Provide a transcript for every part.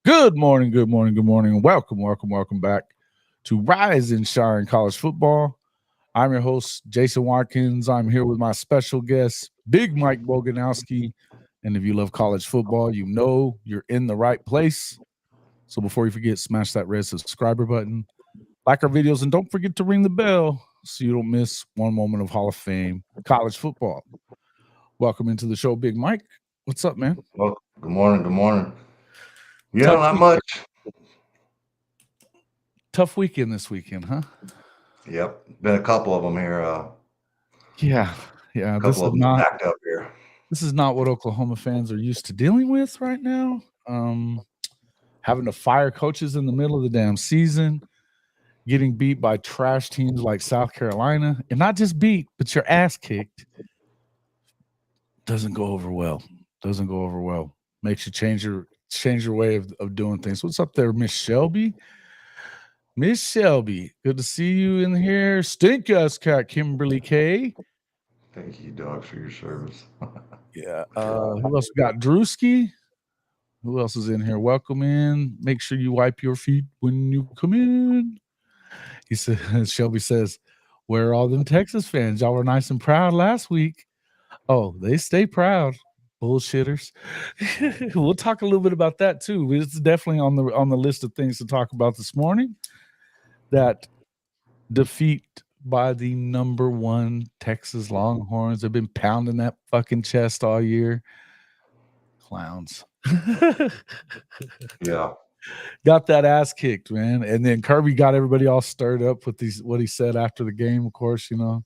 Good morning, good morning, good morning. Welcome back to Rise and Shine College Football. I'm your host, Jason Watkins. I'm here with my special guest, Big Mike Boganowski. And if you love college football, you know you're in the right place. So before you forget, smash that red subscriber button, like our videos, and don't forget to ring the bell so you don't miss one moment of Hall of Fame college football. Welcome into the show, Big Mike. What's up, man? Well, good morning. Yeah, not much. Tough weekend this weekend, huh? Yep, been a couple of them here. Yeah. A couple of them backed up here. This is not what Oklahoma fans are used to dealing with right now. Having to fire coaches in the middle of the damn season, getting beat by trash teams like South Carolina, and not just beat, but your ass kicked. Doesn't go over well. Makes you change your way of doing things. What's up there, Miss Shelby? Miss Shelby, good to see you in here. Stink ass cat, Kimberly K. Thank you, dog, for your service. Yeah. Who else we got? Drewski. Who else is in here? Welcome in. Make sure you wipe your feet when you come in. He says, Shelby says, where are all them Texas fans? Y'all were nice and proud last week. Oh, they stay proud. Bullshitters. We'll talk a little bit about that too. It's definitely on the list of things to talk about this morning. That defeat by the number one Texas Longhorns. They've been pounding that fucking chest all year. Clowns. Yeah. Got that ass kicked, man. And then Kirby got everybody all stirred up with what he said after the game, of course, you know.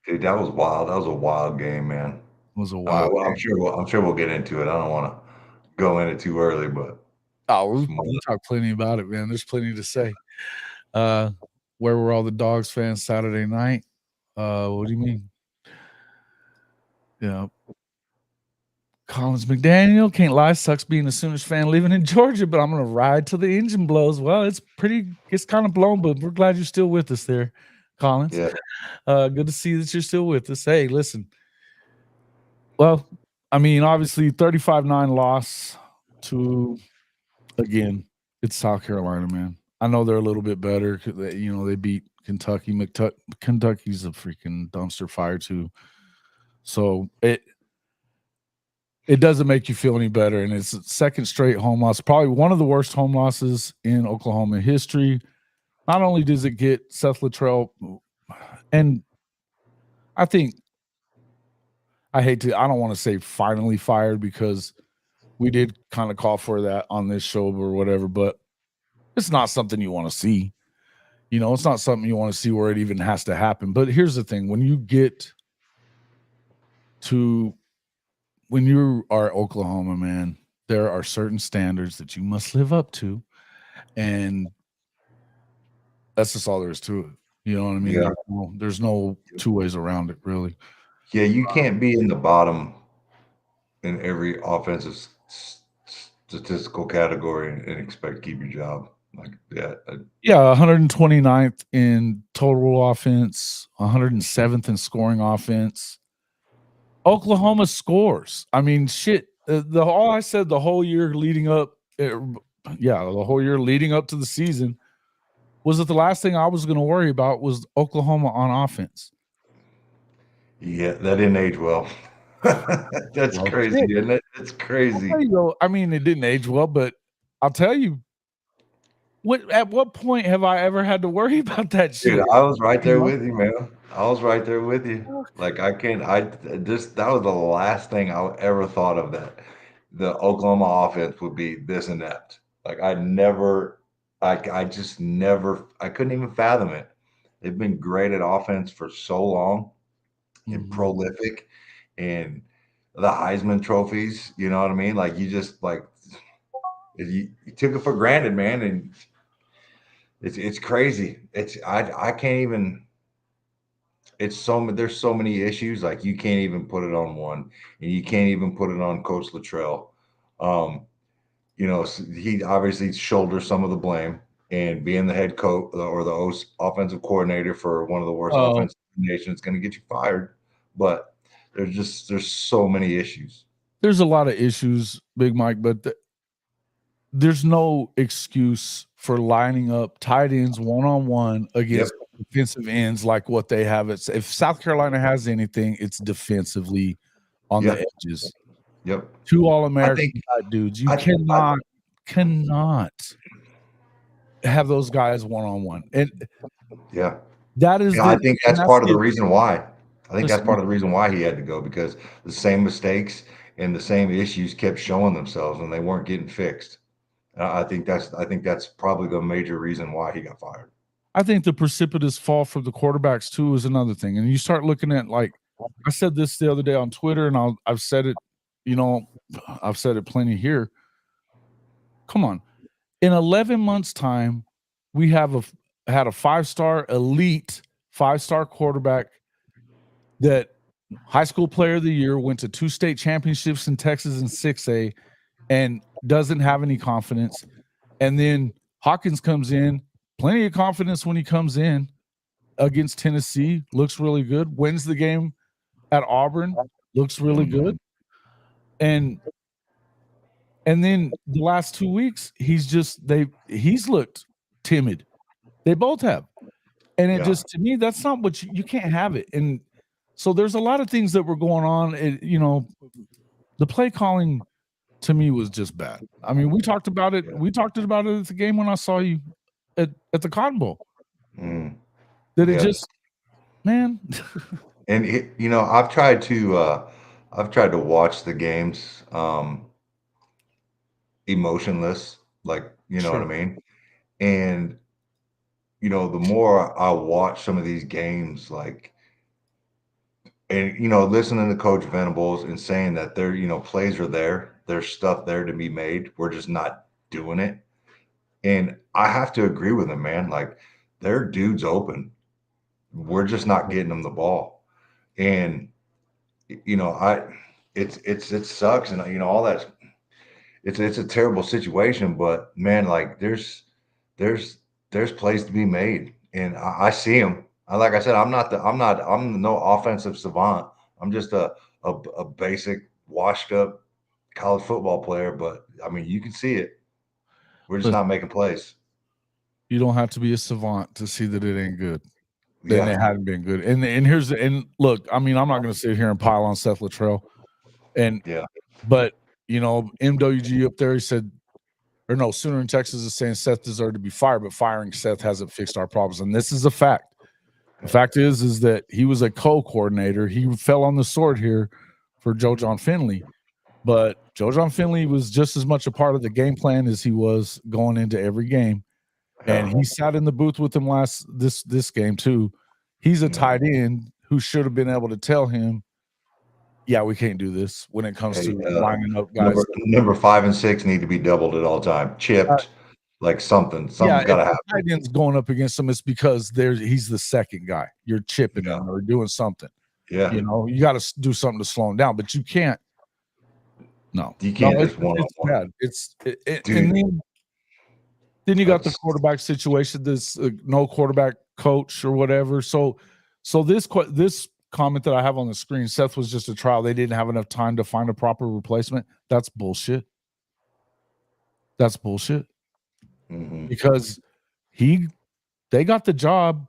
Dude, that was wild. That was a wild game, man. It was a wild game. I'm sure we'll get into it. I don't want to go in it too early, but we'll talk plenty about it, man. There's plenty to say. Where were all the Dogs fans Saturday night? What do you mean? Yeah. Collins McDaniel, can't lie, sucks being a Sooners fan living in Georgia, but I'm going to ride till the engine blows. Well, it's kind of blown, but we're glad you're still with us there, Collins. Yeah. Good to see that you're still with us. Hey, listen. Well, I mean, obviously 35-9 loss to, again, it's South Carolina, man. I know they're a little bit better. You know, they beat Kentucky. Kentucky's a freaking dumpster fire too. So it doesn't make you feel any better. And it's a second straight home loss, probably one of the worst home losses in Oklahoma history. Not only does it get Seth Littrell, and I think I don't want to say finally fired because we did kind of call for that on this show or whatever, but it's not something you want to see. You know, it's not something you want to see where it even has to happen. But here's the thing. When you are Oklahoma, man, there are certain standards that you must live up to. And that's just all there is to it. You know what I mean? Yeah. There's no two ways around it, really. Yeah, you can't be in the bottom in every offensive statistical category and expect to keep your job. Like that. Yeah, 129th in total offense, 107th in scoring offense. Oklahoma scores. I mean, shit. All I said the whole year leading up, the whole year leading up to the season was that the last thing I was going to worry about was Oklahoma on offense. Yeah, that didn't age well. That's crazy, isn't it? It's crazy. I mean, it didn't age well, but I'll tell you, At what point have I ever had to worry about that Dude, shit? I was right You there know? with you, man. I was right there with you. Like I can't. I just that was the last thing I ever thought of that the Oklahoma offense would be this inept. Like I just never. I couldn't even fathom it. They've been great at offense for so long and Mhm. prolific, and the Heisman trophies. You know what I mean? Like you just like you took it for granted, man, and it's crazy. I can't even. It's there's so many issues like you can't even put it on one, and you can't even put it on Coach Littrell. Um, he obviously shoulders some of the blame, and being the head coach or the offensive coordinator for one of the worst Well, offenses in the nation is going to get you fired. But there's so many issues. there's a lot of issues, Big Mike, but there's no excuse for lining up tight ends one-on-one Yep, against defensive ends like what they have. If South Carolina has anything, it's defensively on the yep, edges. yep. Two I think All-American type dudes. You I cannot have those guys one-on-one. And yeah. that is Yeah, I the think and that's that's part of the the reason why. I think that's listen, part of the reason why he had to go because the same mistakes and the same issues kept showing themselves and they weren't getting fixed. I think that's probably the major reason why he got fired. I think the precipitous fall for the quarterbacks too is another thing. And you start looking at like I said this the other day on Twitter, and I've said it, you know, I've said it plenty here. Come on, in 11 months' time, we have had a five-star elite five-star quarterback that high school player of the year went to 2 state championships in Texas in 6A and doesn't have any confidence. And then Hawkins comes in, plenty of confidence when he comes in against Tennessee, looks really good, wins the game at Auburn, looks really good. Mhm. And then the last 2 weeks, he's looked timid. They both have. And it Yeah. just to me, that's not what you can't have it. And so there's a lot of things that were going on. The play calling to me was just bad. I mean, we talked about it. Yeah. We talked about it at the game when I saw you at the Cotton Bowl. Mm. That it Yes. just, man, And I've tried to watch the games emotionless, like you know what I sure. mean? And the more I watch some of these games, like and listening to Coach Venables and saying that plays are there, there's stuff there to be made. We're just not doing it. And I have to agree with him, man. Like their dude's open. We're just not getting them the ball. And I it sucks and all that it's a terrible situation, but man, like there's there's plays to be made, and I see them. Like I said, I'm no offensive savant. I'm just a basic washed up college football player, but I mean you can see it. We're just Listen, not making plays. you don't have to be a savant to see that it ain't good. Then Yeah, it hadn't been good. And look, I mean, I'm not going to sit here and pile on Seth Littrell, and yeah, but MWG up there, he said, or no, Sooner in Texas is saying Seth deserved to be fired, but firing Seth hasn't fixed our problems, and this is a fact. The yeah. fact is that he was a co-coordinator. He fell on the sword here for Joe John Finley, but Joe John Finley was just as much a part of the game plan as he was going into every game. And Yeah. he sat in the booth with him this game too. He's a Mhm. tight end who should have been able to tell him, yeah, we can't do this when it comes Hey, to lining up guys. number 5 and 6 need to be doubled at all time. Uh, Chipped, like yeah, something's got if to the happen. tight end's going up against him, it's because he's the second guy. You're chipping Yeah, him or doing something. yeah. You got to do something to slow him down, but you can't. No, You no, can't just one on it's one, bad. And dude. then you got the That's quarterback situation. This no quarterback coach or whatever. So this comment that I have on the screen, Seth was just a trial. They didn't have enough time to find a proper replacement. That's bullshit. That's bullshit mhm. because he they got the job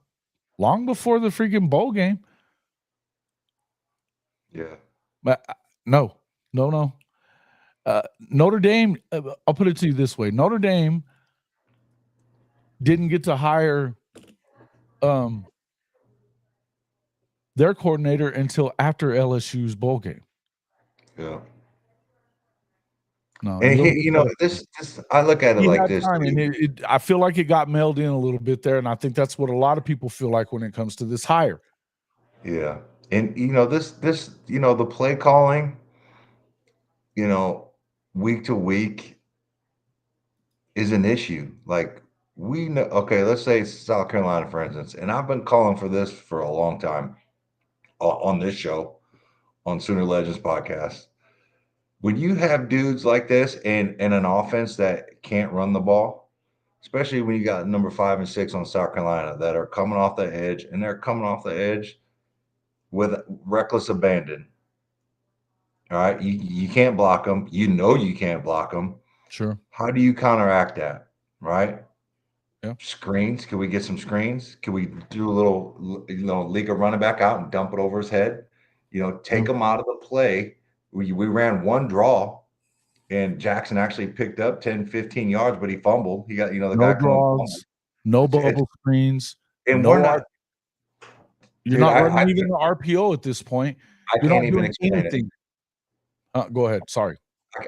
long before the freaking bowl game. Yeah, But no, no, no. Notre Dame. I'll put it to you this way: Notre Dame didn't get to hire their coordinator until after LSU's bowl game. Yeah. No, And this I look at it he like had this. time, and I feel like it got melded in a little bit there, and I think that's what a lot of people feel like when it comes to this hire. Yeah. And this the play calling, week to week is an issue. Like we know, okay, let's say South Carolina, for instance, and I've been calling for this for a long time on this show, on Sooner Legends podcast. When you have dudes like this and an offense that can't run the ball, especially when you got number 5 and 6 on South Carolina that are coming off the edge, and they're coming off the edge with reckless abandon. All right, you can't block them. You can't block them. Sure. How do you counteract that? Right? Yeah. Screens. Can we get some screens? Can we do a little, leak a running back out and dump it over his head? Take him out of the play. We ran one draw, and Jackson actually picked up 10, 15 yards, but he fumbled. He got, the No guy coming up. draws, no bubble screens, And no we're not. You're not running even the RPO at this point. I can't even explain anything. Go ahead. Sorry.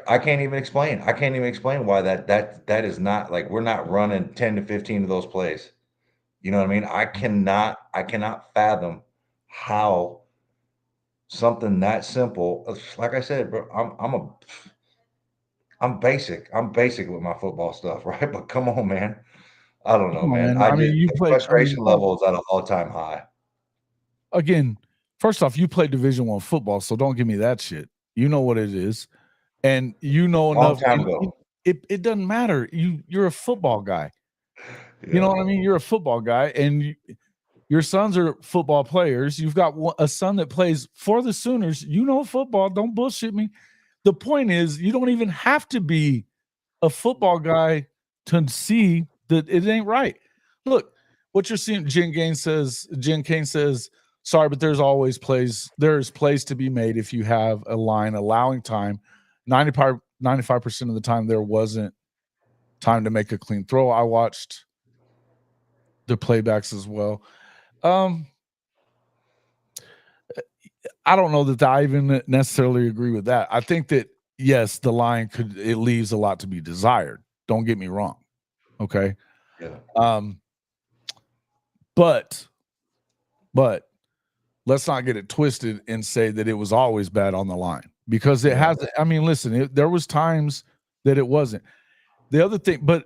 I can't even explain. I can't even explain why that is not, like, we're not running 10 to 15 of those plays. You know what I mean? I cannot fathom how something that simple. Like I said, bro, I'm basic. I'm basic with my football stuff, right? But come on, man. I don't know, man. The frustration level is at an all-time high. Again, first off, you play Division I football, so don't give me that shit. You know what it is, and you know enough. It doesn't matter. You're a football guy. Yeah. You know what I mean? You're a football guy, and your sons are football players. You've got a son that plays for the Sooners. You know football. Don't bullshit me. The point is, you don't even have to be a football guy to see that it ain't right. Look, what you're seeing, Jen Kane says, sorry, but there's plays to be made if you have a line allowing time. 95% of the time there wasn't time to make a clean throw. I watched the playbacks as well. I don't know that I even necessarily agree with that. I think that, yes, the line it leaves a lot to be desired. Don't get me wrong. Okay. Yeah. But let's not get it twisted and say that it was always bad on the line, because it has. I mean, listen, there was times that it wasn't. The other thing, but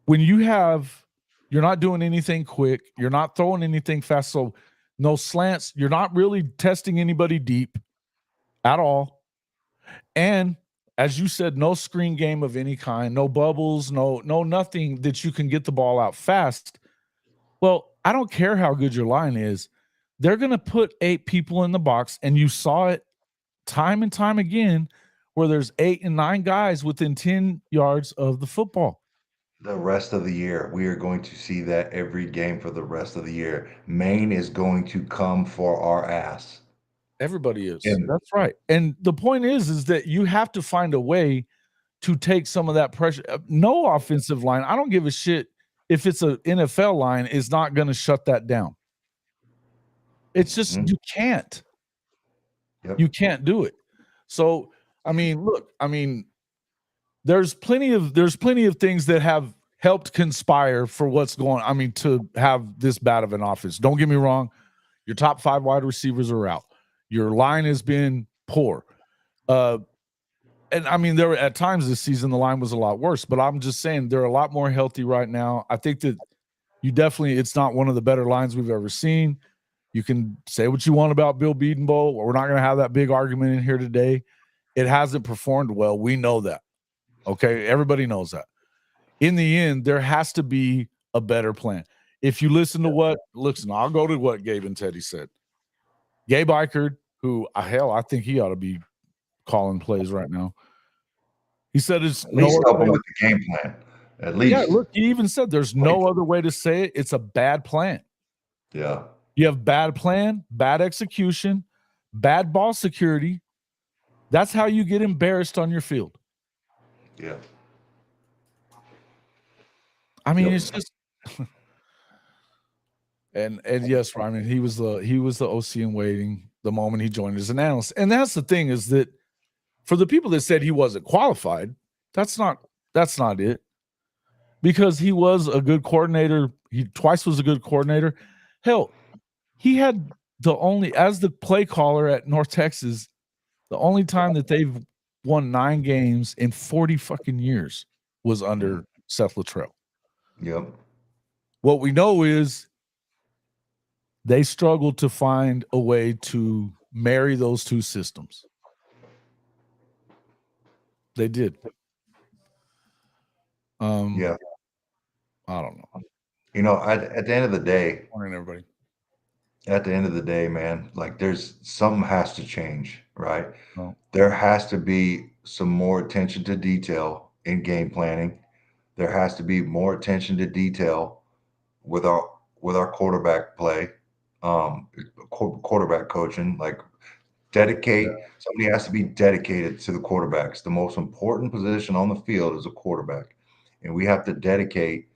when you're not doing anything quick, you're not throwing anything fast, so no slants, you're not really testing anybody deep at all. And as you said, no screen game of any kind, no bubbles, no nothing that you can get the ball out fast. Well, I don't care how good your line is. They're going to put 8 people in the box, and you saw it time and time again where there's 8 and 9 guys within 10 yards of the football. The rest of the year, we are going to see that every game for the rest of the year. Maine is going to come for our ass. Everybody is. That's right. And the point is that you have to find a way to take some of that pressure. No offensive line, I don't give a shit if it's an NFL line, is not going to shut that down. It's just you can't. Yep. You can't do it. So, I mean, look, there's plenty of things that have helped conspire for what's going on. I mean, to have this bad of an offense. Don't get me wrong. Your top 5 wide receivers are out. Your line has been poor. And I mean, there were at times this season the line was a lot worse, but I'm just saying they're a lot more healthy right now. I think that it's not one of the better lines we've ever seen. You can say what you want about Bill Bedenbaugh. We're not going to have that big argument in here today. It hasn't performed well. We know that. Okay. Everybody knows that. In the end, there has to be a better plan. If you listen, I'll go to what Gabe and Teddy said. Gabe Eichert, who, I think he ought to be calling plays right now. He said it's at least help him with the game plan. At least. Yeah, look, he even said there's no other way to say it. It's a bad plan. Yeah. You have bad plan, bad execution, bad ball security. That's how you get embarrassed on your field. Yeah. I mean, it's just And yes, Ryman, he was the OC in waiting the moment he joined as an analyst. And that's the thing, is that for the people that said he wasn't qualified, that's not it. Because he was a good coordinator. He twice was a good coordinator. Hell, he had as the play caller at North Texas, the only time that they've won 9 games in 40 fucking years was under Seth Littrell. Yep. What we know is they struggled to find a way to marry those two systems. They did. Yeah. I don't know. You know, at the end of the day, Morning, everybody. At the end of the day, man, like there's something has to change, right? No. There has to be some more attention to detail in game planning. There has to be more attention to detail with our quarterback play, quarterback coaching. Like somebody has to be dedicated to the quarterbacks. The most important position on the field is a quarterback, and we have to dedicate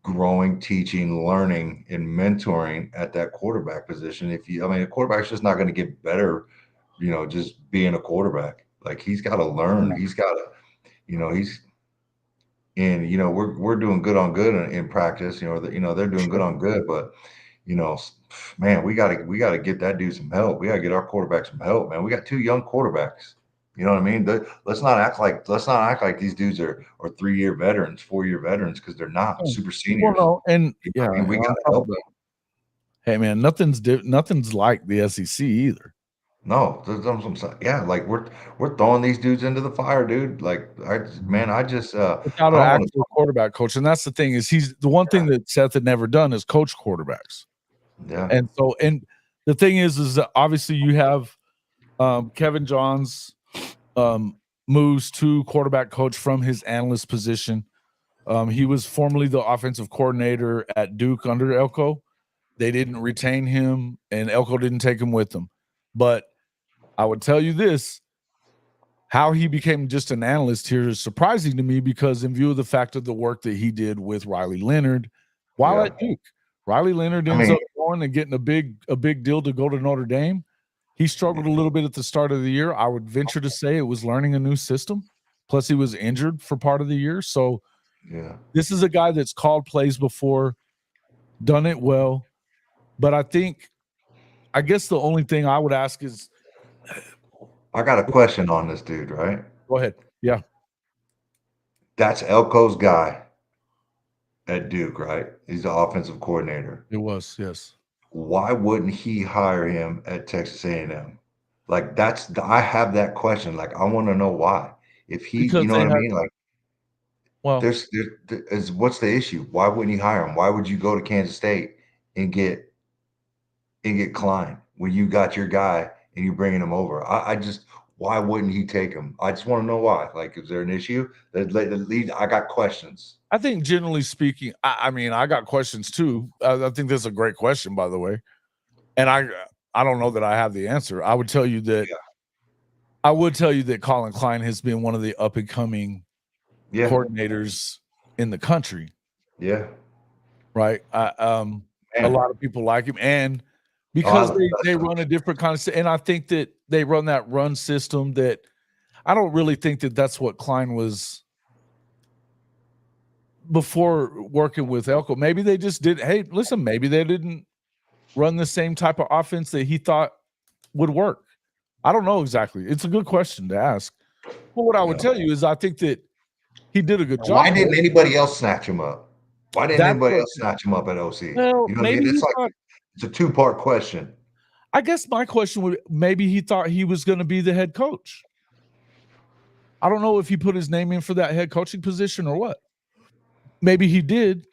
growing, teaching, learning, and mentoring at that quarterback position. A quarterback's just not going to get better, just being a quarterback. Like he's got to learn. He's got to, we're doing good on good in practice. They're doing good on good, but man, we gotta get that dude some help. We gotta get our quarterback some help, man. We got 2 young quarterbacks. You know what I mean? Let's not act like these dudes are 3-year veterans, 4-year veterans, because they're not super seniors. Well, no, and we gotta help them. Hey, man, nothing's like the SEC either. No, yeah, like we're throwing these dudes into the fire, dude. Like I just without an actual quarterback coach, and that's the thing, is he's the one thing that Seth had never done is coach quarterbacks. Yeah, and the thing is that obviously you have Kevin Johns moves to quarterback coach from his analyst position. He was formerly the offensive coordinator at Duke under Elko. They didn't retain him, and Elko didn't take him with them. But I would tell you this, how he became just an analyst here is surprising to me, because in view of the fact of the work that he did with Riley Leonard while at Duke. Riley Leonard ends up going and getting a big deal to go to Notre Dame. He struggled a little bit at the start of the year. I would venture to say it was learning a new system. Plus, he was injured for part of the year. So this is a guy that's called plays before, done it well. But I guess the only thing I would ask is, I got a question on this dude, right? Go ahead. Yeah. That's Elko's guy at Duke, right? He's the offensive coordinator. It was, yes. Why wouldn't he hire him at Texas A&M? Like I have that question. Like I want to know why. If he, you know what I mean? Like, well, what's the issue? Why wouldn't you hire him? Why would you go to Kansas State and get Klein when you got your guy and you're bringing him over? Why wouldn't he take him? I just want to know why. Like, is there an issue? I got questions. I think generally speaking, I mean, I got questions too. I think that's a great question, by the way. And I don't know that I have the answer. I would tell you that Colin Klein has been one of the up and coming coordinators in the country. Yeah. Right. A lot of people like him, and because they run a different kind of, and I think that they run that run system that I don't really think that that's what Klein was before working with Elko. Maybe they just did. Hey, listen, maybe they didn't run the same type of offense that he thought would work. I don't know exactly. It's a good question to ask. But what I would tell you is I think that he did a good job. Why didn't anybody else snatch him up? Why didn't anybody else snatch him up at OC? Well, you know what I mean? It's a 2-part question. I guess my question would, maybe he thought he was going to be the head coach. I don't know if he put his name in for that head coaching position or what. Maybe he did.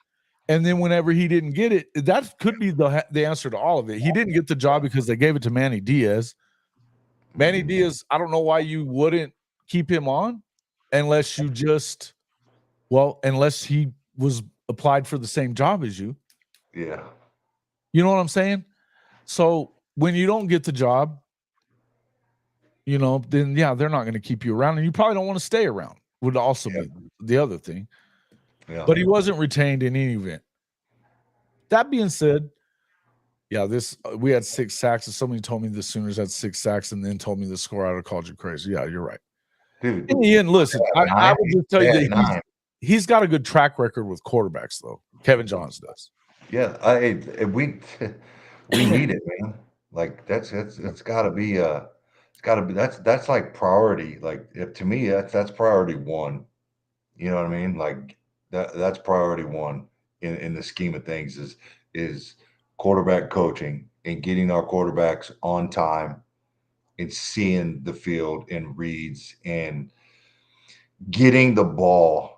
And then whenever he didn't get it, that could be the answer to all of it. He didn't get the job because they gave it to Manny Diaz. Manny Diaz, I don't know why you wouldn't keep him on unless he was applied for the same job as you. Yeah. You know what I'm saying? So when you don't get the job, then they're not going to keep you around, and you probably don't want to stay around, would also be the other thing. Yeah. But he wasn't retained in any event. That being said, yeah, we had 6 sacks, and somebody told me the Sooners had 6 sacks, and then told me the score. I would have called you crazy. Yeah, you're right. Dude, In the end, listen, I would just tell you that 9. he's got a good track record with quarterbacks, though. Kevin Johns does. Yeah, we we need it, man. Like it's got to be that's like priority. Like to me that's priority one. You know what I mean? Like that's priority one in the scheme of things is quarterback coaching and getting our quarterbacks on time and seeing the field and reads and getting the ball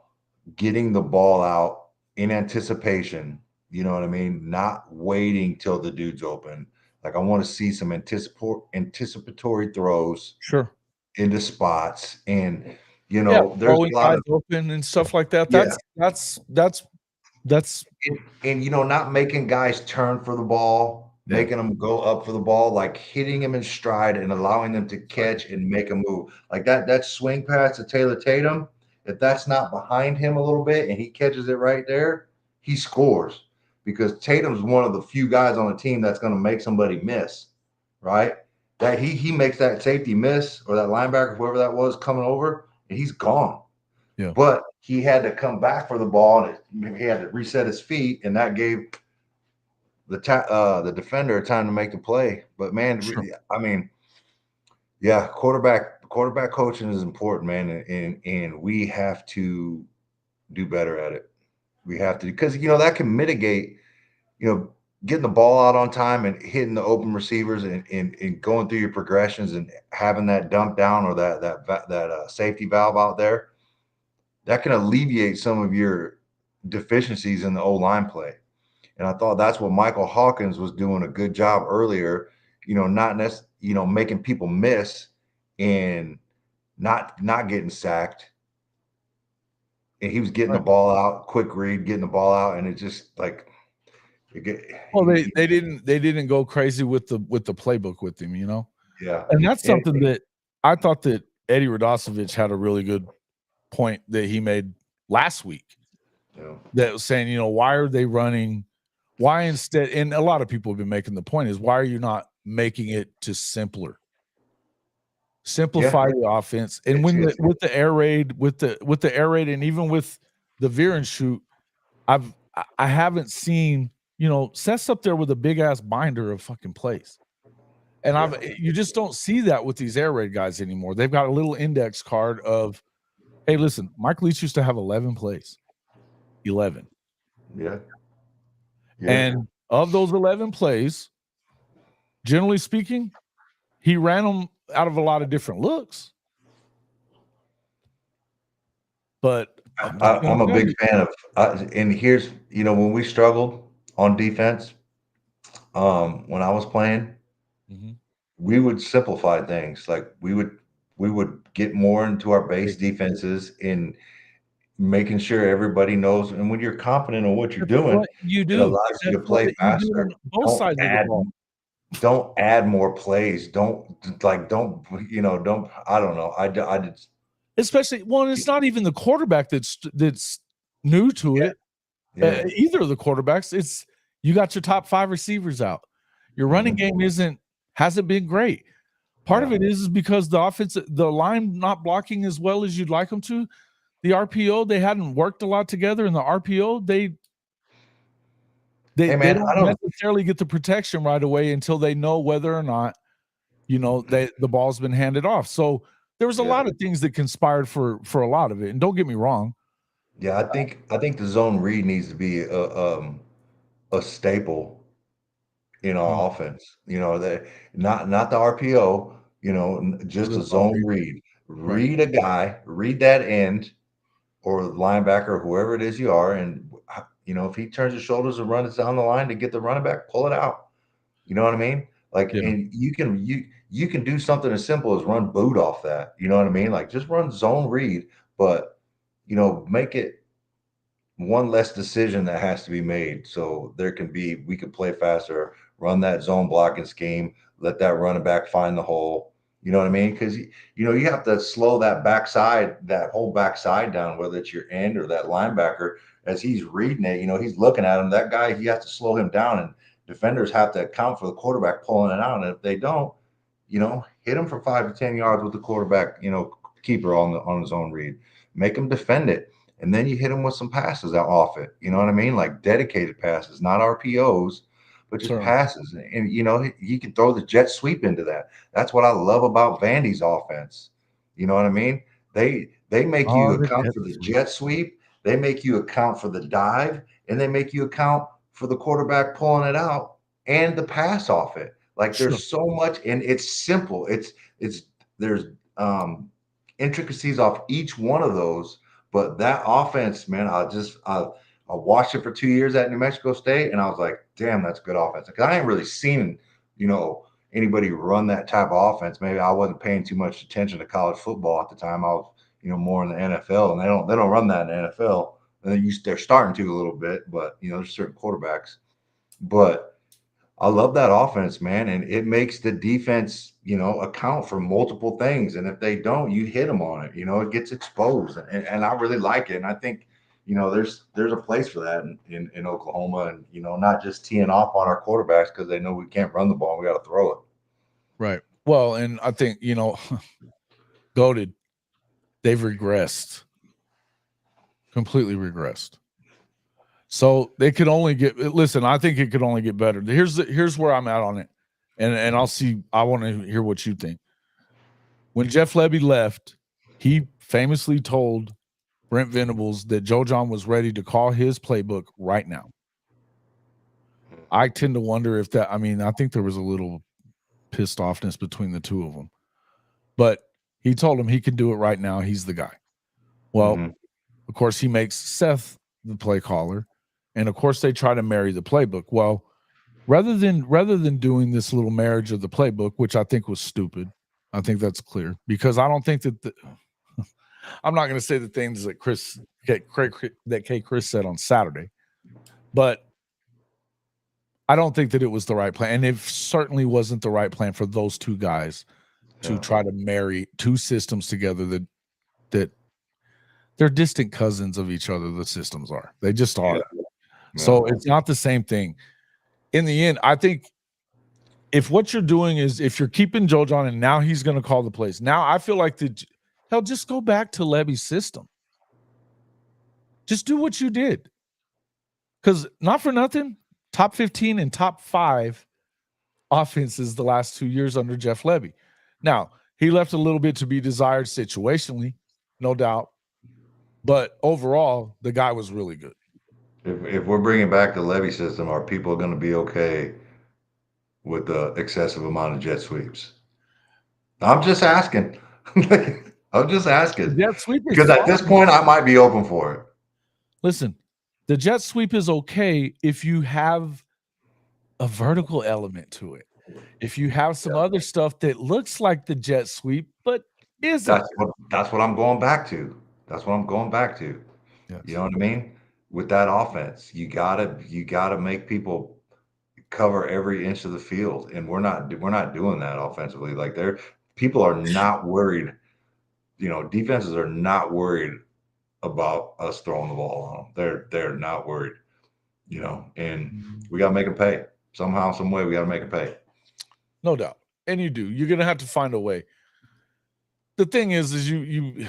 out in anticipation. You know what I mean? Not waiting till the dude's open. Like I want to see some anticipatory throws Sure. into spots, and Yeah, there's throwing a lot guys of open and stuff like that. yeah, That's and not making guys turn for the ball, yeah, making them go up for the ball, like hitting them in stride and allowing them to catch and make a move. Like that swing pass to Taylor Tatum, if that's not behind him a little bit and he catches it right there, he scores. Because Tatum's one of the few guys on the team that's going to make somebody miss, right? That he makes that safety miss or that linebacker, whoever that was, coming over, and he's gone. yeah. But he had to come back for the ball, and he had to reset his feet, and that gave the defender time to make the play. But man, Sure. I mean, yeah, quarterback coaching is important, man, and we have to do better at it. We have to, because that can mitigate, getting the ball out on time and hitting the open receivers and going through your progressions and having that dump down or that safety valve out there. That can alleviate some of your deficiencies in the O-line play. And I thought that's what Michael Hawkins was doing a good job earlier, not making people miss and not getting sacked. And he was getting the Right. ball out, quick read, getting the ball out, and it just like Well, they didn't go crazy with the playbook with him, yeah. And that's something that I thought that Eddie Radosevich had a really good point that he made last week. Yeah. That was saying, why are they running? Why instead? And a lot of people have been making the point is, why are you not making it to simpler? Simplify the offense, and with the air raid, with the air raid, and even with the veer and shoot, I haven't seen, Seth's up there with a big ass binder of fucking plays. And you just don't see that with these air raid guys anymore. They've got a little index card of, hey, listen, Mike Leach used to have 11 plays. 11. Yeah. And of those 11 plays, generally speaking, he ran them out of a lot of different looks. But I'm a big fan of, and here's, when we struggled on defense, when I was playing, we would simplify things. Like we would get more into our base defenses in making sure everybody knows. And when you're confident in what you're doing, it allows you to play faster. Both sides of the ball. Don't add more plays. Don't I don't know. I did. Especially, it's not even the quarterback that's new to it. Either of the quarterbacks. It's you got your top 5 receivers out. Your running game hasn't been great. Part of it is because the line not blocking as well as you'd like them to. The RPO, they hadn't worked a lot together. In the RPO, they don't necessarily get the protection right away until they know whether or not, the ball's been handed off. So there was a lot of things that conspired for a lot of it. And don't get me wrong. Yeah, I think the zone read needs to be a staple in our offense. That not the RPO, just a zone read. Read a guy, read that end or linebacker, whoever it is you are, and if he turns his shoulders and runs down the line to get the running back, pull it out. You know what I mean? Like, and you can do something as simple as run boot off that. You know what I mean? Like just run zone read, but make it one less decision that has to be made. So we could play faster, run that zone blocking scheme, let that running back find the hole. You know what I mean? Because you have to slow that whole backside down, whether it's your end or that linebacker, as he's reading it, he's looking at him. That guy, he has to slow him down, and defenders have to account for the quarterback pulling it out. And if they don't, hit him for 5 to 10 yards with the quarterback, keeper on his own read. Make him defend it. And then you hit him with some passes out off it. You know what I mean? Like dedicated passes, not RPOs, but just passes. And he can throw the jet sweep into that. That's what I love about Vandy's offense. You know what I mean? They make you account for the jet sweep. They make you account for the dive, and they make you account for the quarterback pulling it out and the pass off it. Like there's so much, and it's simple. There's intricacies off each one of those. But that offense, man, I watched it for 2 years at New Mexico State, and I was like, damn, that's good offense. Because I ain't really seen, anybody run that type of offense. Maybe I wasn't paying too much attention to college football at the time. I was, more in the NFL, and they don't run that in the NFL. And they're starting to a little bit, but there's certain quarterbacks. But I love that offense, man, and it makes the defense, account for multiple things. And if they don't, you hit them on it. It gets exposed, and I really like it. And I think, there's a place for that in Oklahoma, and not just teeing off on our quarterbacks because they know we can't run the ball, we got to throw it. Right. Well, and I think goated, they've regressed, completely regressed. So they could only get. Listen, I think it could only get better. Here's where I'm at on it, and I'll see. I want to hear what you think. When Jeff Lebby left, he famously told Brent Venables that Joe John was ready to call his playbook right now. I tend to wonder if that. I mean, I think there was a little pissed offness between the two of them, but he told him he could do it right now. He's the guy. Well, of course, he makes Seth the play caller. And of course, they try to marry the playbook. Well, rather than doing this little marriage of the playbook, which I think was stupid, I think that's clear because I don't think that I'm not going to say the things that K. Chris said on Saturday, but I don't think that it was the right plan, and it certainly wasn't the right plan for those two guys to try to marry two systems together that they're distant cousins of each other. The systems are; they just are. So it's not the same thing. In the end, I think if what you're doing is if you're keeping Joe John and now he's going to call the plays, now I feel like hell, just go back to Lebby's system. Just do what you did. Because not for nothing, top 15 and top 5 offenses the last 2 years under Jeff Lebby. Now, he left a little bit to be desired situationally, no doubt. But overall, the guy was really good. If we're bringing back the Levy system, are people going to be okay with the excessive amount of jet sweeps? I'm just asking. I'm just asking. The jet sweep because at this point, I might be open for it. Listen, the jet sweep is okay if you have a vertical element to it. If you have some other stuff that looks like the jet sweep, but isn't. That's what I'm going back to. That's what I'm going back to. Yes. You know what I mean? With that offense, you gotta make people cover every inch of the field, and we're not doing that offensively. Like people are not worried. Defenses are not worried about us throwing the ball on them. They're not worried. And we gotta make them pay somehow, some way. We gotta make them pay. No doubt, and you do. You're gonna have to find a way. The thing is you.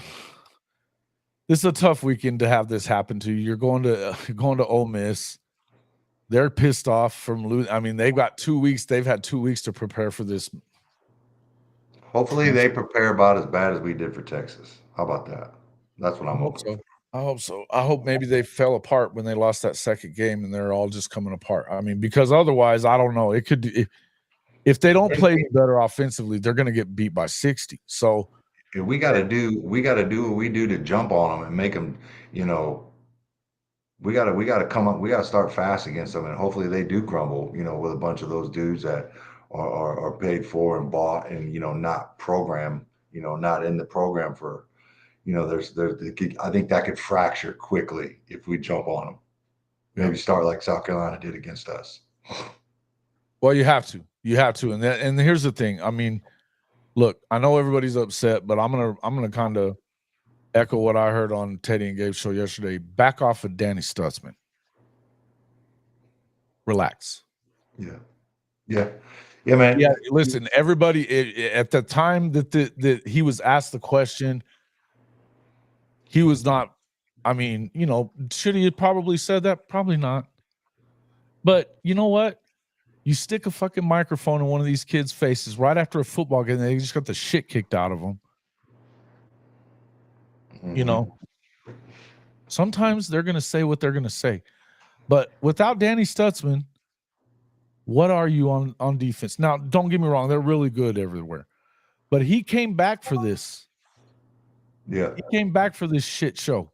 This is a tough weekend to have this happen to you. You're going to Ole Miss. They're pissed off from losing. I mean, they've got 2 weeks. They've had 2 weeks to prepare for this. Hopefully, they prepare about as bad as we did for Texas. How about that? That's what I'm hoping. I hope so. I hope maybe they fell apart when they lost that second game, and they're all just coming apart. I mean, because otherwise, I don't know. It could if they don't play better offensively, they're going to get beat by 60. So. We got to do what we do to jump on them and make them, we got to come up, we got to start fast against them, and hopefully they do crumble, with a bunch of those dudes that are paid for and bought and, not program, not in the program for, I think that could fracture quickly if we jump on them. Maybe start like South Carolina did against us. Well, you have to, and here's the thing. I mean, look, I know everybody's upset, but I'm gonna kind of echo what I heard on Teddy and Gabe's show yesterday. Back off of Danny Stutsman. Relax. Yeah, man. Yeah, listen, everybody at the time that he was asked the question, he was not. I mean, should he have probably said that? Probably not. But you know what? You stick a fucking microphone in one of these kids' faces right after a football game, they just got the shit kicked out of them. Sometimes they're going to say what they're going to say. But without Danny Stutsman, what are you on defense? Now, don't get me wrong. They're really good everywhere. But he came back for this. Yeah. He came back for this shit show.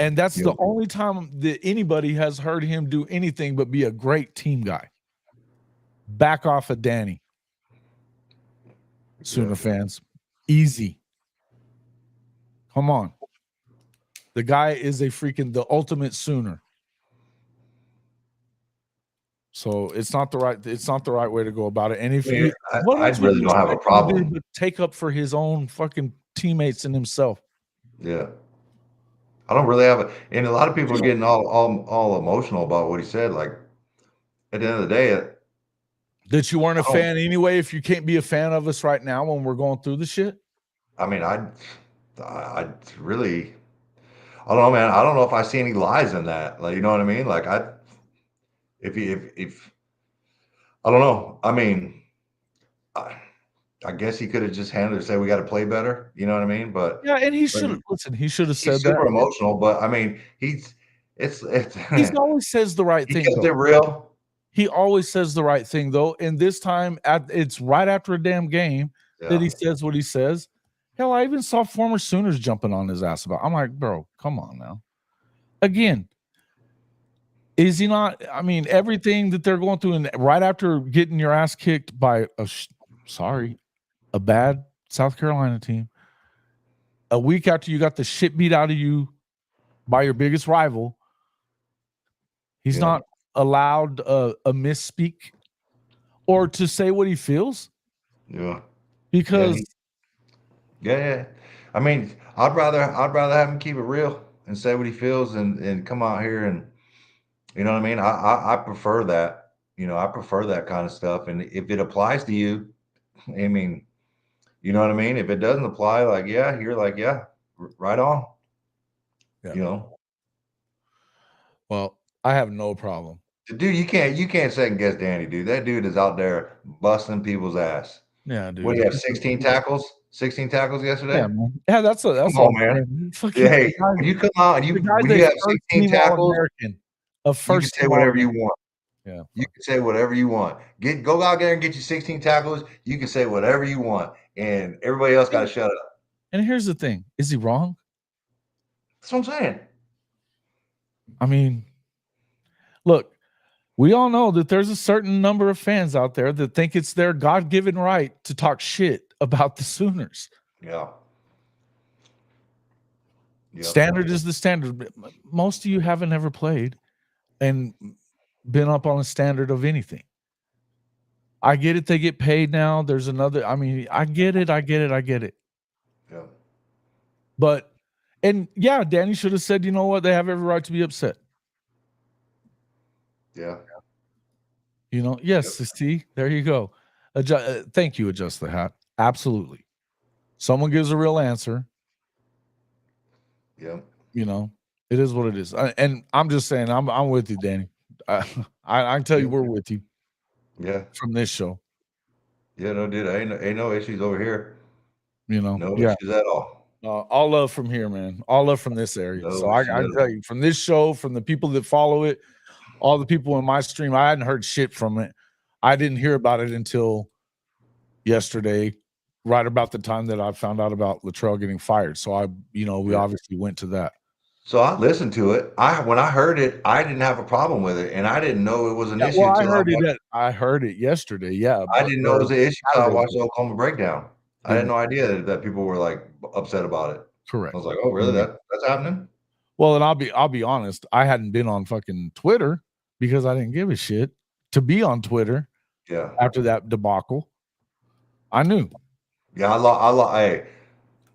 And that's the only time that anybody has heard him do anything but be a great team guy. Back off of Danny. Sooner fans. Easy. Come on. The guy is the ultimate Sooner. So it's not the right way to go about it. And if I really don't have a problem. But take up for his own fucking teammates and himself. Yeah. I don't really have it. And a lot of people are getting all emotional about what he said. Like at the end of the day, that you weren't a fan anyway. If you can't be a fan of us right now when we're going through the shit. I mean, I really, I don't know, man. I don't know if I see any lies in that. Like, you know what I mean? Like if I don't know. I mean, I guess he could have just handled it and said, we got to play better. You know what I mean? But yeah, and he should have He should have said he's super emotional, but I mean, he always says the right thing. He kept it real. He always says the right thing though. And this time it's right after a damn game that he says what he says. Hell, I even saw former Sooners jumping on his ass about. I'm like, bro, come on now. Again, is he not? I mean, everything that they're going through, and right after getting your ass kicked by a bad South Carolina team, a week after you got the shit beat out of you by your biggest rival, he's not allowed a misspeak or to say what he feels. Yeah, because yeah. I mean, I'd rather have him keep it real and say what he feels and come out here and, you know what I mean? I prefer that. I prefer that kind of stuff. And if it applies to you, I mean, you know what I mean? If it doesn't apply, like, you're like, right on. Yeah. Well, I have no problem. Dude, you can't second guess Danny, dude. That dude is out there busting people's ass. Yeah, dude. What do you have? 16 tackles? 16 tackles yesterday? Yeah, man. Yeah, that's all, man. Hey, when you come out and you have 16 tackles, you can say whatever you want. Yeah. You can say whatever you want. Go out there and get you 16 tackles. You can say whatever you want. And everybody else got to shut up. And here's the thing. Is he wrong? That's what I'm saying. I mean, look, we all know that there's a certain number of fans out there that think it's their God-given right to talk shit about the Sooners. Yeah. Standard is the standard. Most of you haven't ever played and been up on a standard of anything. I get it. They get paid now. There's another. I mean, I get it. Yeah. But, and yeah, Danny should have said, you know what? They have every right to be upset. Yeah. Yes, see, there you go. Thank you, Adjust the Hat. Absolutely. Someone gives a real answer. Yeah. It is what it is. And I'm just saying, I'm with you, Danny. I can tell you we're with you. Yeah. From this show. Yeah, no, dude, ain't no issues over here. No yeah. issues at all. All love from here, man. All love from this area. No so I can tell you, from this show, from the people that follow it, all the people in my stream, I hadn't heard shit from it. I didn't hear about it until yesterday, right about the time that I found out about Littrell getting fired. So we obviously went to that. So I listened to it. When I heard it, I didn't have a problem with it, and I didn't know it was an issue. Well, I heard it yesterday. Yeah, I didn't know it was an issue until I watched the Oklahoma breakdown. I had no idea that people were like upset about it. Correct. I was like, oh, really? That's happening? Well, and I'll be honest. I hadn't been on fucking Twitter because I didn't give a shit to be on Twitter. Yeah. After that debacle, I knew. Yeah, hey,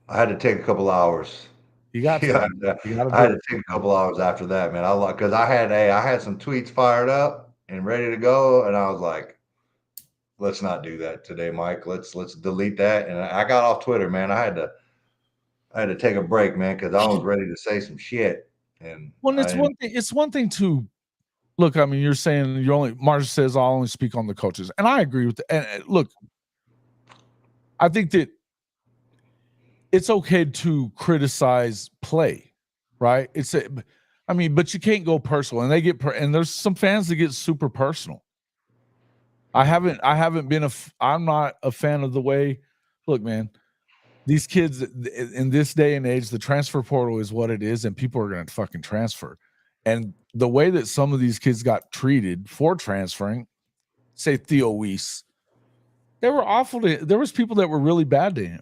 I had to take a couple hours. You got to, Yeah, man. You got to I had do to it. take a couple hours after that, man. Because I had some tweets fired up and ready to go, and I was like, let's not do that today, Mike. Let's delete that. And I got off Twitter, man. I had to take a break, man, because I was ready to say some shit. And Well, I didn't. it's one thing to look. I mean, you're saying Marsh says I'll only speak on the coaches, and I agree with that. And look, I think that it's okay to criticize play, right? But you can't go personal, and and there's some fans that get super personal. I'm not a fan of the way. Look, man, these kids in this day and age, the transfer portal is what it is, and people are going to fucking transfer. And the way that some of these kids got treated for transferring, say Theo Weiss, they were awful there was people that were really bad to him,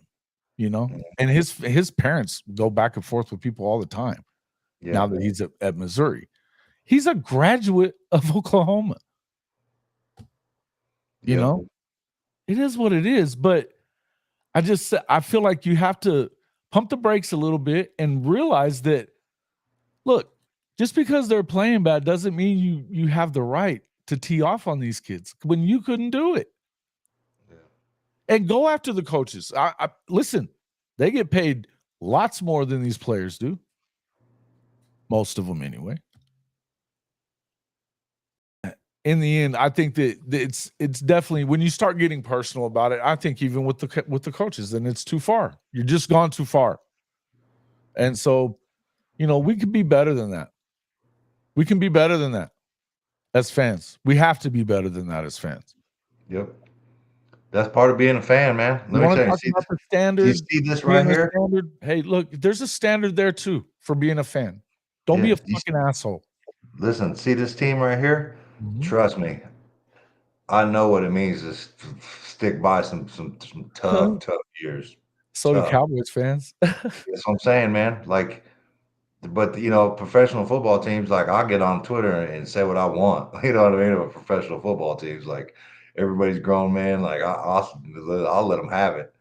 and his parents go back and forth with people all the time. Yeah. Now that he's at Missouri, he's a graduate of Oklahoma. It is what it is, but I feel like you have to pump the brakes a little bit and realize that, look, just because they're playing bad doesn't mean you have the right to tee off on these kids when you couldn't do it. Yeah. And go after the coaches. Listen, they get paid lots more than these players do. Most of them, anyway. In the end, I think that it's definitely, when you start getting personal about it, I think even with the coaches, then it's too far. You're just gone too far. And so, we could be better than that. We can be better than that as fans. We have to be better than that as fans. Yep. That's part of being a fan, man. Let me talk about the standard. You see this right here? Standard? Hey, look, there's a standard there too for being a fan. Don't be a fucking asshole. Listen, see this team right here? Mm-hmm. Trust me. I know what it means to stick by some tough years. So do Cowboys fans. That's what I'm saying, man. But professional football teams, I'll get on Twitter and say what I want. You know what I mean? With professional football teams, everybody's grown, man. I'll let them have it.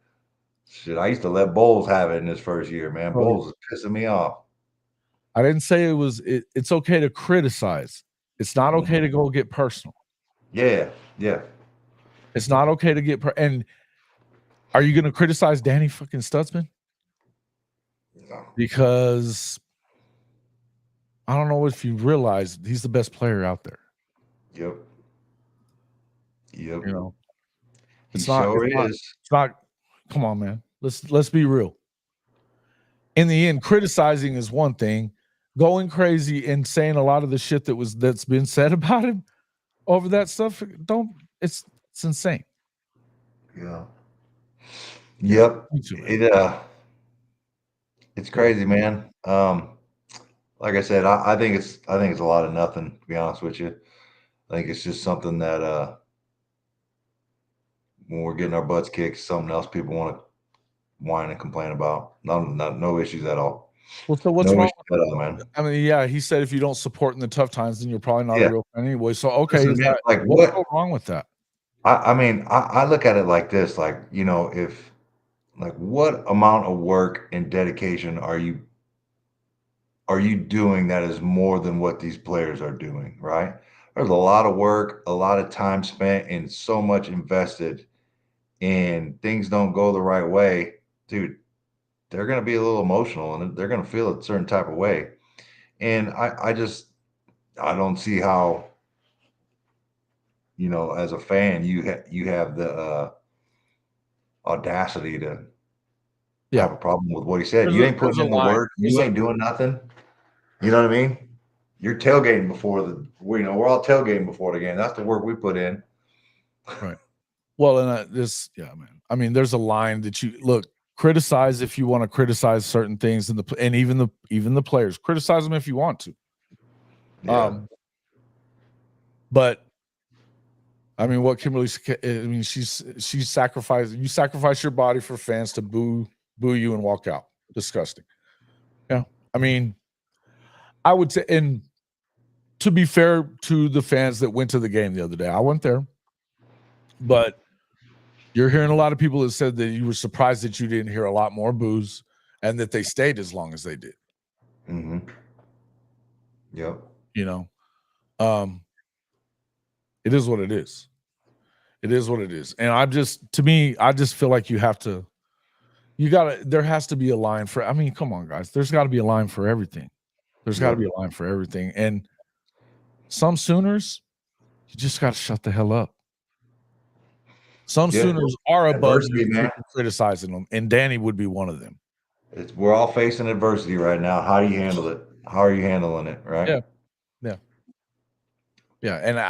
Shit, I used to let Bowles have it in his first year, man. Bowles is pissing me off. I didn't say it's okay to criticize. It's not okay to go get personal. Yeah. It's not okay to get and are you going to criticize Danny fucking Stutsman? No. Because I don't know if you realize he's the best player out there. Yep. It's not. Come on, man. Let's be real. In the end, criticizing is one thing. Going crazy and saying a lot of the shit that's been said about him over that stuff, it's insane. Yeah. Yep. It's crazy, man. Like I said, I think it's a lot of nothing, to be honest with you. I think it's just something that when we're getting our butts kicked, something else people want to whine and complain about. No issues at all. Well, so what's wrong with that, man? I mean, yeah, he said if you don't support in the tough times, then you're probably not a real fan anyway. So okay, listen, man, what's wrong with that? I mean, I look at it like this, if what amount of work and dedication are you doing that is more than what these players are doing, right? There's a lot of work, a lot of time spent, and so much invested, and things don't go the right way, dude, they're going to be a little emotional and they're going to feel a certain type of way. And I don't see how, as a fan, you have the audacity to have a problem with what he said. You ain't putting in the work. You ain't doing nothing. You know what I mean? You're tailgating before we're all tailgating before the game. That's the work we put in. Right. Well, and man. I mean, there's a line that you look, criticize if you want to criticize certain things and even the players. Criticize them if you want to. Yeah. But I mean, what Kimberly? I mean, she sacrificed. You sacrifice your body for fans to boo you and walk out. Disgusting. Yeah. I mean, I would say, and to be fair to the fans that went to the game the other day, I went there, but you're hearing a lot of people that said that you were surprised that you didn't hear a lot more boos. and that they stayed as long as they did. Mm-hmm. Yep. You know, it is what it is. It is what it is. And I just feel like there has to be a line for, I mean, come on, guys. There's got to be a line for everything. There's got to be a line for everything. And some Sooners, you just got to shut the hell up. Some Sooners are above you criticizing them, and Danny would be one of them. We're all facing adversity right now. How do you handle it? How are you handling it? Right? Yeah. And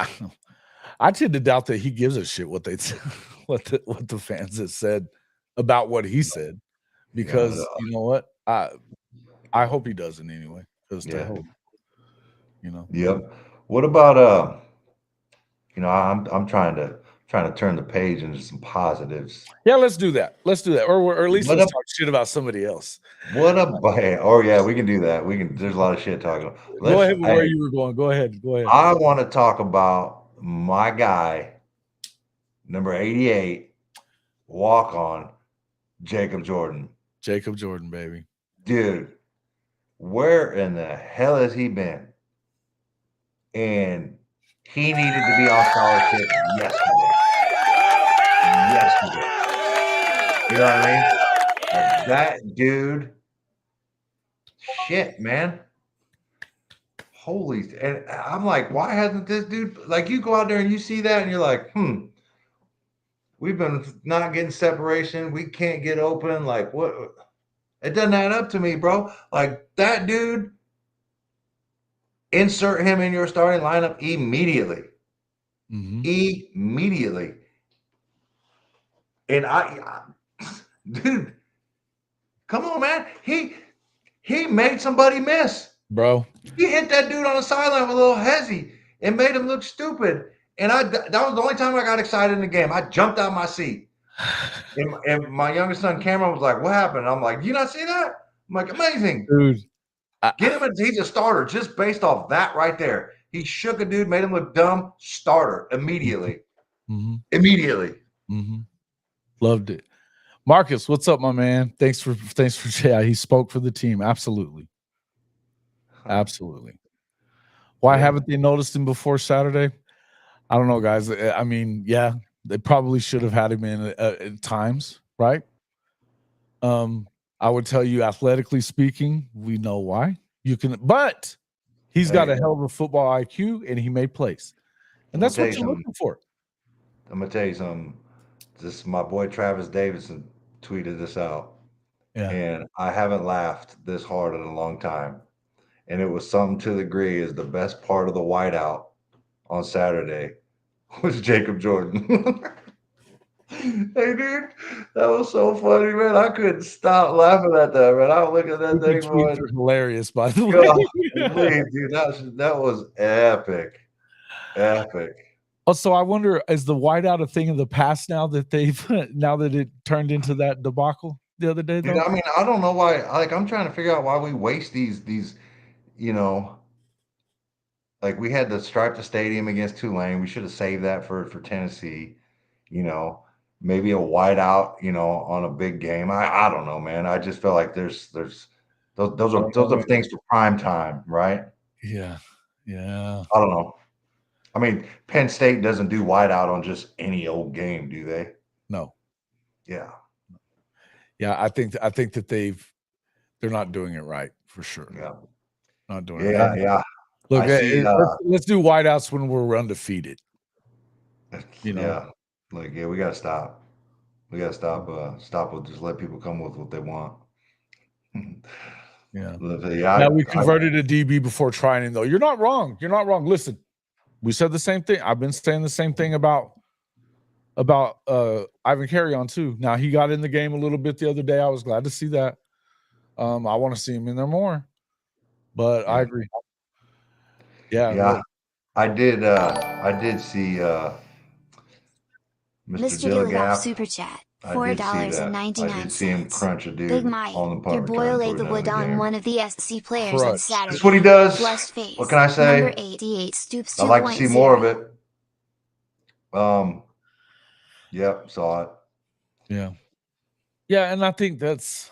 I tend to doubt that he gives a shit what the fans have said about what he said, because you know what, I hope he doesn't anyway. Because to hope, you know. Yep. What about I'm trying to turn the page into some positives. Yeah, let's do that. Or at least let's talk shit about somebody else. What oh yeah, we can do that. There's a lot of shit talking. Go ahead with where you were going. Go ahead. I want to talk about my guy, number 88, walk on, Jacob Jordan. Jacob Jordan, baby. Dude, where in the hell has he been? And he needed to be on scholarship yesterday. You know what I mean? Like, that dude, shit, man. Holy, and I'm like, why hasn't this dude, like, you go out there and you see that and you're like, we've been not getting separation. We can't get open. Like, what? It doesn't add up to me, bro. Like, that dude, insert him in your starting lineup immediately. Mm-hmm. Immediately. And dude, come on, man. He made somebody miss. Bro. He hit that dude on the sideline with a little hezzy and made him look stupid. And that was the only time I got excited in the game. I jumped out of my seat. And my youngest son, Cameron, was like, what happened? And I'm like, you not see that? I'm like, amazing. Dude. Get him he's a starter just based off that right there. He shook a dude, made him look dumb. Starter immediately. Mm-hmm. Immediately. Mm-hmm. Loved it. Marcus, what's up, my man? Thanks for yeah, he spoke for the team. Absolutely. Why haven't they noticed him before Saturday? I don't know, guys. I mean, yeah, they probably should have had him in at times, right? I would tell you, athletically speaking, we know why. But he's got a hell of a football IQ, and he made plays, and that's what you're looking for. I'm gonna tell you something. My boy Travis Davidson tweeted this out, and I haven't laughed this hard in a long time. And it was something to the degree is the best part of the whiteout on Saturday was Jacob Jordan. Hey, dude, that was so funny, man. I couldn't stop laughing at that, man. I was looking at that thing going, hilarious, by the way. Dude, that was epic. Oh, so I wonder, is the whiteout a thing of the past now that it turned into that debacle the other day, though? Dude, I mean, I don't know why. Like, I'm trying to figure out why we waste these, like, we had to stripe the stadium against Tulane. We should have saved that for Tennessee. Maybe a whiteout, on a big game. I don't know, man. I just feel like there's those are things for prime time, right? Yeah. I don't know. I mean, Penn State doesn't do whiteout on just any old game, do they? No. Yeah. Yeah, I think that they're not doing it right for sure. Yeah. Not doing it. Yeah. Look, let's do whiteouts when we're undefeated. Yeah. Like, we gotta stop. We gotta stop with just let people come with what they want. Yeah, we converted a DB before trying him, though. You're not wrong. Listen, we said the same thing. I've been saying the same thing about Ivan Carrion too. Now, he got in the game a little bit the other day. I was glad to see that. I want to see him in there more. But I agree. Yeah. I did see Mr. Gilligaff super chat. $4.99. I did see him crunch a dude. Big Mike, your boy laid the wood on one of the SC players on Saturday. That's what he does. Blessed face. What can I say? Number 88 stoops 2.0. I'd like to see more of it. Yep, saw it. Yeah, and I think that's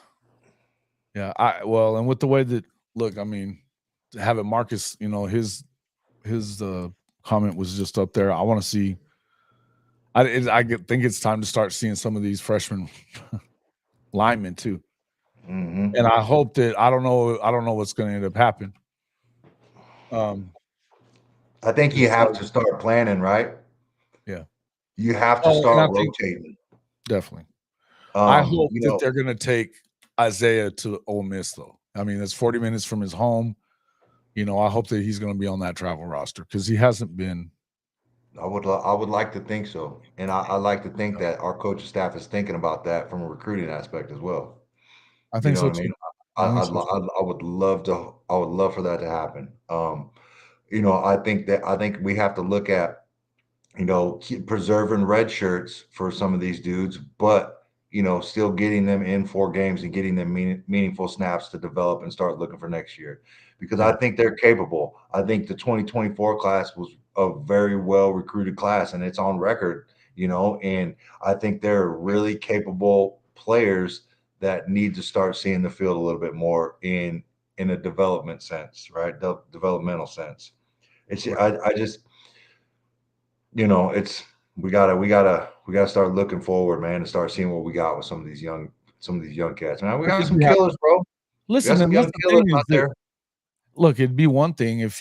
Yeah, and with the way that look, I mean, having Marcus, his comment was just up there. I want to see. Think it's time to start seeing some of these freshman linemen too. Mm-hmm. And I hope that I don't know what's going to end up happening. I think you have to start planning, right? Yeah, you have to start rotating. Definitely. I hope that know, they're going to take Isaiah to Ole Miss, though. I mean, it's 40 minutes from his home. I hope that he's going to be on that travel roster because he hasn't been. I would like to think so, and I like to think that our coaching staff is thinking about that from a recruiting aspect as well. I think so too. I would love for that to happen. I think we have to look at preserving red shirts for some of these dudes, but still getting them in 4 games and getting them meaningful snaps to develop and start looking for next year, because I think they're capable. I think the 2024 class was a very well recruited class, and it's on record, and I think they're really capable players that need to start seeing the field a little bit more in a development sense, right? Developmental sense. It's I just it's we gotta start looking forward, man, and start seeing what we got with some of these young cats. Man, we got some killers, bro. Listen, and that's the thing is that, look, it'd be one thing if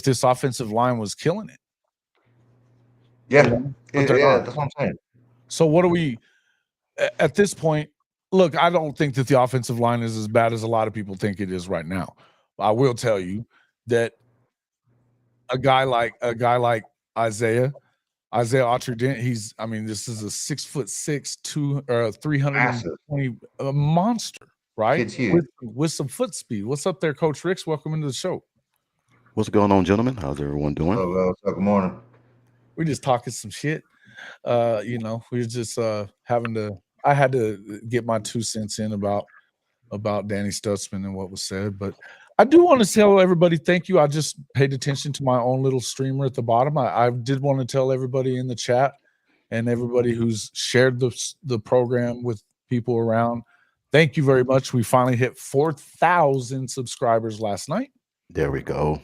this offensive line was killing it. Yeah, that's what I'm saying. So what do we at this point? Look, I don't think that the offensive line is as bad as a lot of people think it is right now. I will tell you that a guy like Isaiah Autry-Dent, this is a 6'6", 320 monster, right? Kid's huge. With some foot speed. What's up there, Coach Ricks? Welcome into the show. What's going on, gentlemen? How's everyone doing? Good morning. We're just talking some shit. We're just I had to get my 2 cents in about Danny Stutsman and what was said, but I do want to tell everybody thank you. I just paid attention to my own little streamer at the bottom. I did want to tell everybody in the chat and everybody who's shared the program with people around, thank you very much. We finally hit 4,000 subscribers last night. There we go.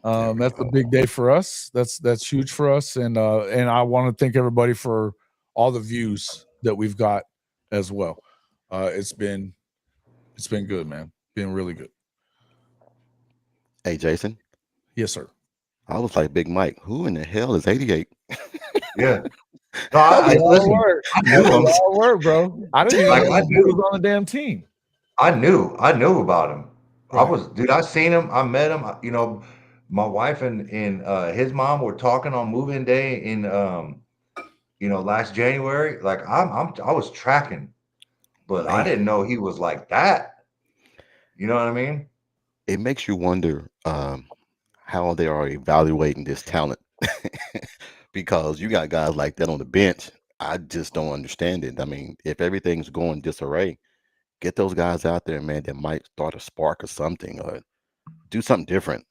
That's a big day for us. That's huge for us, and I want to thank everybody for all the views that we've got as well. It's been good, man. Been really good. Hey, Jason. Yes, sir. I was like, Big Mike, who in the hell is 88? Yeah. No, I knew him. All work, bro. I didn't even know he was on the damn team. I knew about him. Right. I seen him. I met him. My wife and his mom were talking on move-in day in last January. Like I was tracking, but I didn't know he was like that. You know what I mean? It makes you wonder how they are evaluating this talent, because you got guys like that on the bench. I just don't understand it. I mean, if everything's going disarray, get those guys out there, man, that might start a spark or something, or do something different.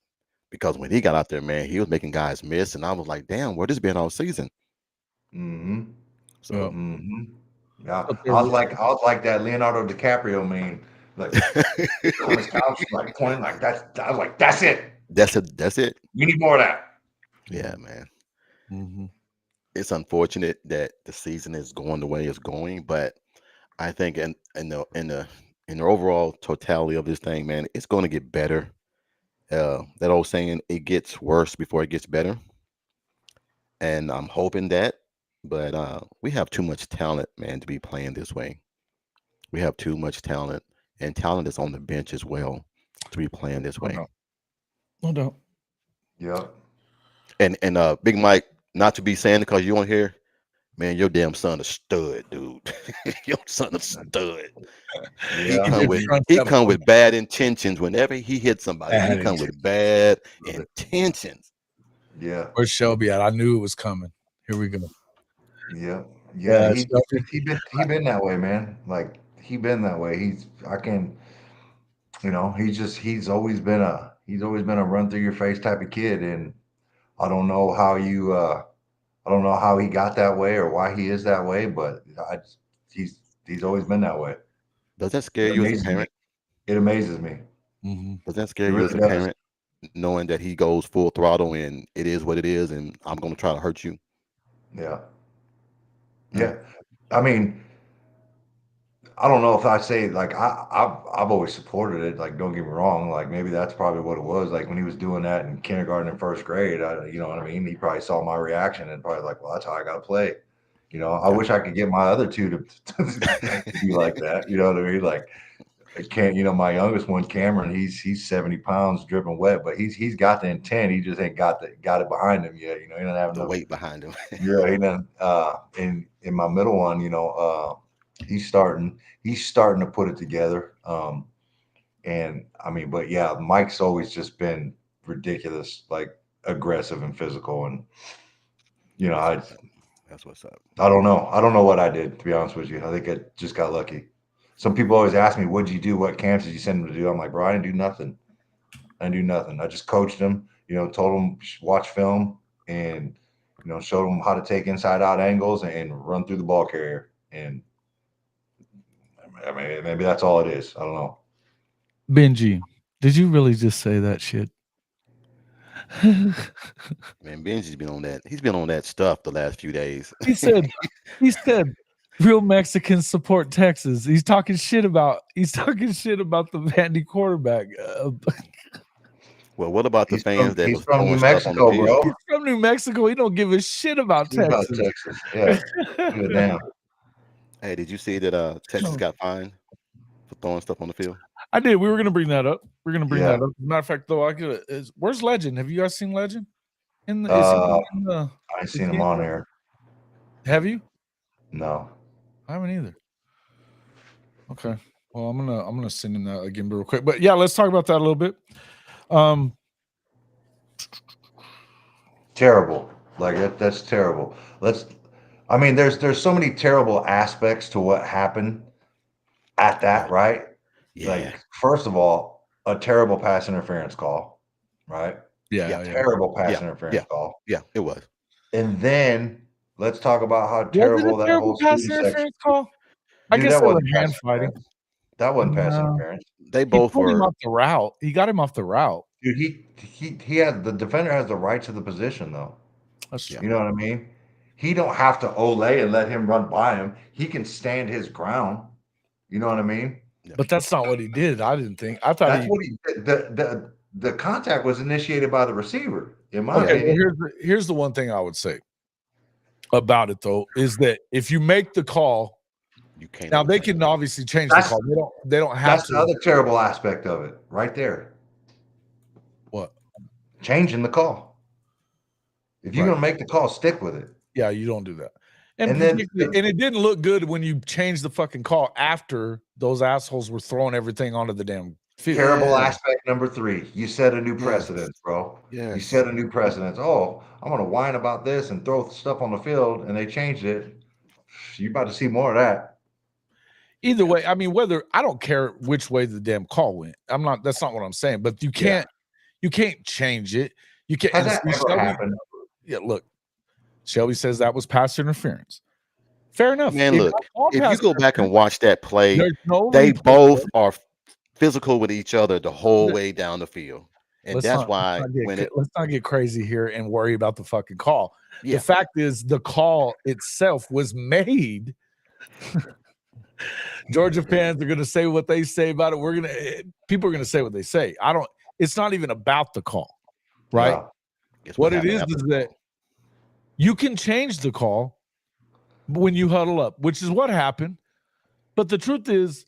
Because when he got out there, man, he was making guys miss, and I was like, damn, where this been all season? Mm-hmm. So, yeah, I was like that Leonardo DiCaprio meme, like on his couch, like pointing, like that's. I was like, that's it. That's it. We need more of that. Yeah, man. Mm-hmm. It's unfortunate that the season is going the way it's going, but I think in the overall totality of this thing, man, it's going to get better. That old saying, it gets worse before it gets better, and I'm hoping that. But we have too much talent, man, to be playing this way. We have too much talent, and talent is on the bench as well to be playing this way. No doubt. Yeah. And Big Mike, not to be saying it because you don't hear, man, your damn son a stud, dude. Your son a stud. Yeah. He come with bad intentions whenever he hits somebody. He come with bad intentions. Yeah. Where's Shelby at? I knew it was coming. Here we go. Yeah. Yeah. He been that way, man. Like he been that way. He's always been a run through your face type of kid, and I don't know how he got that way or why he is that way, but he's always been that way. Does that scare you as a parent? It amazes me. Does that scare It you really as a does. parent, knowing that he goes full throttle and it is what it is, and I'm going to try to hurt you? Yeah. Yeah. I mean, I don't know if I say like I've always supported it. Like, don't get me wrong. Like, maybe that's probably what it was. Like when he was doing that in kindergarten and first grade, you know what I mean? He probably saw my reaction and probably like, well, that's how I got to play. You know, I wish I could get my other two to be like that. You know what I mean? Like, I can't. You know, my youngest one, Cameron, he's 70 pounds, dripping wet, but he's got the intent. He just ain't got it behind him yet. You know, he doesn't have The enough weight behind him. Yeah, he done. In my middle one, you know, he's starting to put it together. And I mean, but yeah, Mike's always just been ridiculous, like aggressive and physical. And you know, That's what's up. I don't know. I don't know what I did, to be honest with you. I think I just got lucky. Some people always ask me, "What'd you do? What camps did you send them to do?" I'm like, "Bro, I didn't do nothing. I didn't do nothing. I just coached them. You know, told them watch film and you know showed them how to take inside out angles and run through the ball carrier. And I mean, maybe that's all it is. I don't know." Benji, did you really just say that shit? Man, Benji's been on that. He's been on that stuff the last few days. He said, real Mexicans support Texas. He's talking shit about the Vandy quarterback. Well, what about the fans that he's was from New throwing stuff on the Mexico, field? bro. He's from New Mexico. He don't give a shit about Texas. Yeah. Give a damn. Hey, did you see that Texas got fined for throwing stuff on the field? I did. We were going to bring that up. We're going to bring Yeah. that up. Matter of fact, though, where's Legend? Have you guys seen Legend? I ain't seen him on here. Have you? No. I haven't either. Okay. Well, I'm gonna send him that again real quick. But yeah, let's talk about that a little bit. Terrible. Like that's terrible. I mean, there's so many terrible aspects to what happened at that, right? Yeah. Like, first of all, a terrible pass interference call, right? Yeah. Terrible pass interference call. Yeah, it was. And then let's talk about how terrible that whole pass student interference section. call? I Dude, guess that they were wasn't hand pass fighting. interference. That wasn't pass No. interference. They He both pulled him were. off the route. He got him off the route. Dude, he had the defender has the right to the position though. That's true. You know what I mean? He don't have to ole and let him run by him. He can stand his ground. You know what I mean? But that's not what he did. I didn't think. I thought That's what he did. The contact was initiated by the receiver, in my opinion. Well, here's the one thing I would say about it though, is that if you make the call, you can't. Now they can obviously change the call. They don't have That's to. the other terrible aspect of it, right there. What? Changing the call. If you're gonna make the call, stick with it. Yeah, you don't do that. And then it didn't look good when you changed the fucking call after those assholes were throwing everything onto the damn field. Terrible aspect number 3. You set a new precedent, bro. Yeah. You set a new precedent. Oh, I'm gonna whine about this and throw stuff on the field, and they changed it. You're about to see more of that. Either way, I mean, I don't care which way the damn call went. That's not what I'm saying. But you can't change it. You can't. Has that ever happened? Yeah, look. Shelby says that was pass interference. Fair enough. Man, look, if you go back and watch that play, they both are physical with each other the whole way down the field. And let's not get crazy here and worry about the fucking call. Yeah. The fact is the call itself was made. Georgia fans are gonna say what they say about it. People are gonna say what they say. It's not even about the call, right? Yeah. What it is that you can change the call when you huddle up, which is what happened. But the truth is,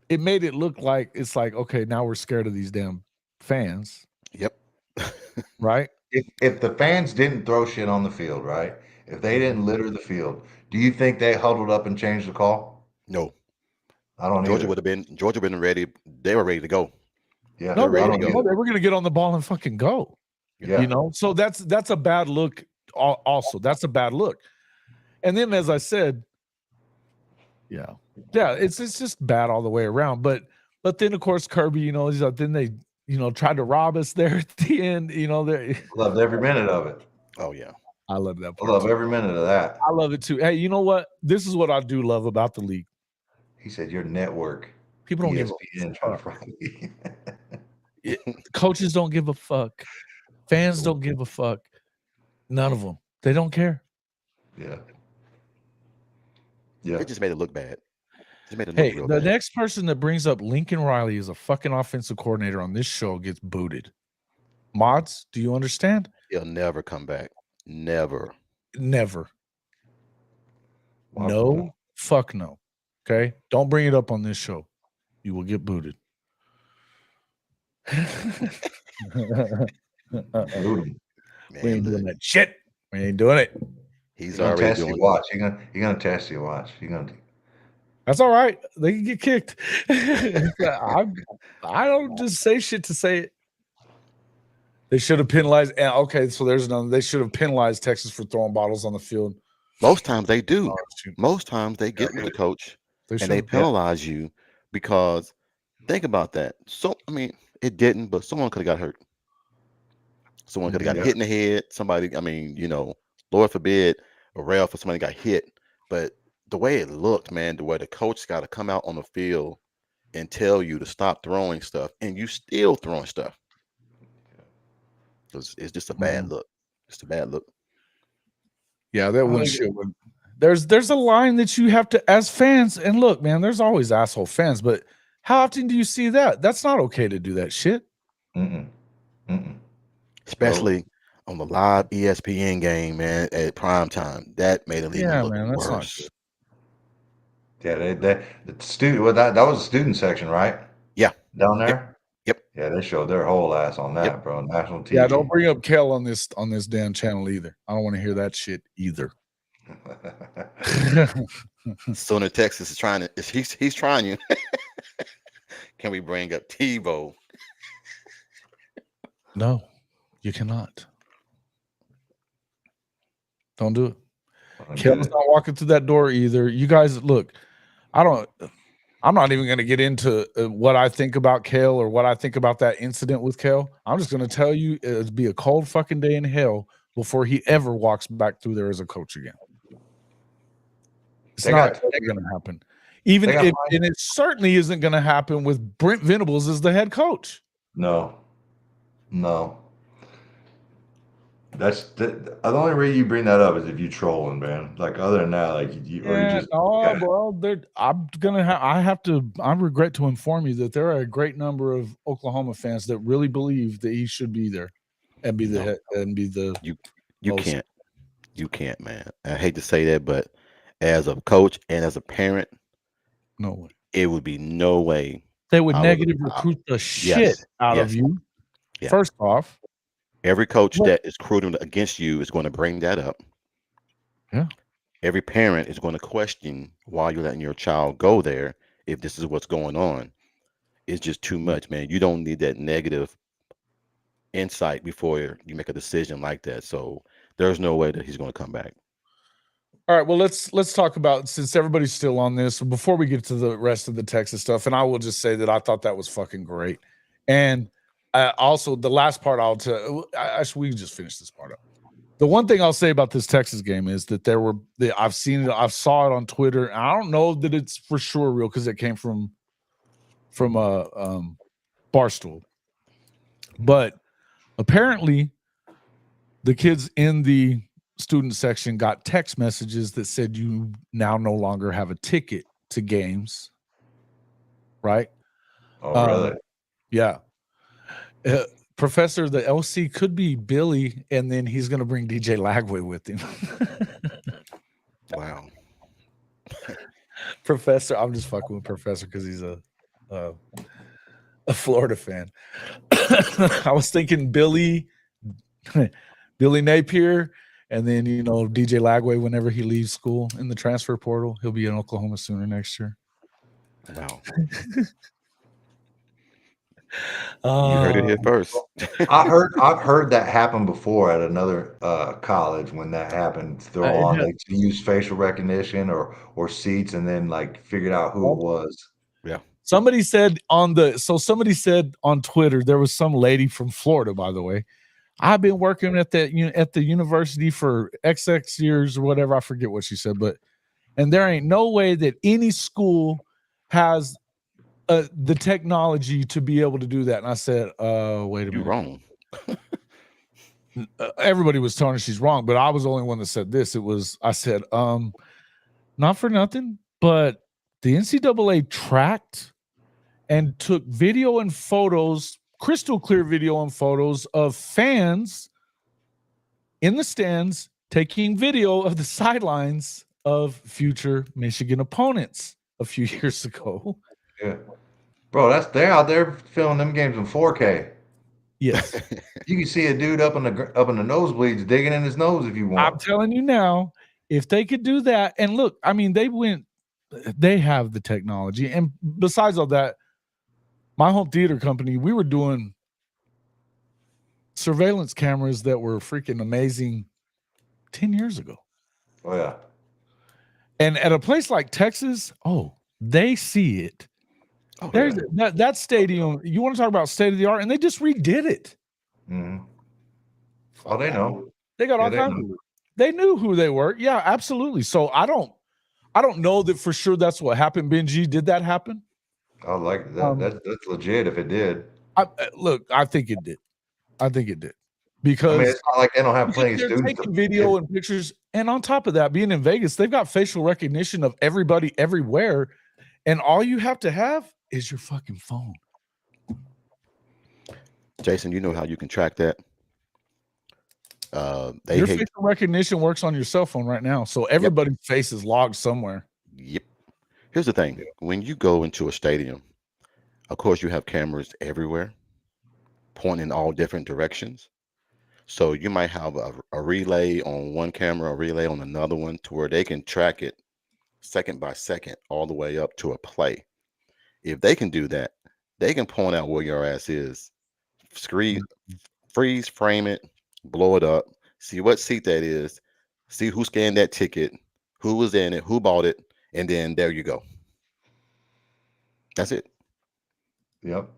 it made it look like it's like, okay, now we're scared of these damn fans. Yep. Right? If the fans didn't throw shit on the field, right? If they didn't litter the field, do you think they huddled up and changed the call? No. I don't Georgia would have been ready. They were ready to go. Yeah. No, they were going to get on the ball and fucking go. Yeah. You know, so that's a bad look. Also, that's a bad look. And then, as I said, it's just bad all the way around. But then, of course, Kirby, you know, then they, you know, tried to rob us there at the end. You know, they loved every minute of it. Oh yeah, I love that part. I love every minute of that. I love it too. Hey, you know what? This is what I do love about the league. He said, "Your network." People don't give ESPN a trying fuck. to Coaches don't give a fuck. Fans don't give a fuck. None of them. They don't care. Yeah. They just made it look bad. Just made it Hey, look real the bad. next person that brings up Lincoln Riley as a fucking offensive coordinator on this show gets booted. Mods, do you understand? He'll never come back. Never. Never. Wow. No, fuck no. Okay? Don't bring it up on this show. You will get booted. Boot him. We ain't Man, doing look, that shit. We ain't doing it. he's gonna already test you. doing. Watch. You're gonna test you. Watch. You're gonna. That's all right. They can get kicked. I don't just say shit to say it. They should have penalized. Okay, so there's another. They should have penalized Texas for throwing bottles on the field. Most times they do. Oh, shoot. Most times they get with the coach They and they should. penalize you because think about that. So I mean, it didn't, but someone could have got hurt. Someone could have got hit in the head. Somebody, I mean, you know, Lord forbid, a ref or somebody got hit. But the way it looked, man, the way the coach got to come out on the field and tell you to stop throwing stuff, and you still throwing stuff. It's just a bad look. Just a bad look. Yeah, that one shit. There's a line that you have to, as fans, and look, man, there's always asshole fans, but how often do you see that? That's not okay to do that shit. Especially on the live ESPN game, man, at prime time. That made it even look that's worse. Yeah, the student. Well, that was the student section, right? Yeah, down there. Yep. Yeah, they showed their whole ass on that, bro. National TV. Yeah, don't bring up Kel on this damn channel either. I don't want to hear that shit either. Sooner Texas is trying to. He's trying you. Can we bring up Tebow? No, you cannot. Don't do it. Kel's not walking through that door either. You guys, look, I'm not even going to get into what I think about Kel or what I think about that incident with Kel. I'm just going to tell you it'll be a cold fucking day in hell before he ever walks back through there as a coach again. It's not going to happen. Even if, and it certainly isn't going to happen with Brent Venables as the head coach. No. That's the only way you bring that up is if you trolling, man. Like other than that, like I regret to inform you that there are a great number of Oklahoma fans that really believe that he should be there and be the head and be the. You can't, man. I hate to say that, but as a coach and as a parent, no way. It would be no way. They would negative recruit the shit out of you. Yeah. First off, every coach that is recruiting against you is going to bring that up. Yeah. Every parent is going to question why you're letting your child go there if this is what's going on. It's just too much, man. You don't need that negative insight before you make a decision like that. So there's no way that he's going to come back. All right, well, let's talk about, since everybody's still on this, before we get to the rest of the Texas stuff, and I will just say that I thought that was fucking great. And also, the last part I'll tell, we can just finish this part up. The one thing I'll say about this Texas game is that I've seen it, I saw it on Twitter, and I don't know that it's for sure real because it came from Barstool. But apparently, the kids in the student section got text messages that said you now no longer have a ticket to games, right? Oh, really? Yeah. Professor, the LC could be Billy, and then he's going to bring DJ Lagway with him. Wow. Professor, I'm just fucking with Professor because he's a Florida fan. I was thinking Billy Napier, and then, DJ Lagway, whenever he leaves school in the transfer portal, he'll be an Oklahoma Sooner next year. Wow. You heard it here first. I've heard that happen before at another college when that happened. They use facial recognition or seats and then like figured out who it was. Yeah. Somebody said on Twitter, there was some lady from Florida, by the way. I've been working at the university for XX years or whatever. I forget what she said, and there ain't no way that any school has the technology to be able to do that. And I said, wait a You're minute. wrong. Everybody was telling her she's wrong, but I was the only one that said this. I said, not for nothing, but the NCAA tracked and took video and photos, crystal clear video and photos of fans in the stands taking video of the sidelines of future Michigan opponents a few years ago. Yeah. Bro, they're out there filming them games in 4K. Yes. You can see a dude up in the nosebleeds digging in his nose if you want. I'm telling you now, if they could do that, and look, I mean, they have the technology. And besides all that, my home theater company, we were doing surveillance cameras that were freaking amazing 10 years ago. Oh, yeah. And at a place like Texas, they see it. Oh, There's yeah. that stadium. You want to talk about state of the art, and they just redid it. Mm-hmm. Oh, they know. They got all kinds of. They knew who they were. Yeah, absolutely. So I don't know that for sure that's what happened. Benji, did that happen? I like that. That's legit if it did. Look, I think it did. Because I mean, it's not like they don't have plenty of they're students. taking video and pictures, and on top of that, being in Vegas, they've got facial recognition of everybody everywhere, and all you have to have is your fucking phone. Jason, you know how you can track that? Your facial recognition works on your cell phone right now, so everybody's face is logged somewhere. Yep. Here's the thing: when you go into a stadium, of course, you have cameras everywhere, pointing in all different directions. So you might have a relay on one camera, a relay on another one, to where they can track it second by second all the way up to a play. If they can do that, they can point out where your ass is, freeze, frame it, blow it up, see what seat that is, see who scanned that ticket, who was in it, who bought it, and then there you go. That's it. Yep.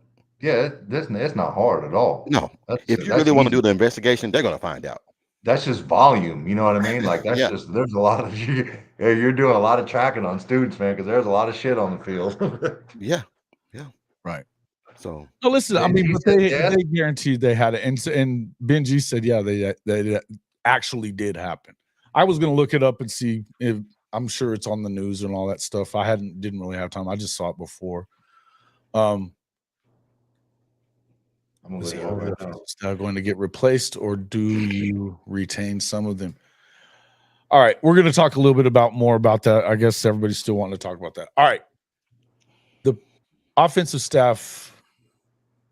Yeah, it's not hard at all. No. If you really want to do the investigation, they're going to find out. That's just volume. You know what I mean? Like that's just there's a lot of you're doing a lot of tracking on students, man, because there's a lot of shit on the field. Yeah. Right. So listen, I mean, but they guaranteed they had it, and Benji said, yeah, they actually did happen. I was going to look it up and see if I'm sure it's on the news and all that stuff. I didn't really have time. I just saw it before. Is going to get replaced, or do you retain some of them? All right, we're going to talk a little bit more about that. I guess everybody's still wanting to talk about that. All right, the offensive staff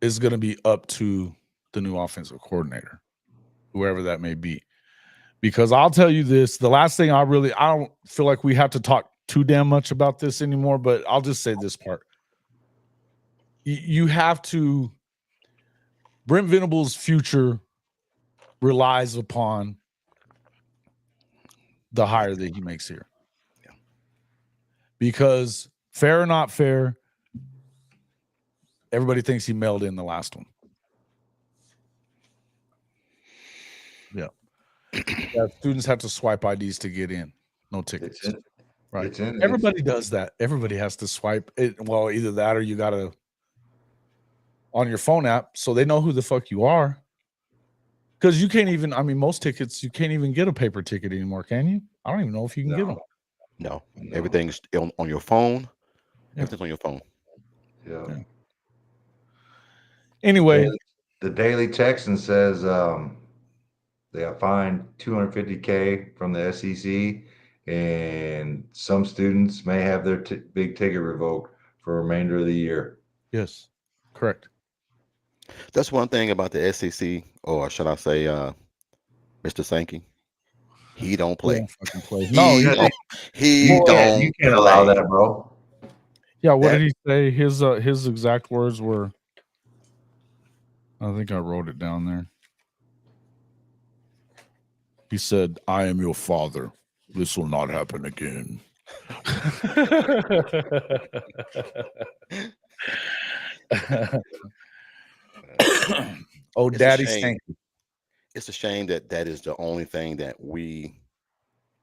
is going to be up to the new offensive coordinator, whoever that may be. Because I'll tell you this, the last thing I don't feel like we have to talk too damn much about this anymore, but I'll just say this part. You have to. Brent Venables' future relies upon the hire that he makes here. Yeah. Because fair or not fair, everybody thinks he mailed in the last one. Yeah. Students have to swipe IDs to get in. No tickets. Right. Everybody does that. Everybody has to swipe it. Well, either that or you got to on your phone app, so they know who the fuck you are. Because you can't even, most tickets, you can't even get a paper ticket anymore, can you? I don't even know if you can get them. No. Everything's on your phone. Everything's on your phone. Yeah. Anyway. The Daily Texan says they got fined $250K from the SEC, and some students may have their big ticket revoked for the remainder of the year. Yes, correct. That's one thing about the SEC, or should I say, Mr. Sankey. He don't play. No, he don't. You can't allow that, bro. Yeah, what did he say? His exact words were. I think I wrote it down there. He said, "I am your father. This will not happen again." Oh, Daddy Sankey. It's a shame that is the only thing that we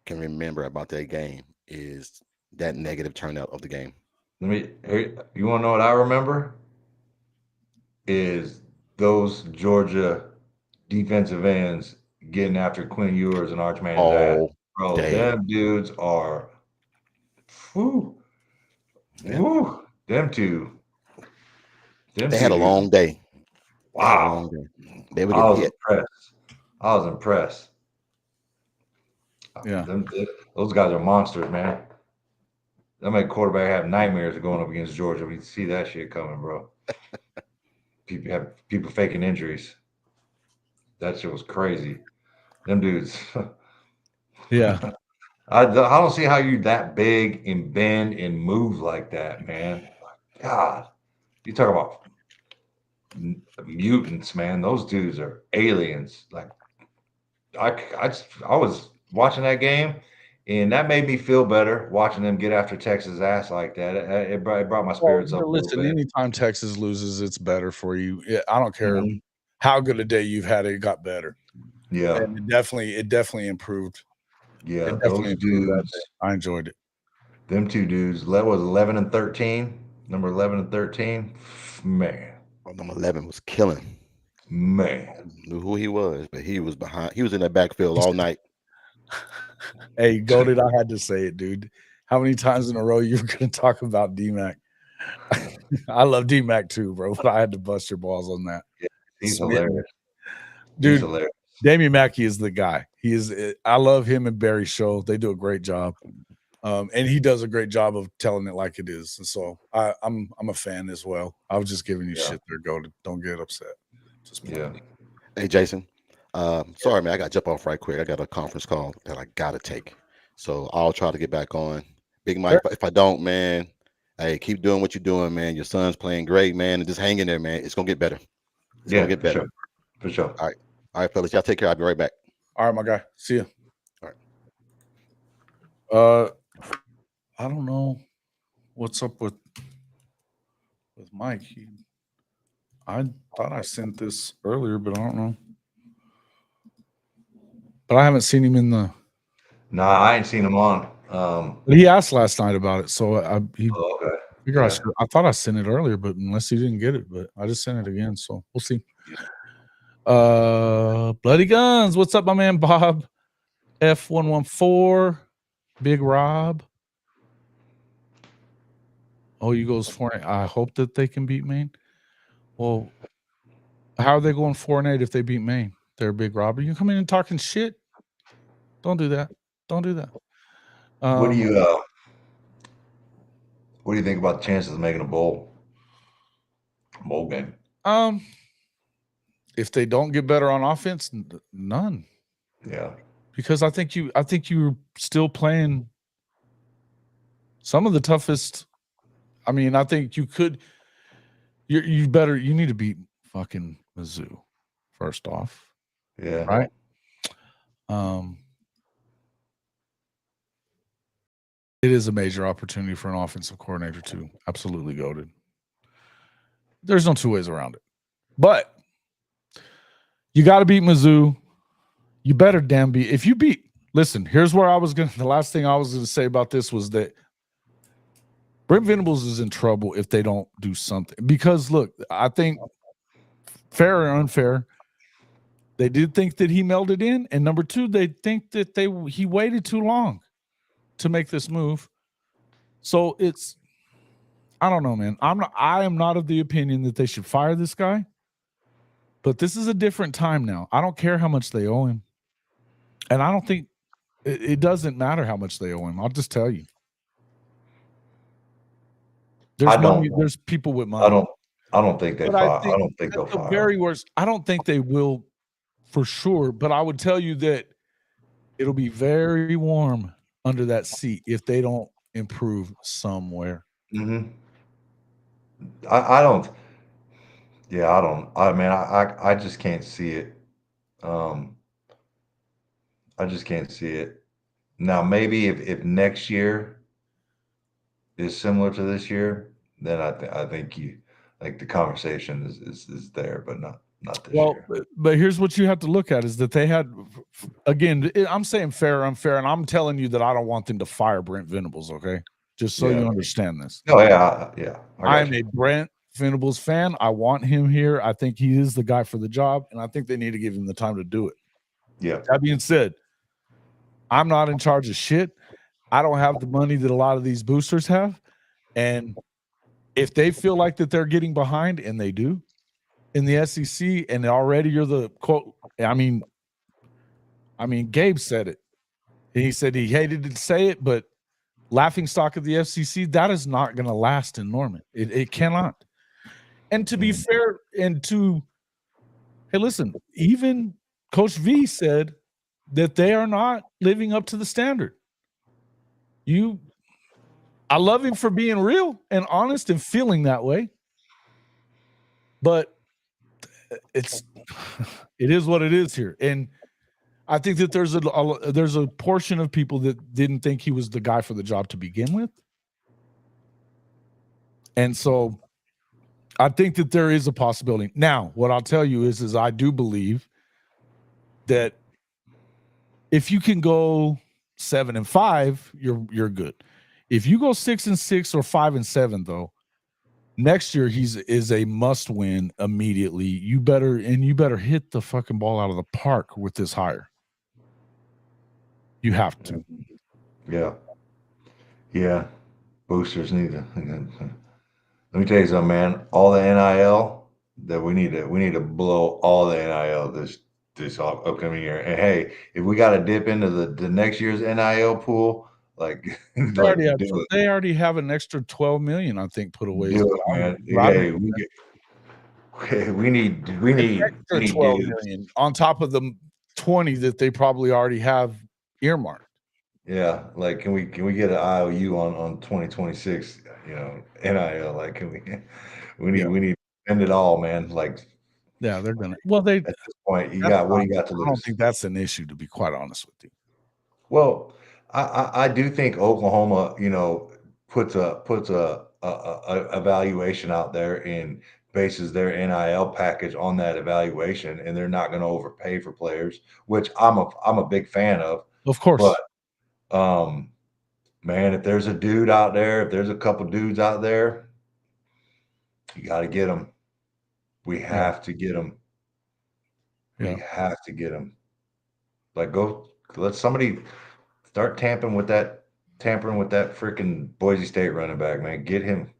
can remember about that game is that negative turnout of the game. You want to know what I remember? Is those Georgia defensive ends getting after Quinn Ewers and Arch Manning's ass. Oh, Bro, damn. them dudes are, whew, Yeah. whew, them two. They had a dudes. long day. They had a long Wow. day. They would I get was hit. impressed. I was impressed. Yeah. Those guys are monsters, man. That make quarterback have nightmares of going up against Georgia. We see that shit coming, bro. People faking injuries. That shit was crazy. Them dudes. Yeah. I don't see how you that big and bend and move like that, man. God, you talk about mutants, man. Those dudes are aliens. Like I was watching that game, and that made me feel better watching them get after Texas ass like that. It brought my spirits up a little Listen, bit. anytime Texas loses, it's better for you. I don't care Mhm. how good a day you've had; it got better. Yeah, And it definitely improved. yeah. It definitely Those improved that dudes, day. I enjoyed it. them two dudes. That was 11 and 13. Number 11 and 13. Man, Oh, number 11 was killing. man. Knew who he was, but he was behind. He was in that backfield all night. Hey, goated, I had to say it, dude. How many times in a row you were going to talk about D-Mac? I love D-Mac too, bro, but I had to bust your balls on that. He's Smitten. hilarious. Dude, He's hilarious. Damian Mackey is the guy. He is. I love him and Barry Show. They do a great job, and he does a great job of telling it like it is. And so I'm a fan as well. I was just giving you shit there, goated. Don't get upset. Just Yeah. Hey, Jason. Sorry, man. I got to jump off right quick. I got a conference call that I got to take. So I'll try to get back on. Big Mike, if I don't, man, hey, keep doing what you're doing, man. Your son's playing great, man. And just hang in there, man. It's going to get better. It's going to get better. Sure. For sure. All right, fellas. Y'all take care. I'll be right back. All right, my guy. See you. All right. I don't know what's up with Mike. I thought I sent this earlier, but I don't know. But I haven't seen him in the. Nah, I ain't seen him on. But he asked last night about it, so I okay. I thought I sent it earlier, but unless he didn't get it, but I just sent it again, so we'll see. Bloody Guns, what's up, my man Bob? F114, Big Rob. Oh, you goes 4-8. I hope that they can beat Maine. Well, how are they going 4-8 if they beat Maine? They're Big Rob. Are you coming in and talking shit? Don't do that. Don't do that. What do you think about the chances of making a bowl game? If they don't get better on offense, none. Yeah. Because I think you're still playing some of the toughest. I mean, I think you could. You need to beat fucking Mizzou first off. Yeah. Right. It is a major opportunity for an offensive coordinator too. Absolutely goated. There's no two ways around it. But you got to beat Mizzou. You better damn beat. If you beat, listen, here's where the last thing I was going to say about this was that Brent Venables is in trouble if they don't do something. Because look, I think fair or unfair, they did think that he melded in. And number two, they think that he waited too long to make this move. So I don't know, man. I am not of the opinion that they should fire this guy. But this is a different time now. I don't care how much they owe him. And I don't think it doesn't matter how much they owe him. I'll just tell you. There's money. There's people with money. I don't think they fire. I don't think they'll the fire. Very worst. I don't think they will for sure. But I would tell you that it'll be very warm under that seat if they don't improve somewhere. Mm-hmm. I don't. Yeah, I don't. I just can't see it. I just can't see it. Now, maybe if next year is similar to this year, then I think the conversation is there, but not this year. But here's what you have to look at is that they had, again, I'm saying fair or unfair, and I'm telling you that I don't want them to fire Brent Venables, okay? Just so you understand this. Oh yeah, yeah. I'm a Brent Venables fan. I want him here. I think he is the guy for the job, and I think they need to give him the time to do it. Yeah. That being said, I'm not in charge of shit. I don't have the money that a lot of these boosters have, and if they feel like that they're getting behind, and they do, in the SEC, and already you're the quote. I mean, Gabe said it. He said he hated to say it, but laughing stock of the FCC, that is not going to last in Norman. It cannot. And to be fair, and to hey, listen, even Coach V said that they are not living up to the standard. I love him for being real and honest and feeling that way, but it is what it is here. And I think that there's a portion of people that didn't think he was the guy for the job to begin with. And so I think that there is a possibility. Now, what I'll tell you is I do believe that if you can go 7-5, you're good. If you go 6-6 or 5-7, though, next year is a must win immediately. You better hit the fucking ball out of the park with this hire. You have to. Yeah. Yeah. Boosters need to. Let me tell you something, man. All the NIL that we need to blow all the NIL this upcoming year. And hey, if we got to dip into the next year's NIL pool, like, they already have an extra $12 million, I think, put away. Do it, man. Hey, we need extra $12 million on top of the 20 that they probably already have earmarked. Yeah, like can we get an IOU on 2026? NIL. Like, we need to spend it all, man. Like, yeah, they're gonna. Well, at this point, what do you got to lose? I don't think that's an issue, to be quite honest with you. Well, I do think Oklahoma, puts a evaluation out there and bases their NIL package on that evaluation, and they're not going to overpay for players, which I'm a big fan of. Of course. But man, if there's a dude out there, if there's a couple dudes out there, you got to get them. We have to get them. We have to get them. Like, let somebody start tampering with that freaking Boise State running back, man. Get him.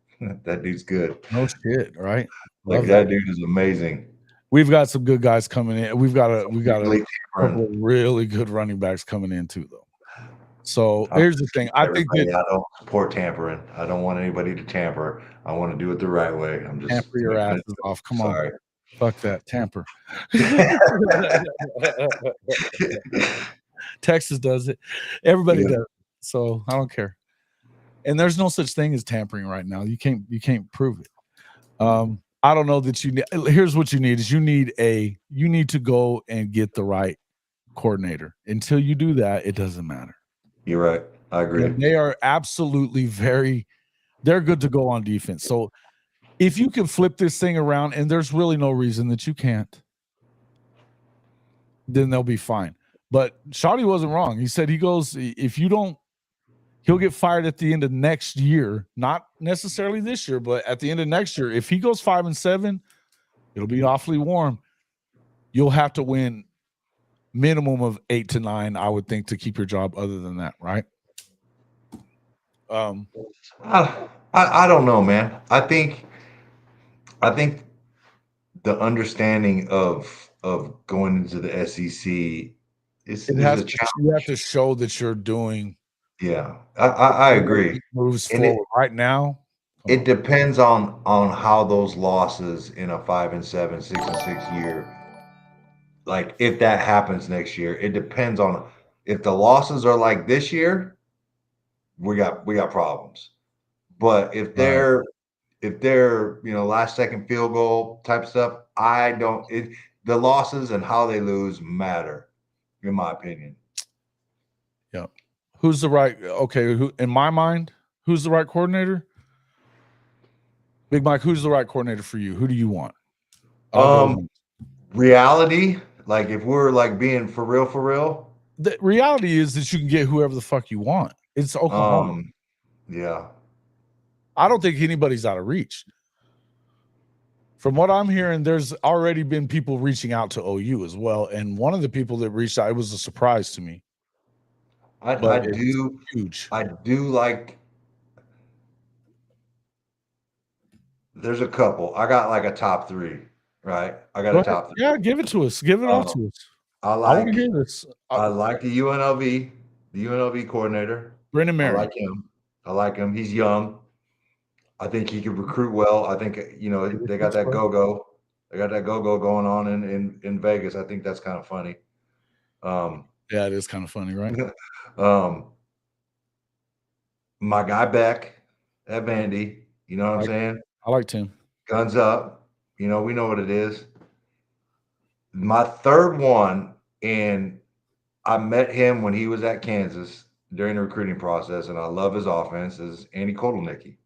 That dude's good. No shit, right? Like, that dude is amazing. We've got some good guys coming in. We've got a couple of really good running backs coming in too, though. So here's the thing. I think that I don't support tampering. I don't want anybody to tamper. I want to do it the right way. I'm just tamper your asses off. Come on. Fuck that. Tamper. Texas does it. Everybody does it. So I don't care. And there's no such thing as tampering right now. You can't prove it. I don't know that here's what you need is you need to go and get the right coordinator. Until you do that, it doesn't matter. You're right. I agree. And they are absolutely they're good to go on defense. So if you can flip this thing around, and there's really no reason that you can't, then they'll be fine. But Shawty wasn't wrong. He said if you don't, he'll get fired at the end of next year, not necessarily this year, but at the end of next year. If he goes 5-7, it'll be awfully warm. You'll have to win minimum of 8 to 9, I would think, to keep your job. Other than that, right? I don't know, man. I think the understanding of going into the SEC is a challenge. You have to show that you're doing. Yeah, I agree. Moves forward right now. It depends on how those losses in a 5-7, 6-6 year, like if that happens next year, it depends on if the losses are like this year, we got problems. But if they're last second field goal type stuff, the losses and how they lose matter, in my opinion. Yeah. Who's the right? Okay, in my mind, who's the right coordinator? Big Mike, who's the right coordinator for you? Who do you want? Reality, like if we're like being for real. The reality is that you can get whoever the fuck you want. It's Oklahoma. Yeah. I don't think anybody's out of reach. From what I'm hearing, there's already been people reaching out to OU as well. And one of the people that reached out, it was a surprise to me. I But it's do huge. I do like. There's a couple. I got like a top 3, right? I got Go a ahead. top 3. Yeah, give it to us. Give it all to us. I I want to like hear this. I like the UNLV coordinator. Brennan I Marion. like him. I like him. He's young. I think he could recruit well. I think they got that go-go. They got that go-go going on in Vegas. I think that's kind of funny. Yeah, it is kind of funny, right? My guy Beck at Vandy, you know what I'm saying? I like Tim. Guns up. We know what it is. My third one, and I met him when he was at Kansas during the recruiting process, and I love his offense, is Andy Kotelnicki.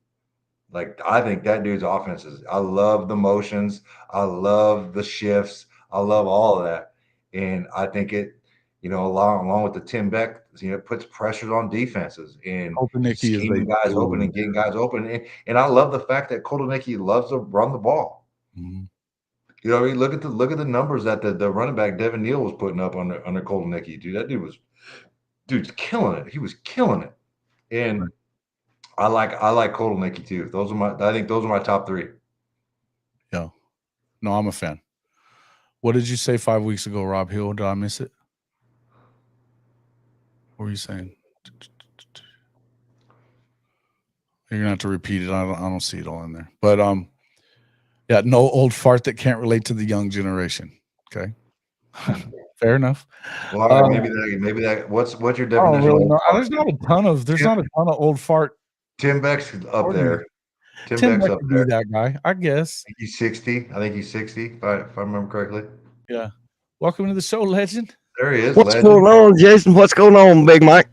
Like, I think that dude's offense is, I love the motions. I love the shifts. I love all of that. And I think it, along with the Tim Beck, puts pressures on defenses and scheming guys open and getting guys open. And I love the fact that Kotelnicki loves to run the ball. Mm-hmm. Look at the numbers that the running back Devin Neal was putting up under Kotelnicki, dude. That dude's killing it. He was killing it. And I like Kotelnicki too. I think those are my top 3. Yeah. No, I'm a fan. What did you say 5 weeks ago, Rob Hill? Did I miss it? What were you saying? You're gonna have to repeat it. I don't see it all in there. But yeah, no old fart that can't relate to the young generation. Okay. Fair enough. Well, maybe that. What's your definition? Really there's not a ton of old fart. Tim Beck's up there. Tim Beck could be that guy, I guess. He's 60. I think he's 60, if I remember correctly. Yeah. Welcome to the show, legend. There he is. What's going on, Jason? What's going on, Big Mike?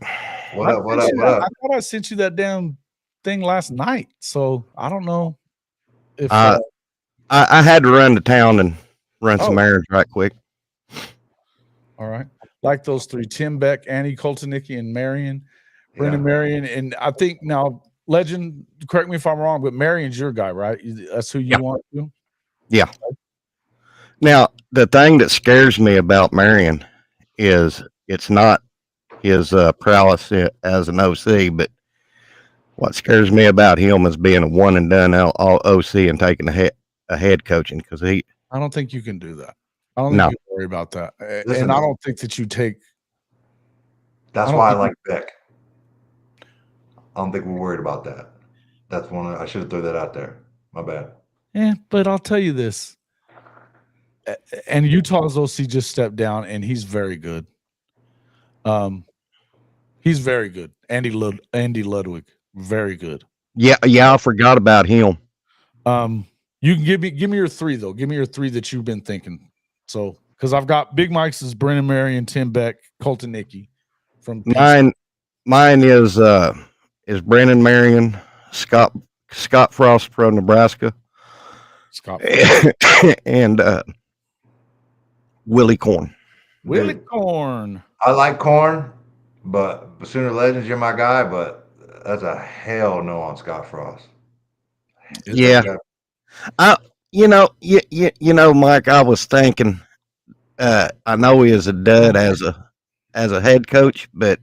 What up? I thought I sent you that damn thing last night, so I don't know if I had to run to town and run some errands right quick. All right. Like those 3, Tim Beck, Andy Kotelnicki, and Marion. Brennan Marion. And I think now, legend, correct me if I'm wrong, but Marion's your guy, right? That's who you want to? Yeah. Now, the thing that scares me about Marion is it's not his prowess as an OC, but what scares me about him is being a one and done all OC and taking a head coaching, because I don't think you can do that. I don't think you worry about that. Listen, and I don't think that you take. That's why I like Beck. I don't think we're worried about that. That's one I should have thrown that out there. My bad. Yeah, but I'll tell you this. And Utah's OC just stepped down, and he's very good. He's very good. Andy Ludwig, very good. Yeah, I forgot about him. You can give me your 3 though. Give me your 3 that you've been thinking. So, because I've got Big Mike's is Brennan Marion, Tim Beck, Kotelnicki from mine is Brennan Marion, Scott Frost from Nebraska, and Willie Corn. Willie Corn. I like Corn, but Sooner Legends, you're my guy. But that's a hell no on Scott Frost. Yeah, Mike, I was thinking, I know he is a dud as a head coach, but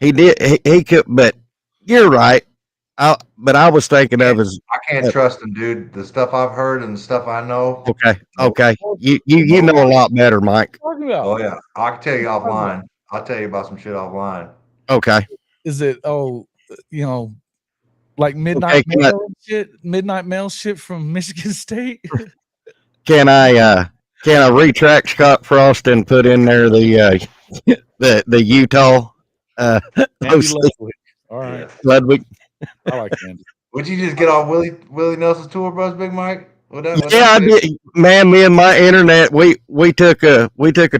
he could. But you're right. But I was thinking of his. I can't trust him, dude. The stuff I've heard and the stuff I know. Okay. You know a lot better, Mike. Oh yeah, I can tell you offline. I'll tell you about some shit offline. Okay. Is it like midnight mail shit from Michigan State? Can I retract Scott Frost and put in there the Utah Ludwig. All right. Ludwig. I like Andy. Would you just get off Willie Nelson's tour bus, Big Mike? I did. Man, me and my internet, we took a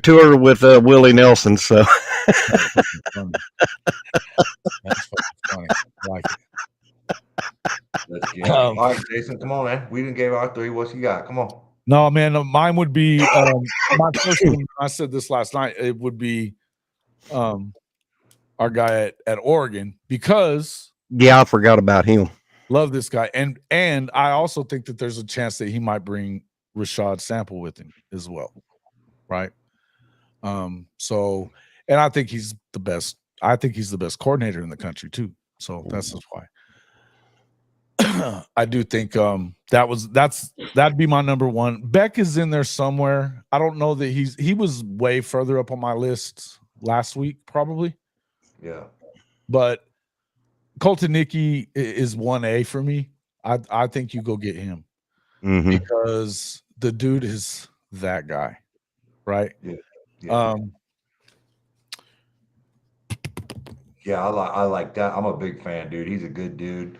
tour with Willie Nelson. So that's fucking funny. I like it. All right, Jason, come on, man. We didn't give our 3. What you got? Come on. No, man. Mine would be my first one. I said this last night. It would be our guy at Oregon, because Yeah, I forgot about him. Love this guy. And I also think that there's a chance that he might bring Rashad Sample with him as well. Right. So, and I think he's the best. I think he's the best coordinator in the country too. So that's just why. I do think that'd be my number one. Beck is in there somewhere. I don't know that he was way further up on my list last week, probably. Yeah. But Colton Nicky is 1A for me. I think you go get him because the dude is that guy, right? Yeah. Yeah. Yeah, I like that. I'm a big fan, dude. He's a good dude.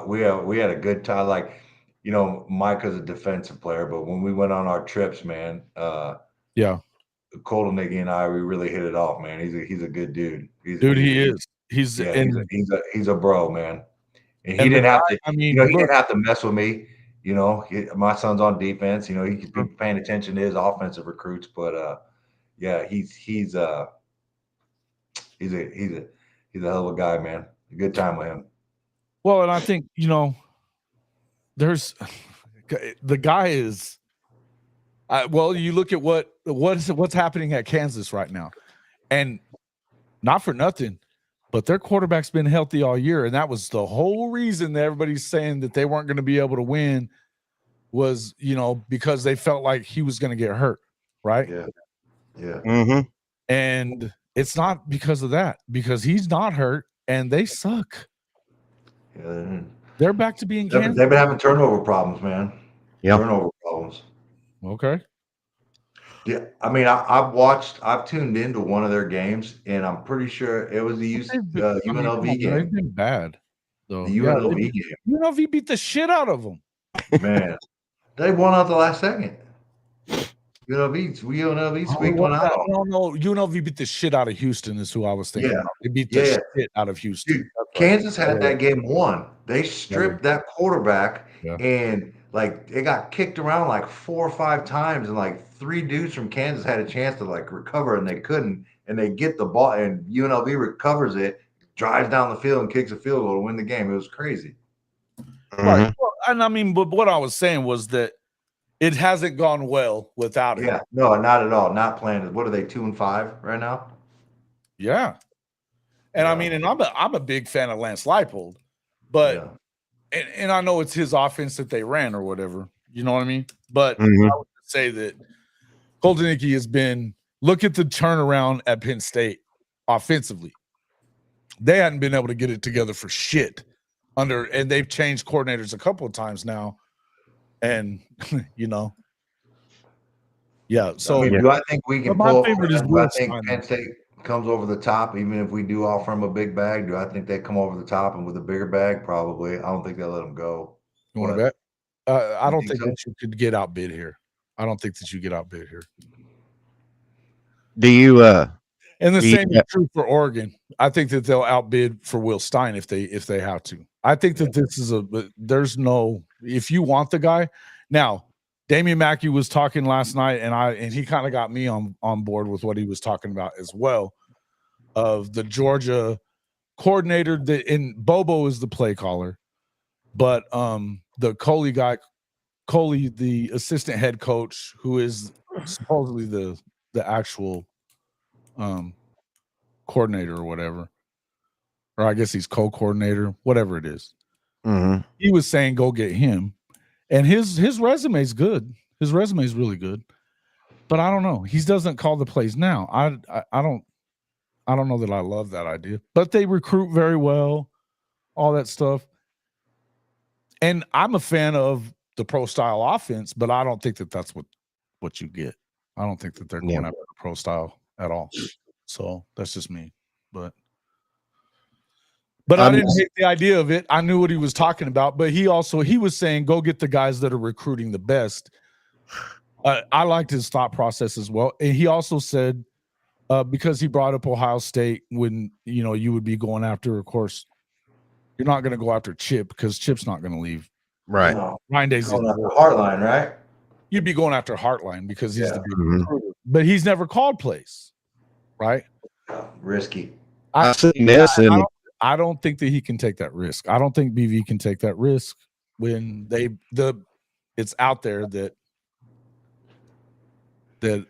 We had a good time. Like, you know, Micah's a defensive player, but when we went on our trips, man, yeah, Colton, Nicky, and I, we really hit it off, man. He's a good dude. He is. He's a bro, man. And he didn't have to. I mean, he didn't have to mess with me. You know, my son's on defense. You know, he could be paying attention to his offensive recruits, but yeah, he's a hell of a guy, man. A good time with him. Well, and I think, you know, there's the guy is. Well, you look at what's happening at Kansas right now, and not for nothing, but their quarterback's been healthy all year, and that was the whole reason that everybody's saying that they weren't going to be able to win was, you know, because they felt like he was going to get hurt, right? Yeah, yeah. Mm-hmm. And it's not because of that, because he's not hurt, and they suck. Yeah, they're back to being Kansas. They've been having turnover problems, man. Yeah, turnover problems. Okay. Yeah, I mean, I've tuned into one of their games, and I'm pretty sure it was the UNLV game. They've been bad, though. The UNLV game. UNLV beat the shit out of them. Man, they won out the last second. UNLV squeaked one out. No, UNLV beat the shit out of Houston is who I was thinking about. They beat the shit out of Houston. Dude, Kansas had that game won. They stripped that quarterback and like it got kicked around like 4 or 5 times, and like 3 dudes from Kansas had a chance to like recover and they couldn't, and they get the ball and UNLV recovers it, drives down the field and kicks a field goal to win the game. It was crazy. Right. Well, and I mean, but what I was saying was that it hasn't gone well without him. Yeah, no, not at all. Not planned. What are they, 2-5 right now? Yeah. And I mean, and I'm a big fan of Lance Leipold, but and I know it's his offense that they ran or whatever. You know what I mean? But I would say that Colton Nicky has been, look at the turnaround at Penn State offensively. They hadn't been able to get it together for shit and they've changed coordinators a couple of times now. And you know, so I mean, do I think we can pull? I think Stein. Penn State comes over the top, even if we do offer them a big bag. Do I think they come over the top and with a bigger bag? Probably. I don't think they'll let them go. You want to bet? I don't think that you could get outbid here. I don't think that you get outbid here. Do you? And the same is true for Oregon. I think that they'll outbid for Will Stein if they have to. I think that this is there's no, if you want the guy. Now, Damian Mackey was talking last night, and he kind of got me on board with what he was talking about as well, of the Georgia coordinator and Bobo is the play caller, but the Coley guy, the assistant head coach, who is supposedly the actual coordinator or whatever, or I guess he's co-coordinator, whatever it is. He was saying go get him, and his resume is good. His resume is really good, but I don't know. He doesn't call the plays now. I don't know that I love that idea, but they recruit very well, all that stuff. And I'm a fan of the pro style offense, but I don't think that that's what you get. I don't think that they're going after the pro style at all. So that's just me, but I didn't hate the idea of it. I knew what he was talking about, but he was saying, go get the guys that are recruiting the best. I liked his thought process as well. And he also said, because he brought up Ohio State, when, you know, you would be going after, of course, you're not going to go after Chip because Chip's not going to leave. Right. Ryan Day's going after Hartline, right? You'd be going after Hartline because he's the big recruiter, but he's never called plays, right? Risky. I've seen this, and I don't think that he can take that risk. I don't think BV can take that risk when it's out there that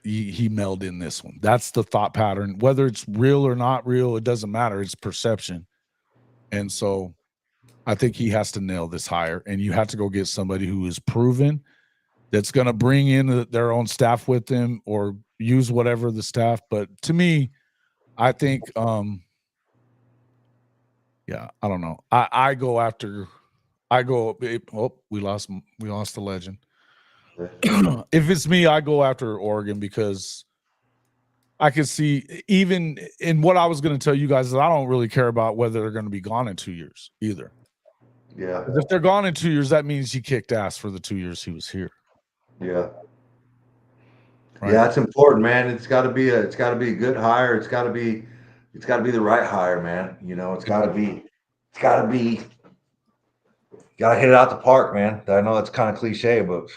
he mailed in this one. That's the thought pattern. Whether it's real or not real, it doesn't matter. It's perception. And so I think he has to nail this hire, and you have to go get somebody who is proven, that's going to bring in their own staff with them or use whatever the staff. But to me, I think, I don't know. We lost the legend. If it's me, I go after Oregon because I can see, even in what I was going to tell you guys, is I don't really care about whether they're going to be gone in 2 years either. Yeah. If they're gone in 2 years, that means he kicked ass for the 2 years he was here. Yeah. Right? Yeah, it's important, man. It's got to be a good hire. It's got to be the right hire, man. You know, it's got to be, got to hit it out the park, man. I know it's kind of cliche, but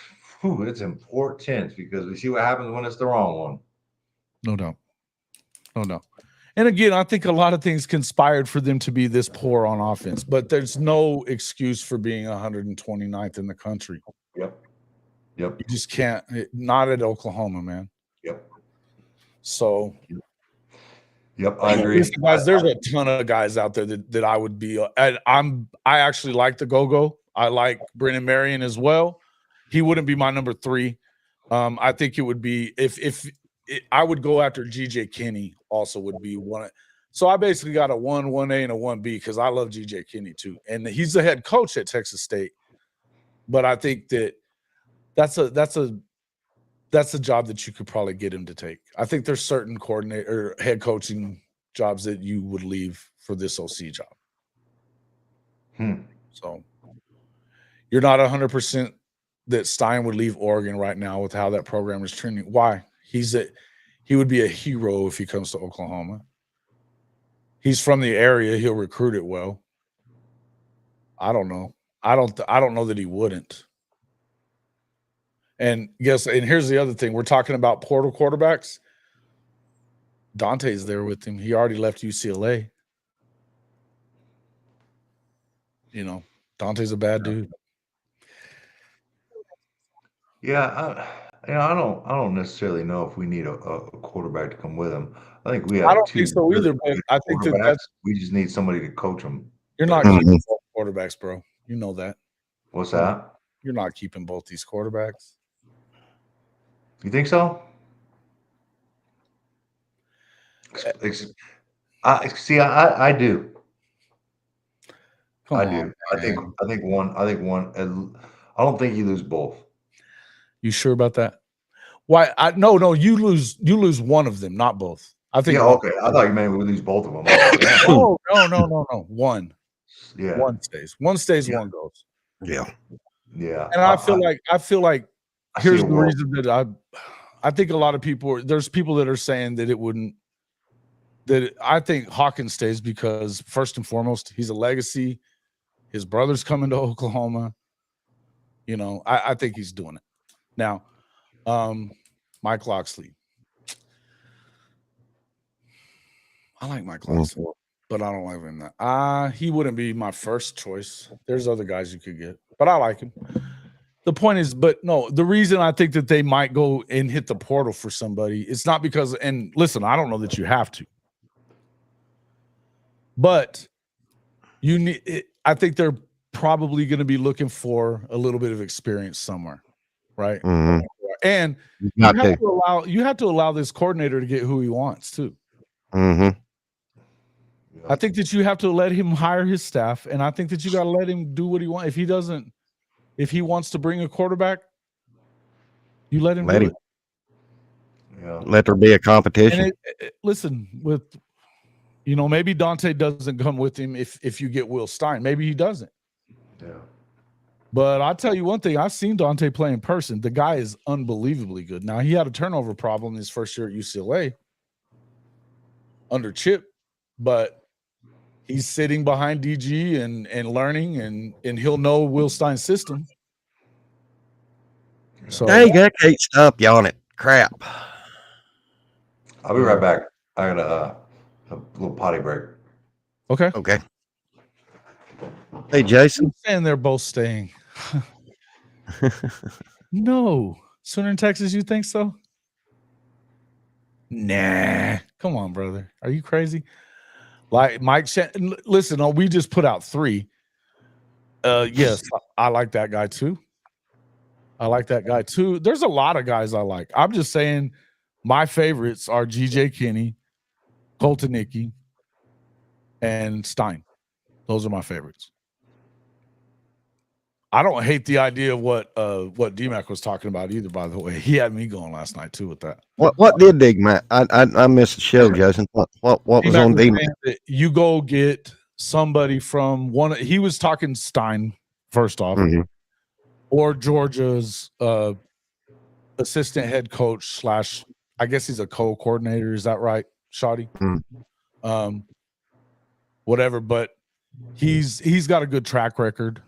it's important because we see what happens when it's the wrong one. No doubt. And again, I think a lot of things conspired for them to be this poor on offense, but there's no excuse for being 129th in the country. Yep. You just can't. Not at Oklahoma, man. Yep. So. Yep, I agree. Listen, guys, there's a ton of guys out there that I would be. I actually like the Go-Go. I like Brennan Marion as well. He wouldn't be my number 3. I think it would be I would go after GJ Kinney. Also, would be one. So I basically got a 1, 1A, and a 1B because I love GJ Kinney too, and he's the head coach at Texas State. But I think that's a job that you could probably get him to take. I think there's certain coordinator or head coaching jobs that you would leave for this OC job. So you're not 100% that Stein would leave Oregon right now with how that program is trending. Why? He would be a hero if he comes to Oklahoma. He's from the area. He'll recruit it well. I don't know. I don't know that he wouldn't. And here's the other thing. We're talking about portal quarterbacks. Dante's there with him. He already left UCLA. You know, Dante's a bad dude. Yeah, I don't necessarily know if we need a quarterback to come with him. I think we have I don't two think so either, but I think that's we just need somebody to coach them. You're not keeping both quarterbacks, bro. You know that. What's that? You're not keeping both these quarterbacks. You think so? I do. Come I on, do. I think one. I don't think you lose both. You sure about that? Why? No. You lose one of them, not both. I think. Yeah. Okay. I thought you meant we lose both of them. No. One. Yeah. One stays. One stays. Yeah. One goes. Yeah. Yeah. And I feel like here's the world. reason that I think a lot of there's people that are saying that it wouldn't. That I think Hawkins stays because first and foremost, he's a legacy. His brother's coming to Oklahoma. You know, I think he's doing it. Now, Mike Locksley. I like Mike Locksley, but I don't like him that. He wouldn't be my first choice. There's other guys you could get, but I like him. The point is, the reason I think that they might go and hit the portal for somebody, it's not because, and listen, I don't know that you have to, but you need it. I think they're probably going to be looking for a little bit of experience somewhere, right? Mm-hmm. And you have to allow this coordinator to get who he wants too. Mm-hmm. I think that you have to let him hire his staff, and I think that you got to let him do what he wants. If he wants to bring a quarterback, you let him do it. Yeah. Let there be a competition. And listen, maybe Dante doesn't come with him if you get Will Stein. Maybe he doesn't. Yeah. But I'll tell you one thing. I've seen Dante play in person. The guy is unbelievably good. Now, he had a turnover problem his first year at UCLA under Chip, but he's sitting behind DG and learning, and he'll know Will Stein's system. So, dang, I can't stop yawning. Crap. I'll be right back. I got a little potty break. Okay. Okay. Hey, Jason. I'm saying they're both staying. No. Sooner in Texas, you think so? Nah. Come on, brother. Are you crazy? Like Mike listen, we just put out 3. Yes, I like that guy too. There's a lot of guys I like. I'm just saying my favorites are GJ Kinney, Colton Nicky, and Stein. Those are my favorites. I don't hate the idea of what DMAC was talking about either, by the way. He had me going last night too with that. What did DMAC? I missed the show, Jason. What was on DMAC? You go get somebody from one. He was talking Stein first off, or Georgia's assistant head coach / I guess he's a co-coordinator. Is that right, Shotty? Whatever, but he's got a good track record.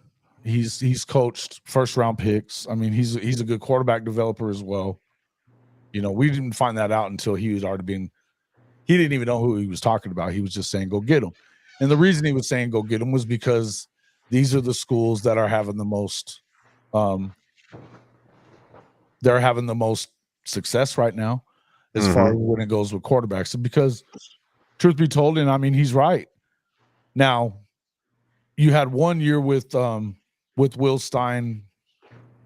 He's coached first round picks. I mean, he's a good quarterback developer as well. You know, we didn't find that out until he was already he didn't even know who he was talking about. He was just saying, go get him. And the reason he was saying go get him was because these are the schools that are having the most they're having the most success right now as far as when it goes with quarterbacks. Because truth be told, and I mean, he's right. Now, you had 1 year with Will Stein.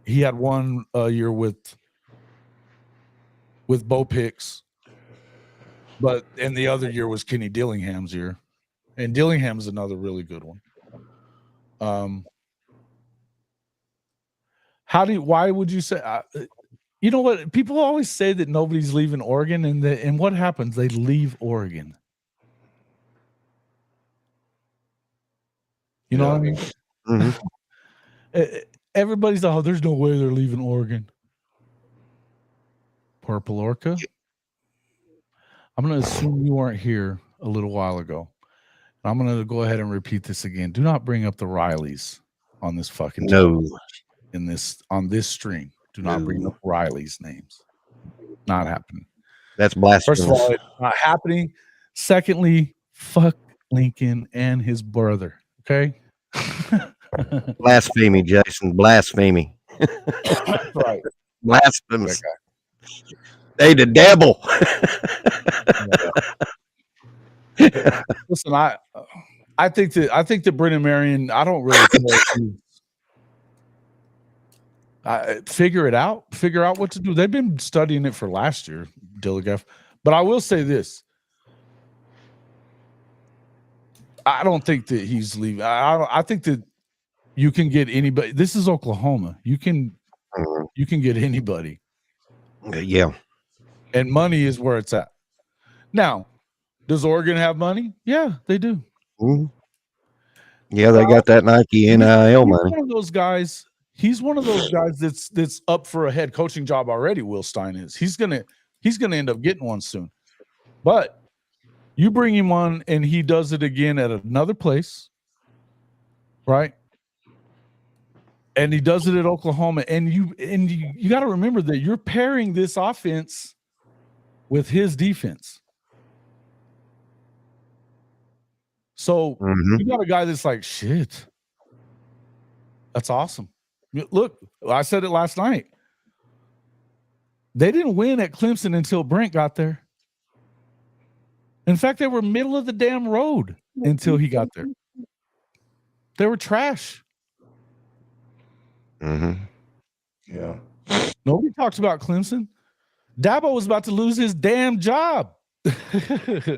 He had 1 year with Bo Picks, and the other year was Kenny Dillingham's year, and Dillingham's another really good one. Why would you say? You know what? People always say that nobody's leaving Oregon, and what happens? They leave Oregon. You know what I mean? Everybody's like, oh, there's no way they're leaving Oregon. Purple Orca. I'm going to assume you weren't here a little while ago. I'm going to go ahead and repeat this again. Do not bring up the Rileys on this fucking on this stream. Do not bring up Riley's names. Not happening. That's blasphemous. First of all, it's not happening. Secondly, fuck Lincoln and his brother. Okay. Blasphemy, Jason. Blasphemy. That's right. Blasphemous. They the devil. Listen, I think that Brennan Marion, I don't really care. Figure out what to do. They've been studying it for last year, Dilligeff. But I will say this. I don't think that he's leaving. I think that you can get anybody. This is Oklahoma. You can get anybody. Yeah. And money is where it's at. Now, does Oregon have money? Yeah, they do. Yeah, they got that Nike NIL money. One of those guys. He's one of those guys that's up for a head coaching job already. Will Stein is. He's gonna end up getting one soon. But you bring him on and he does it again at another place, right? And he does it at Oklahoma. And you got to remember that you're pairing this offense with his defense. So you got a guy that's like, shit, that's awesome. Look, I said it last night. They didn't win at Clemson until Brent got there. In fact, they were middle of the damn road until he got there. They were trash. Yeah. Nobody talks about Clemson. Dabo was about to lose his damn job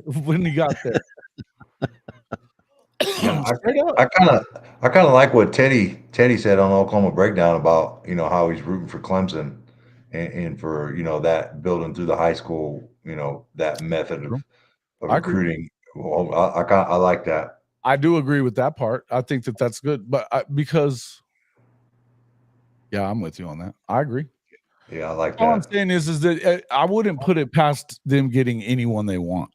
when he got there. I kind of like what Teddy said on Oklahoma Breakdown about, you know, how he's rooting for Clemson and for, you know, that building through the high school, you know, that method of recruiting. Well, I like that. I do agree with that part. I think that that's good, but because I'm with you on that. I agree. Yeah, I like that. All I'm saying is that I wouldn't put it past them getting anyone they want.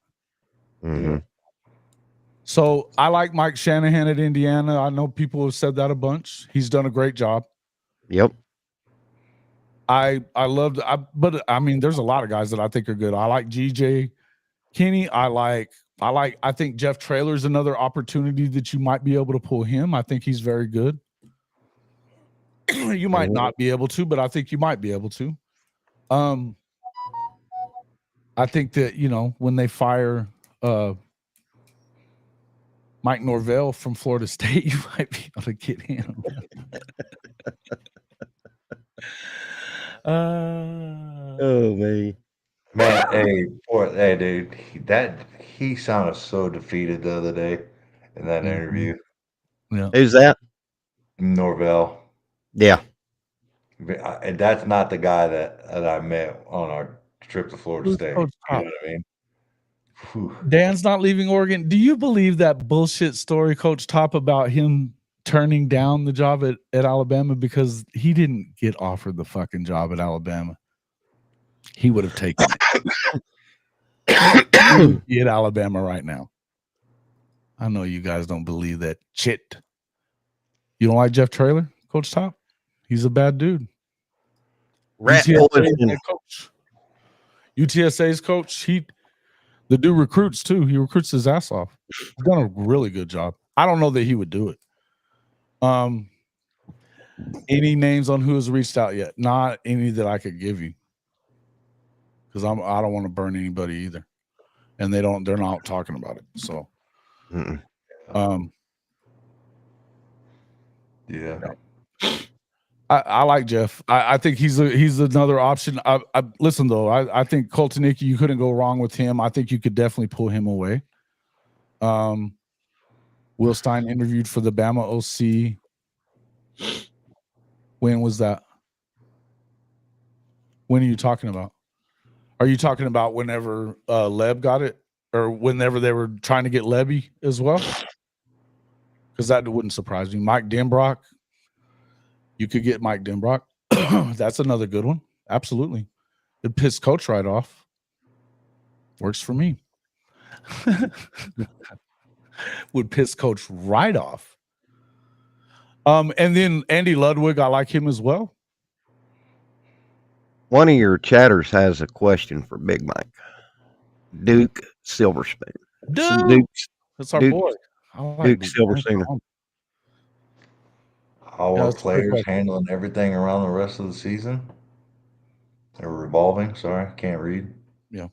So I like Mike Shanahan at Indiana. I know people have said that a bunch. He's done a great job. Yep. I mean, there's a lot of guys that I think are good. I like GJ Kenny. I like I think Jeff Traylor's another opportunity that you might be able to pull him. I think he's very good. You might not be able to, but I think you might be able to. I think that, when they fire Mike Norvell from Florida State, you might be able to get him. Oh man. Man, hey, dude, he sounded so defeated the other day in that interview. Yeah. Who's that? Norvell. Yeah. And that's not the guy that I met on our trip to Florida State. You know what I mean? Whew. Dan's not leaving Oregon. Do you believe that bullshit story, Coach Top, about him turning down the job at Alabama because he didn't get offered the fucking job at Alabama? He would have taken it. He would be at Alabama right now. I know you guys don't believe that shit. You don't like Jeff Traylor, Coach Top? He's a bad dude. UTSA's coach, the dude recruits too. He recruits his ass off. He's done a really good job. I don't know that he would do it. Any names on who has reached out yet? Not any that I could give you. Because I don't want to burn anybody either. And they're not talking about it. So yeah. I like Jeff. I think he's another option. I listen though. I think Colton, you couldn't go wrong with him. I think you could definitely pull him away. Will Stein interviewed for the Bama OC. When was that? When are you talking about? Are you talking about whenever Leb got it, or whenever they were trying to get Lebby as well? Because that wouldn't surprise me. Mike Denbrock. You could get Mike Denbrock. That's another good one. Absolutely. It pissed Coach right off. Works for me. Would piss Coach right off. And then Andy Ludwig, I like him as well. One of your chatters has a question for Big Mike. Duke Silverspoon. Duke. That's our boy. I like Duke Silverspoon. How are players handling everything around the rest of the season? They're revolving. Sorry, can't read. Yeah.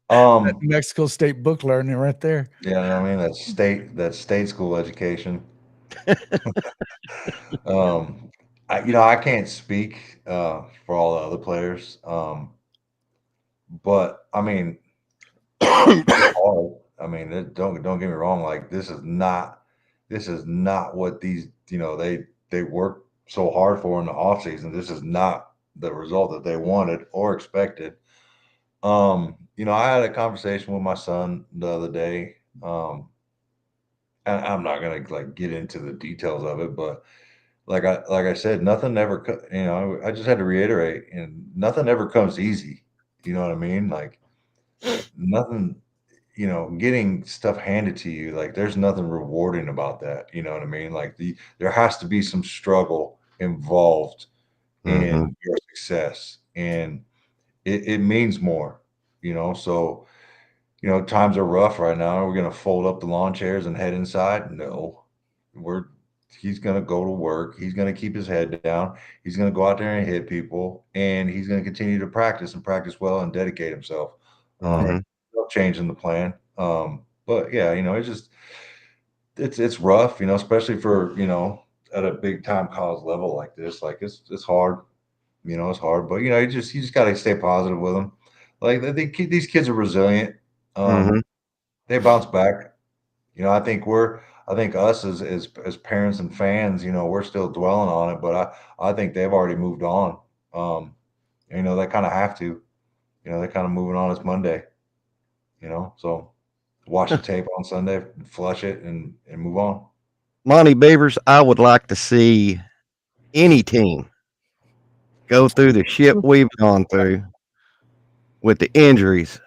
That Mexico State book learning right there. Yeah, I mean that's state school education. I can't speak for all the other players. But I mean, it's hard. I mean, don't get me wrong. Like this is not what these they work so hard for in the off season. This is not the result that they wanted or expected. I had a conversation with my son the other day. And I'm not gonna get into the details of it, but like I said, nothing ever. I just had to reiterate, and nothing ever comes easy. You know what I mean? Like nothing. Getting stuff handed to you, like there's nothing rewarding about that. You know what I mean? Like there has to be some struggle involved in your success, and it means more. So times are rough right now. We're gonna fold up the lawn chairs and head inside. No, he's gonna go to work. He's gonna keep his head down. He's gonna go out there and hit people, and he's gonna continue to practice and practice well and dedicate himself. Changing the plan. But yeah, it's rough, especially for, at a big time college level like this. Like it's hard, it's hard, but you just got to stay positive with them. Like these kids are resilient. They bounce back. I think us as parents and fans, we're still dwelling on it, but I think they've already moved on. They kind of have to, they're kind of moving on. It's Monday. So watch the tape on Sunday, flush it, and move on. Monty Beavers, I would like to see any team go through the shit we've gone through with the injuries,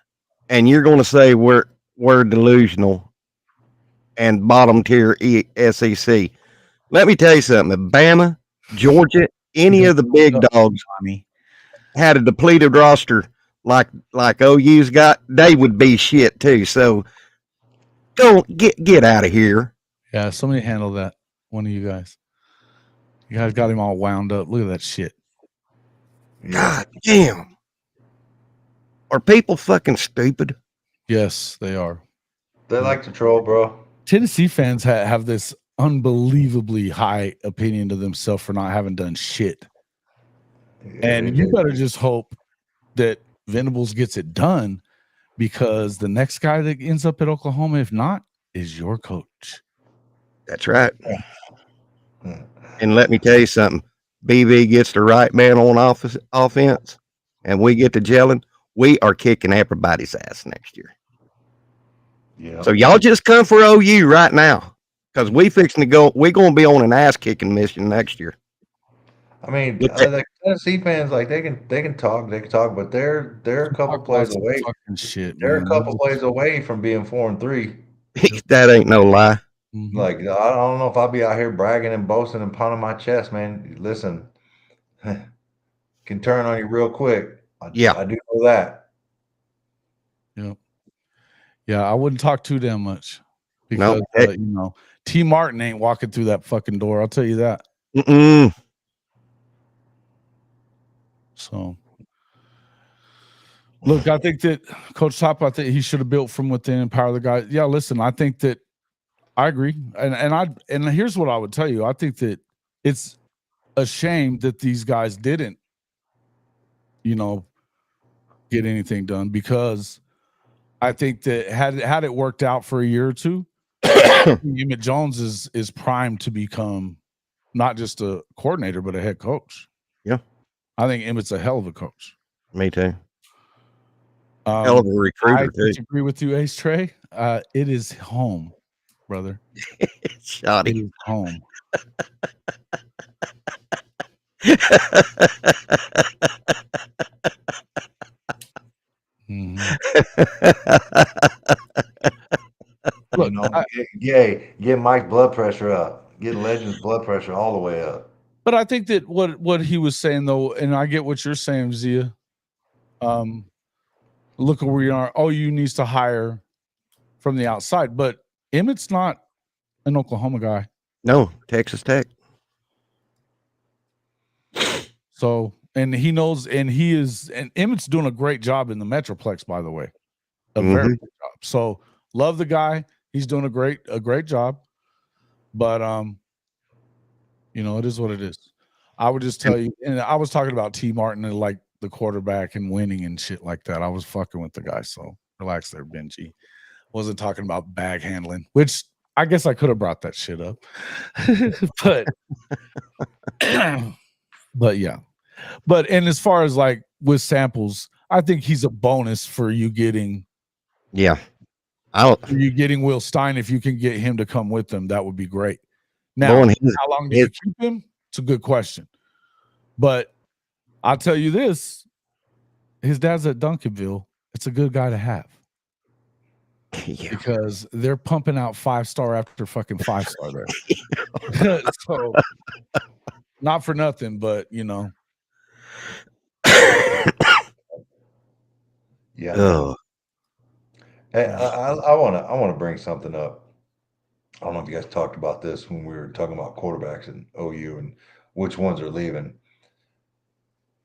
and you're going to say we're delusional and bottom tier SEC. Let me tell you something. Bama, Georgia, any of the big dogs had a depleted roster like OU's got, they would be shit too. So go get out of here. Yeah, somebody handle that. One of you guys. You guys got him all wound up. Look at that shit. Yeah. God damn. Are people fucking stupid? Yes, they are. They like to troll, bro. Tennessee fans have this unbelievably high opinion of themselves for not having done shit. And you better just hope that Venables gets it done, because the next guy that ends up at Oklahoma, if not, is your coach. That's right. And let me tell you something. BB gets the right man on offense, and we get to gelling. We are kicking everybody's ass next year. Yeah. So y'all just come for OU right now, because we fixing to go. We're going to be on an ass kicking mission next year. I mean, the Tennessee fans, like they can talk, but they're a couple plays away. Fucking shit, They're man. a couple plays away from being 4-3. That ain't no lie. Mhm. Like I don't know if I'll be out here bragging and boasting and pounding my chest, man. Listen, can turn on you real quick. I do know that. Yeah, I wouldn't talk too damn much, because you know, T. Martin ain't walking through that fucking door. I'll tell you that. So, look, I think that Coach Top, I think he should have built from within, empower the guys. Yeah, listen, I think that I agree, and here's what I would tell you. I think that it's a shame that these guys didn't, you know, get anything done, because I think that had it worked out for a year or two, Emmett Jones is primed to become not just a coordinator but a head coach. Yeah, I think Emmett's a hell of a coach. Me too. Hell of a recruiter I too. disagree with you, Ace Trey. It is home, brother. Shoddy. It is home. Look, get Mike's blood pressure up. Get Legend's blood pressure all the way up. But I think that what he was saying, though, and I get what you're saying, Zia. Look at where you are. OU needs to hire from the outside, but Emmett's not an Oklahoma guy. No, Texas Tech. So, and he knows, and he is, and Emmett's doing a great job in the Metroplex, by the way. A very good job. So, love the guy. He's doing a great job. But you know, it is what it is. I would just tell you, and I was talking about T. Martin and like the quarterback and winning and shit like that. I was fucking with the guy, so relax there, Benji. Wasn't talking about bag handling, which I guess I could have brought that shit up. But yeah. But and as far as like with Samples, I think he's a bonus for you getting you getting Will Stein. If you can get him to come with them, that would be great. Now, how long do you keep him? It's a good question. But I'll tell you this, his dad's at Duncanville. It's a good guy to have. Because they're pumping out 5-star after fucking 5-star there. So not for nothing, but you know. Yeah. Hey, I want to bring something up. I don't know if you guys talked about this when we were talking about quarterbacks in OU and which ones are leaving.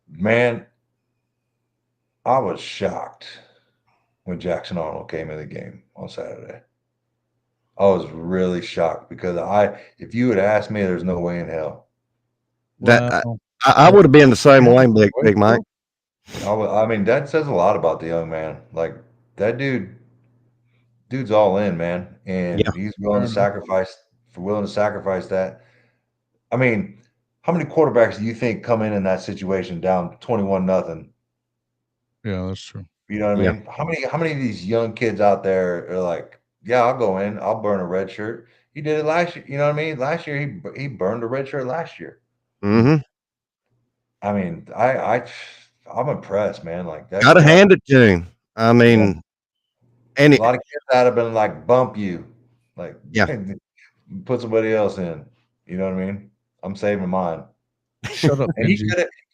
Man, I was shocked when Jackson Arnold came in the game on Saturday. I was really shocked because if you had asked me, there's no way in hell. That I would have been the same way, Big Mike. I mean, that says a lot about the young man. Like that dude's all in, man, and he's willing to sacrifice that. I mean, how many quarterbacks do you think come in that situation down 21-0? Yeah, that's true. You know what I mean? How many of these young kids out there are like, yeah, I'll go in, I'll burn a red shirt. He did it last year. You know what I mean? Last year he burned a red shirt last year. Mm-hmm. I mean, I'm impressed, man. Like that. Gotta hand it to him. I mean, a lot of kids that have been like bump you, like put somebody else in. You know what I mean? I'm saving mine. Shut up. And he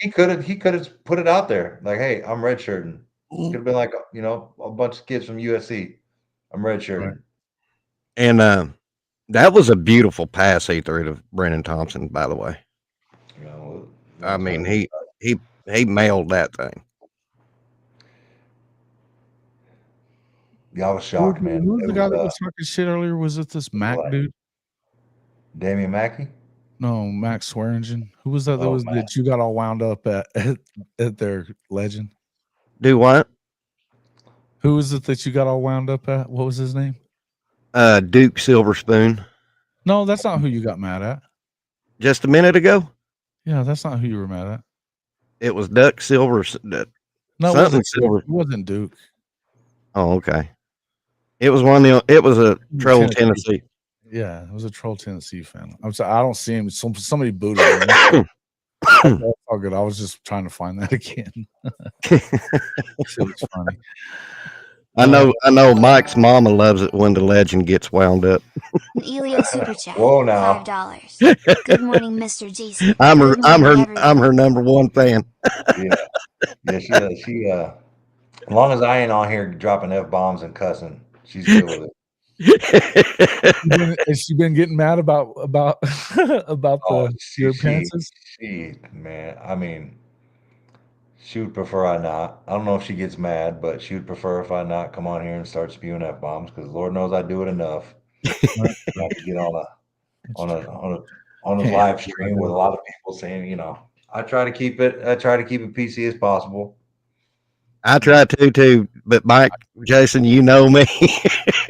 could have put it out there like, hey, I'm redshirting. Could have been like, you know, a bunch of kids from USC. I'm redshirting. Right. And that was a beautiful pass he threw to Brennan Thompson, by the way. You know, I mean, he mailed that thing. Yeah, I was shocked, man. Who was It the guy was that was talking shit earlier? Was it this Mac what? dude? Damian Mackey. No, Max Swearingen. Who was that? That Oh, was Mac. that you got all wound up at their legend. Do what? Who was it that you got all wound up at? What was his name? Duke Silverspoon. No, that's not who you got mad at. Just a minute ago, Yeah, that's not who you were mad at. it was Duck Silver. No, it something wasn't Silver. Duke. It wasn't Duke. Oh, okay. It was one of the. It was a troll Tennessee. Yeah, it was a troll Tennessee fan. I'm sorry, I don't see him. Somebody booted him. That's all good. I was just trying to find that again. It was funny. I know. Mike's mama loves it when the legend gets wound up. Elio Super Chat. Whoa, now. $5. Good morning, Mr. Jason. I'm Good her morning, everyone. I'm her number one fan. Yeah. She as long as I ain't on here dropping F-bombs and cussing, she's good with it. Has she been getting mad about your appearances? Man, I mean, she would prefer I not. I don't know if she gets mad, but she would prefer if I not come on here and start spewing F-bombs, because Lord knows I do it enough. I have to get on a live stream with a lot of people saying, you know, I try to keep it PC as possible. I try to too, but Mike, Jason, you know me.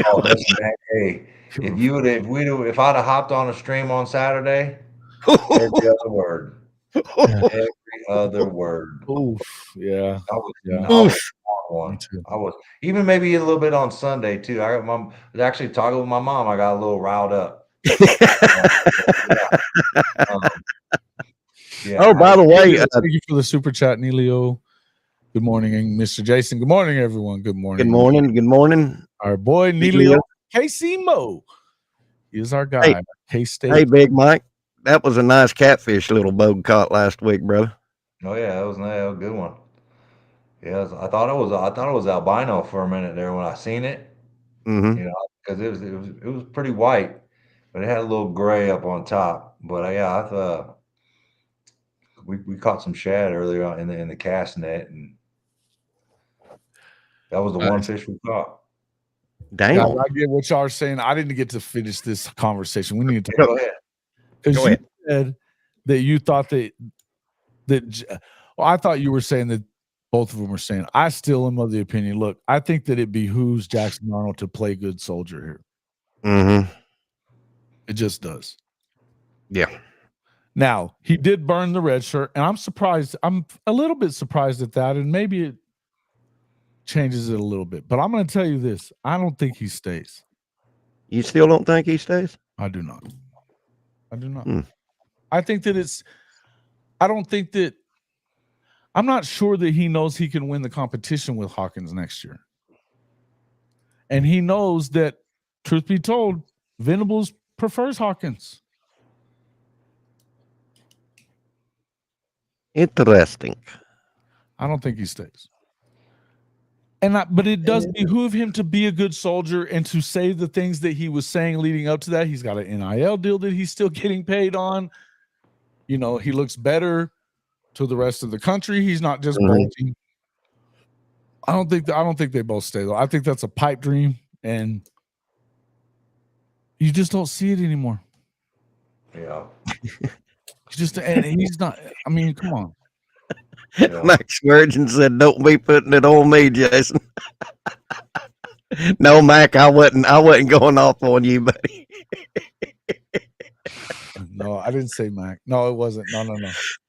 Oh, listen, man, hey, if I'd have hopped on a stream on Saturday, every other word. Every other word. Oof, yeah. I was on one. I was even maybe a little bit on Sunday too. I was actually talking with my mom. I got a little riled up. Oh, by the way, thank you for the super chat, Nelio. Good morning, Mr. Jason. Good morning, everyone. Good morning. Good morning. Good morning. Our boy Nelio KC Mo. He is our guy. K-State. Hey, Big Mike. That was a nice catfish little Bogue caught last week, brother. Oh yeah, that was a good one. Yeah, I thought it was albino for a minute there when I seen it. Mm-hmm. You know, because it was pretty white, but it had a little gray up on top. But I thought we caught some shad earlier on in the cast net, and that was the one fish we caught. Damn. Yeah, I get what y'all are saying. I didn't get to finish this conversation. We need to go ahead. Because you said that you thought that I thought you were saying that both of them were saying. I still am of the opinion. Look, I think that it behooves Jackson Arnold to play good soldier here. Mm-hmm. It just does. Yeah. Now, he did burn the red shirt, and I'm surprised. I'm a little bit surprised at that, and maybe it changes it a little bit. But I'm going to tell you this. I don't think he stays. You still don't think he stays? I do not. I think that I'm not sure that he knows he can win the competition with Hawkins next year. And he knows that, truth be told, Venables prefers Hawkins. Interesting. I don't think he stays. But it does behoove him to be a good soldier and to say the things that he was saying leading up to that. He's got an NIL deal that he's still getting paid on. You know, he looks better to the rest of the country. He's not just bolting. I don't think they both stay though. I think that's a pipe dream, and you just don't see it anymore. Yeah. And he's not. I mean, come on. Yeah. Max Virgin said, "Don't be putting it on me, Jason." No, Mac, I wasn't going off on you, buddy. No, I didn't say Mac. No, it wasn't. No.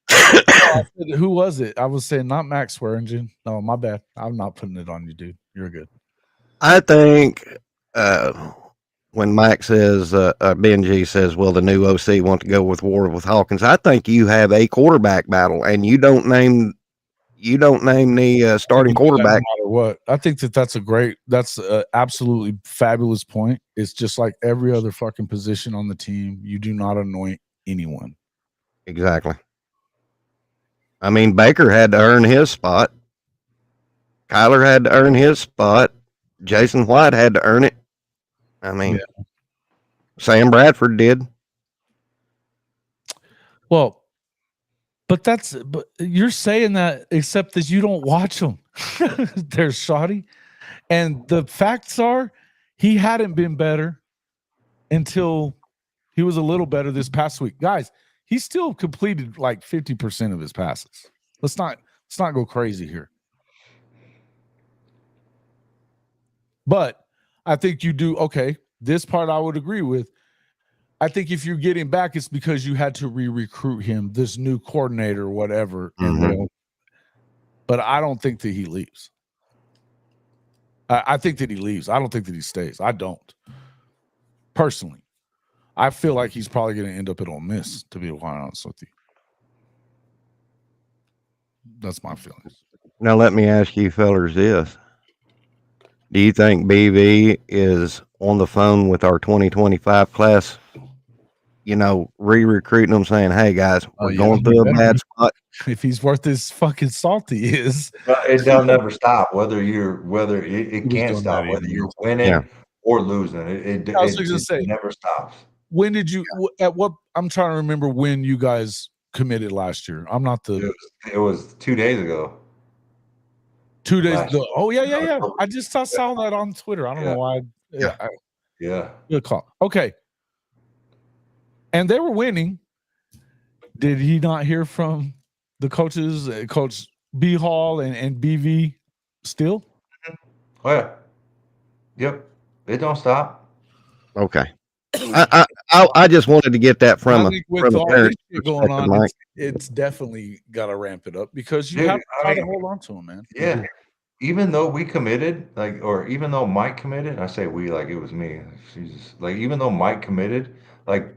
I said, who was it? I was saying not Max Swearingen. No, my bad. I'm not putting it on you, dude. You're good. I think when Mike says, Benji says, "Will the new OC want to go with war with Hawkins?" I think you have a quarterback battle, and you don't name the starting quarterback. No matter what, I think that's an absolutely fabulous point. It's just like every other fucking position on the team. You do not anoint anyone. Exactly. I mean, Baker had to earn his spot Kyler had to earn his spot. Jason White had to earn it. I mean, Sam Bradford did. Well, but you're saying that except that you don't watch them. They're shoddy. And the facts are he hadn't been better until he was a little better this past week. Guys, he still completed like 50% of his passes. Let's not go crazy here. But I think you do okay. This part I would agree with. I think if you're getting back, it's because you had to re-recruit him, this new coordinator, whatever. But I don't think that he leaves. I think that he leaves. I don't think that he stays. I don't. Personally. I feel like he's probably going to end up at Ole Miss, to be quite honest with you. That's my feelings. Now, let me ask you fellers this. Do you think BV is on the phone with our 2025 class, re-recruiting them, saying, hey, guys, we're going through a bad spot? If he's worth his fucking salt, he is. It don't never stop. It can't stop. Whether you're winning or losing, it never stops. When did you? At what? I'm trying to remember when you guys committed last year. I'm not the. It was 2 days ago. 2 days ago. Oh yeah. I just saw that on Twitter. I don't know why. Good call. Okay. And they were winning. Did he not hear from the coaches, Coach B Hall and BV still? Oh yeah. Yep. It don't stop. Okay. I just wanted to get that from with all this shit going on, it's definitely got to ramp it up because you have to try to hold on to him, man. Yeah. Even though we committed, or even though Mike committed, I say we like it was me. Jesus. Like even though Mike committed, like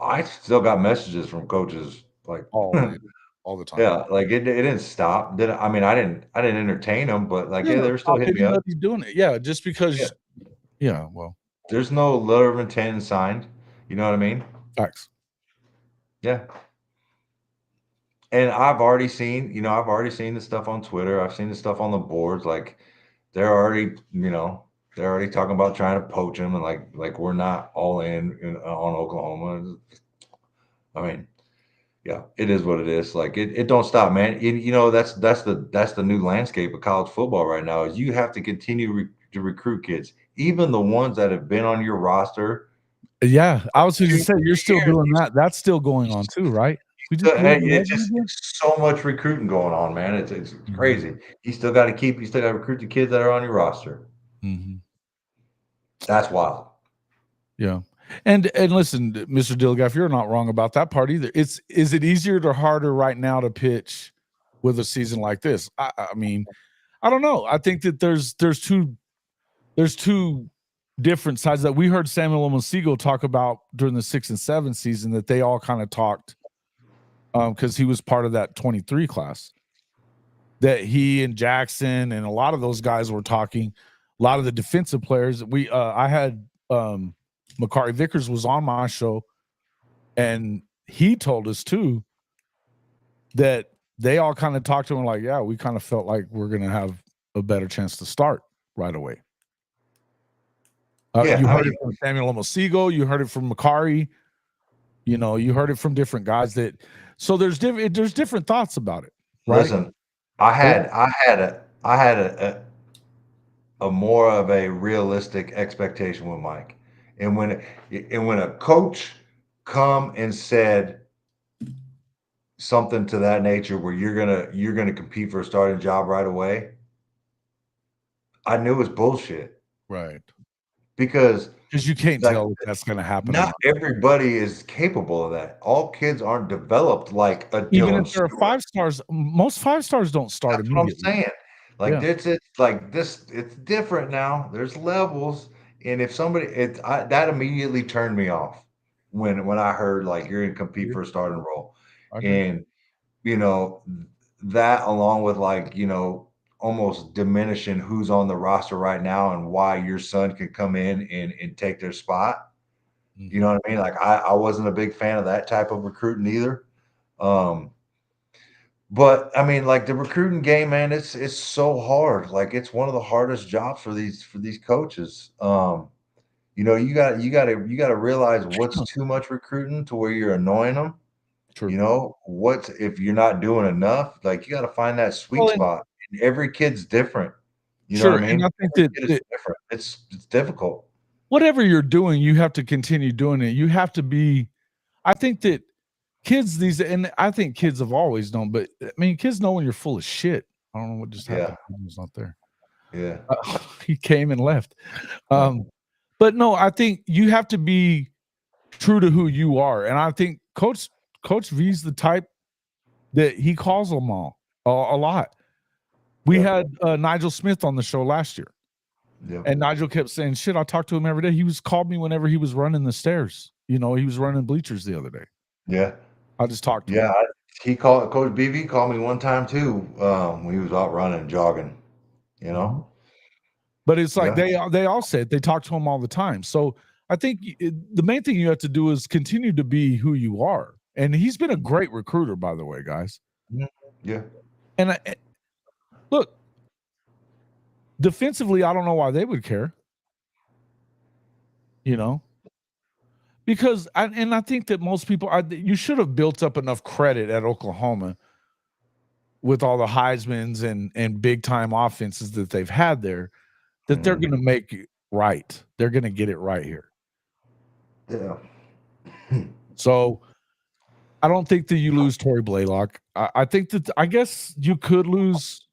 I still got messages from coaches like all the time. Yeah, like it didn't stop. I didn't entertain them, but like they were still hitting me up. He's doing it. Yeah, just because well. There's no letter of intent signed. You know what I mean? Facts. Yeah. And I've already seen the stuff on Twitter. I've seen the stuff on the boards. Like they're already talking about trying to poach him and like we're not all in on Oklahoma. I mean, yeah, it is what it is. Like it don't stop, man. That's the new landscape of college football right now. Is you have to continue to recruit kids, even the ones that have been on your roster. Yeah, I was going to say you're still doing that. That's still going on too, right? It's so much recruiting going on, man. It's crazy. You still got to recruit the kids that are on your roster. Mm-hmm. That's wild. Yeah. And listen, Mr. Dilgaff, you're not wrong about that part either. Is it easier or harder right now to pitch with a season like this? I mean, I don't know. I think that there's two different sides that we heard Samuel Omosigo talk about during the 6 and 7 season that they all kind of talked because he was part of that 23 class that he and Jackson and a lot of those guys were talking. A lot of the defensive players I had Makari Vickers was on my show, and he told us too that they all kind of talked to him like, yeah, we kind of felt like we're going to have a better chance to start right away. You heard it from Samuel Omosigo, you heard it from Makari, you heard it from different guys so there's different thoughts about it. Right? Listen, I had a more of a realistic expectation with Mike. And when a coach come and said something to that nature where you're gonna compete for a starting job right away, I knew it was bullshit. Right. Because you can't tell that's gonna happen. Not everybody is capable of that. All kids aren't developed like a even Dylan if they're 5 stars, most 5 stars don't start That's immediately. what I'm saying. It's different now. There's levels. And if somebody, that immediately turned me off when I heard like you're going to compete for a starting role. And, that along with almost diminishing who's on the roster right now and why your son can come in and take their spot. You know what I mean? Like I wasn't a big fan of that type of recruiting either. But I mean, like the recruiting game, man, it's so hard. Like it's one of the hardest jobs for these coaches. You know, you gotta realize what's too much recruiting to where you're annoying them. True. You know, what's if you're not doing enough, like you got to find that sweet spot. And every kid's different. You know sure, what I mean? and I think Every that kid is different. It's difficult. whatever you're doing, you have to continue doing it. You have to be. I think that kids and I think kids have always known, but I mean, kids know when you're full of shit. I don't know what just happened. He was not there. Yeah. He came and left. But no, I think you have to be true to who you are, and I think Coach V's the type that he calls them all a lot. We had Nigel Smith on the show last year. Yeah. And Nigel kept saying, shit, I talked to him every day. He called me whenever he was running the stairs. You know, he was running bleachers the other day. Yeah. I just talked to him. Yeah. Coach BV called me one time too when he was out running, jogging, you know. But it's like they all said they talk to him all the time. So I think the main thing you have to do is continue to be who you are. And he's been a great recruiter, by the way, guys. Yeah. And look, defensively, I don't know why they would care. You know, because I think that most people, you should have built up enough credit at Oklahoma with all the Heismans and big time offenses that they've had there, that they're going to make it right. They're going to get it right here. Yeah. So I don't think that you lose Tory Blaylock. I think that I guess you could lose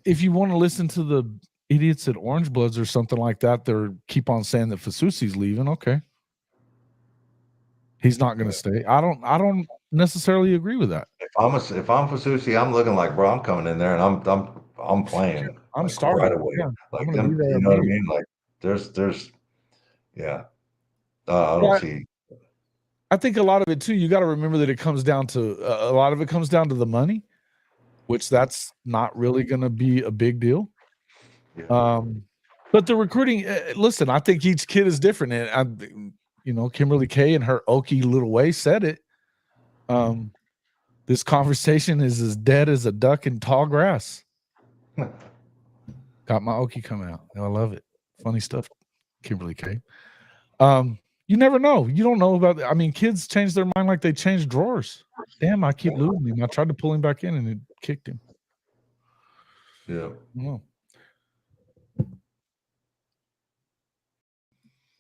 if you want to listen to the idiots at Orange Bloods or something like that. They keep on saying that Fasusi's leaving. Okay, he's not going to stay. I don't necessarily agree with that. If I'm Fasusi, I'm looking like, bro, I'm coming in there and I'm playing. I'm like, starting right away. Yeah, Like I'm them, you know what I mean? Like there's yeah. I don't see. I think a lot of it too, you got to remember that it comes down to a lot of it comes down to the money, which that's not really going to be a big deal. Yeah. But the recruiting, listen, I think each kid is different. And Kimberly Kay in her oaky little way said it. This conversation is as dead as a duck in tall grass. Got my oaky coming out. I love it. Funny stuff, Kimberly Kay. You never know. You don't know about. I mean, kids change their mind like they change drawers. Damn, I keep losing him. I tried to pull him back in and it kicked him. Yeah.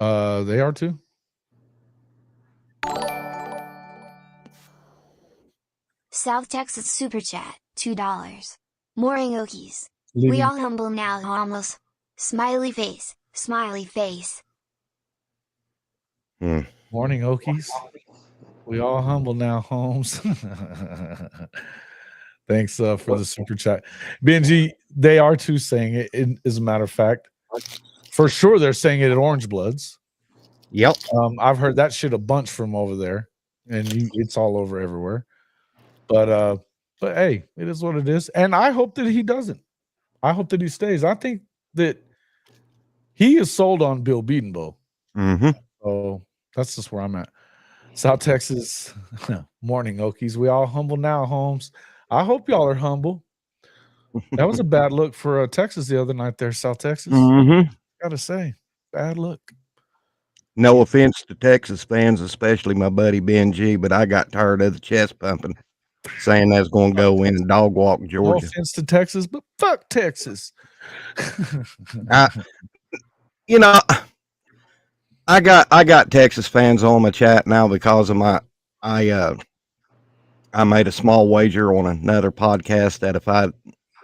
They are too. South Texas Super Chat, $2. Morning Okies. We all humble now, harmless. Smiley face, smiley face. Morning Okies. We all humble now, Holmes. Thanks for the super chat. Benji, they are too saying it, as a matter of fact. For sure, they're saying it at Orange Bloods. Yep. I've heard that shit a bunch from over there, and it's all over everywhere. But hey, it is what it is. And I hope that he doesn't. I hope that he stays. I think that he is sold on Bill Bedenbaugh. So that's just where I'm at. South Texas, morning Okies. We all humble now, Holmes. I hope y'all are humble. That was a bad look for Texas the other night there, South Texas. Gotta say, bad look. No offense to Texas fans, especially my buddy Ben G, but I got tired of the chest pumping, saying that's going to go in and dog walk Georgia. No offense to Texas, but fuck Texas. I got Texas fans on my chat now because of I made a small wager on another podcast that if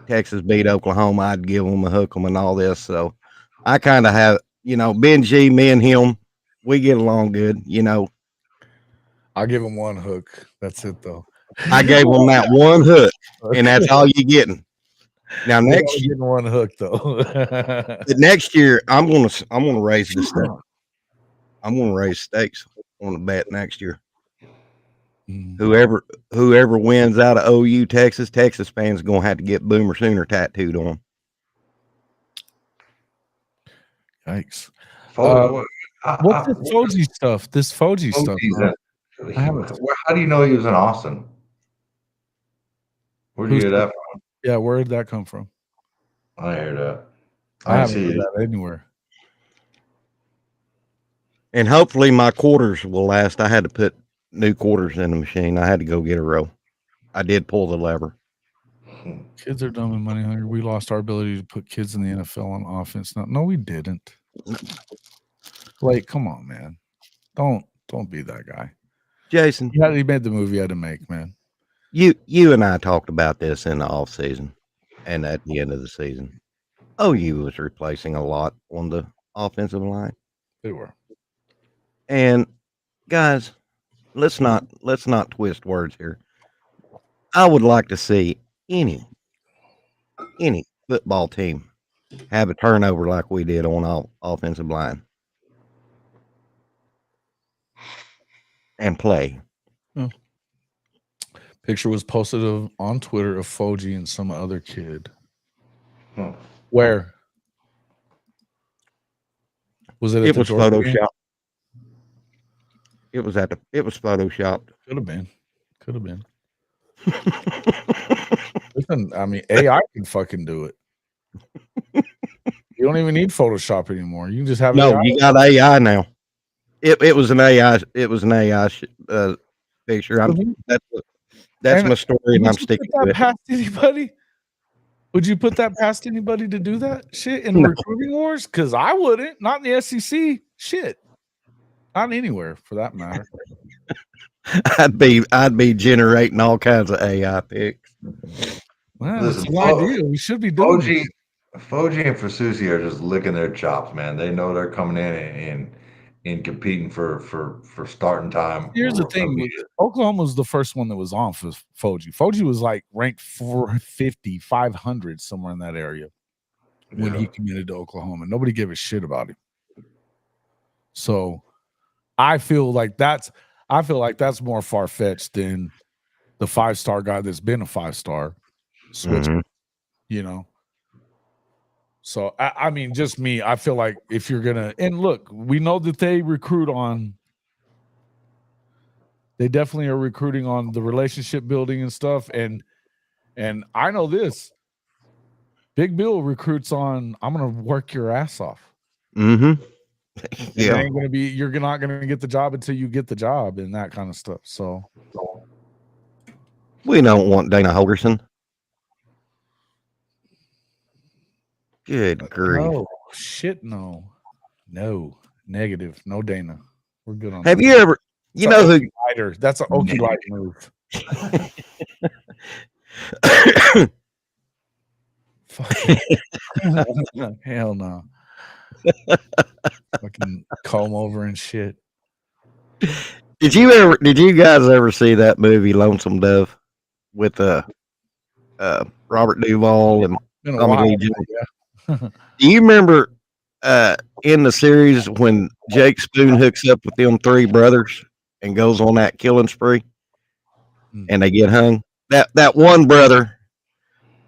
Texas beat Oklahoma, I'd give them a hook 'em and all this. So I kind of have, Ben G, me and him, we get along good, I'll give him one hook. That's it though. I gave him that one hook, and that's all you're getting. Now next year, one hook though. next year I'm gonna raise the stake. I'm gonna raise stakes on the bet next year. Whoever wins out of OU Texas fans are gonna have to get Boomer Sooner tattooed on them. Yikes! What's this Foji stuff? This Foji stuff. How do you know he was in Austin? Where'd you hear that from? Yeah, where did that come from? I hear that. I haven't see heard it. that anywhere. And hopefully my quarters will last. I had to put new quarters in the machine. I had to go get a row. I did pull the lever. Kids are dumb and money hungry. We lost our ability to put kids in the NFL on offense. No, we didn't. Like, come on, man. Don't be that guy. Jason, Yeah, he made the movie he had to make, man. you and I talked about this in the off season and at the end of the season. OU was replacing a lot on the offensive line. They were. And guys, let's not twist words here. I would like to see any football team have a turnover like we did on offensive line and play. Picture was posted on Twitter of Foji and some other kid. Where? Was it at It the was Georgia game? Photoshopped. It was Photoshopped. Could have been. Listen, I mean, AI can fucking do it. You don't even need Photoshop anymore. You can just have No, AI. you got AI now. It was an AI. It was an AI picture. That's my story, and I'm sticking to it. Past anybody? Would you put that past anybody to do that shit in recruiting wars? Because I wouldn't. Not in the SEC. Shit. Not anywhere for that matter. I'd be generating all kinds of AI pics. Well, that's the idea. We should be doing it. Foji and Fasusi are just licking their chops, man. They know they're coming in and competing for starting time. Here's the thing. Oklahoma was the first one that was on for Foji. Foji was like ranked 450, 500, somewhere in that area when he committed to Oklahoma. Nobody gave a shit about him. So I feel like that's more far-fetched than the 5-star guy that's been a 5-star switch, you know. So I mean, just me, I feel like if you're gonna, and look, we know that they definitely are recruiting on the relationship building and stuff. And I know this, Big Bill recruits on, I'm gonna work your ass off. Mm-hmm. Yeah. It ain't gonna be, you're not gonna get the job until you get the job and that kind of stuff. So we don't want Dana Holgerson. Good grief. No, shit, no. Negative. No Dana. We're good on Have that. you ever, you know who? Lighter. That's an Okie light move. Hell no. Fucking comb over and shit. Did you guys ever see that movie Lonesome Dove with Robert Duvall and Tommy Lee Jones? Do you remember in the series when Jake Spoon hooks up with them 3 brothers and goes on that killing spree and they get hung? That one brother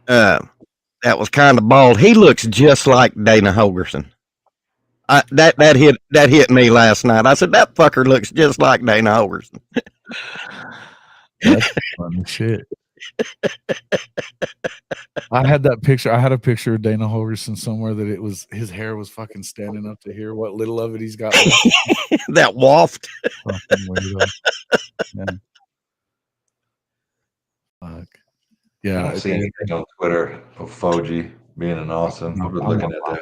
that was kind of bald, he looks just like Dana Holgerson. That hit me last night. I said that fucker looks just like Dana Holgerson. That's funny shit. I had that picture. I had a picture of Dana Holgerson somewhere that it was his hair was fucking standing up to here. What little of it he's got left. That waft. Yeah. Fuck. Yeah. I don't see anything on Twitter of Foji being an awesome. I'm looking at that.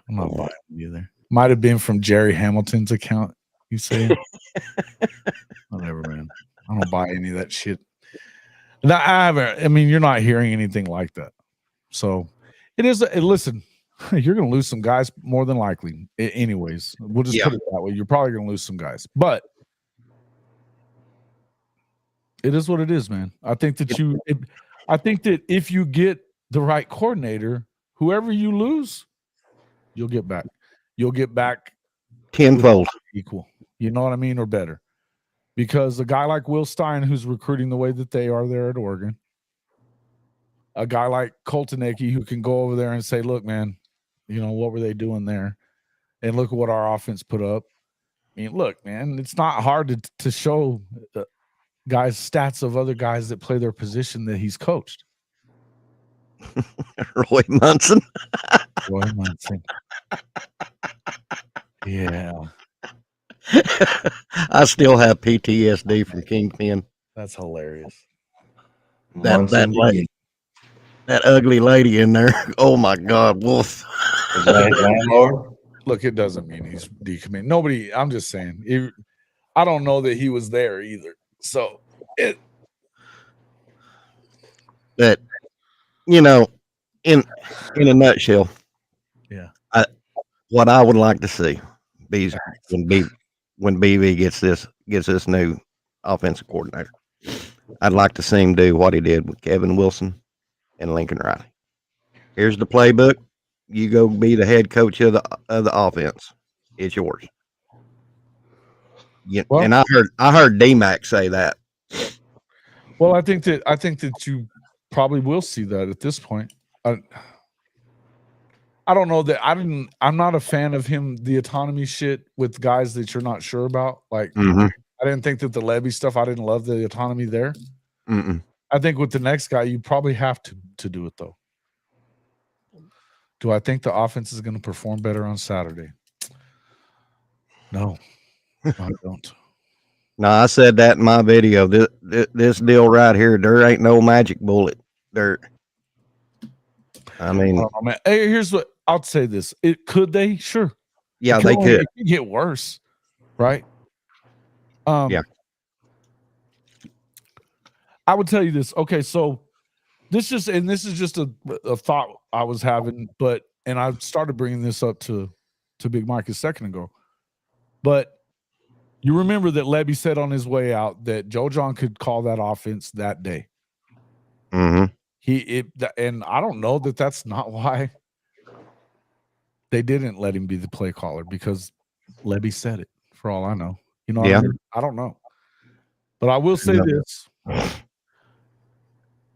I'm not buying it either. Might have been from Jerry Hamilton's account. You say? Whatever, man. I don't buy any of that shit. No, I mean, you're not hearing anything like that. So it is. Listen, you're going to lose some guys more than likely. Anyways, we'll just put it that way. You're probably going to lose some guys, but it is what it is, man. I think that if you get the right coordinator, whoever you lose, you'll get back. You'll get back tenfold equal. You know what I mean, or better. Because a guy like Will Stein, who's recruiting the way that they are there at Oregon, a guy like Colton Akey, who can go over there and say, look, man, you know, what were they doing there? And look at what our offense put up. I mean, look, man, it's not hard to show guys stats of other guys that play their position that he's coached. Roy Munson. Roy Munson. Yeah, I still have PTSD from Kingpin. that's hilarious. That ugly lady in there. Oh my God, Wolf. Is that his landlord? Look, it doesn't mean he's decommitted. Nobody. I'm just saying. I don't know that he was there either. So But you know, in a nutshell, yeah. What I would like to see when BV gets this new offensive coordinator, I'd like to see him do what he did with Kevin Wilson and Lincoln Riley. Here's the playbook. You go be the head coach of the offense. It's yours. Yeah, Well, and I heard D-Mac say that. Well, I think that you probably will see that at this point. I don't know that I'm not a fan of him, the autonomy shit with guys that you're not sure about. Like, I didn't think that the Levy stuff, I didn't love the autonomy there. I think with the next guy, you probably have to do it though. Do I think the offense is going to perform better on Saturday? No, I don't. No, I said that in my video. This deal right here, there ain't no magic bullet. I mean, oh, man. Hey, here's what I'll say: this could they? Sure. Yeah, they could. It could get worse, right? Yeah. I would tell you this. Okay, so this is just a thought I was having, and I started bringing this up to Big Mike a second ago. But you remember that Levy said on his way out that Joe John could call that offense that day. And I don't know that that's not why they didn't let him be the play caller, because Levy said it, for all I know. You know what I mean? I don't know. But I will say this.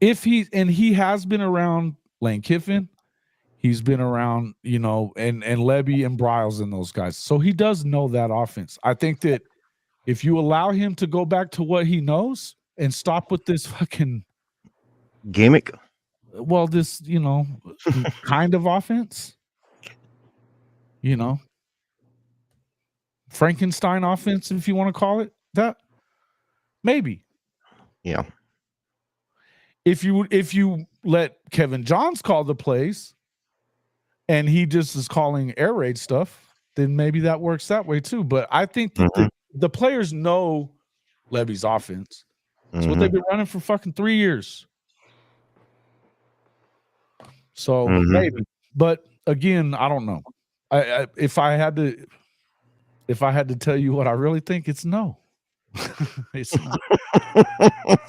If he has been around Lane Kiffin, he's been around, and Levy and Bryles and those guys. So he does know that offense. I think that if you allow him to go back to what he knows and stop with this fucking gimmick, well, this, kind of offense, Frankenstein offense, if you want to call it that, maybe. Yeah. If you let Kevin Johns call the plays and he just is calling air raid stuff, then maybe that works that way too. But I think that the players know Levy's offense. It's what they've been running for fucking 3 years. So maybe, but again, I don't know. If I had to tell you what I really think, it's no. It's not.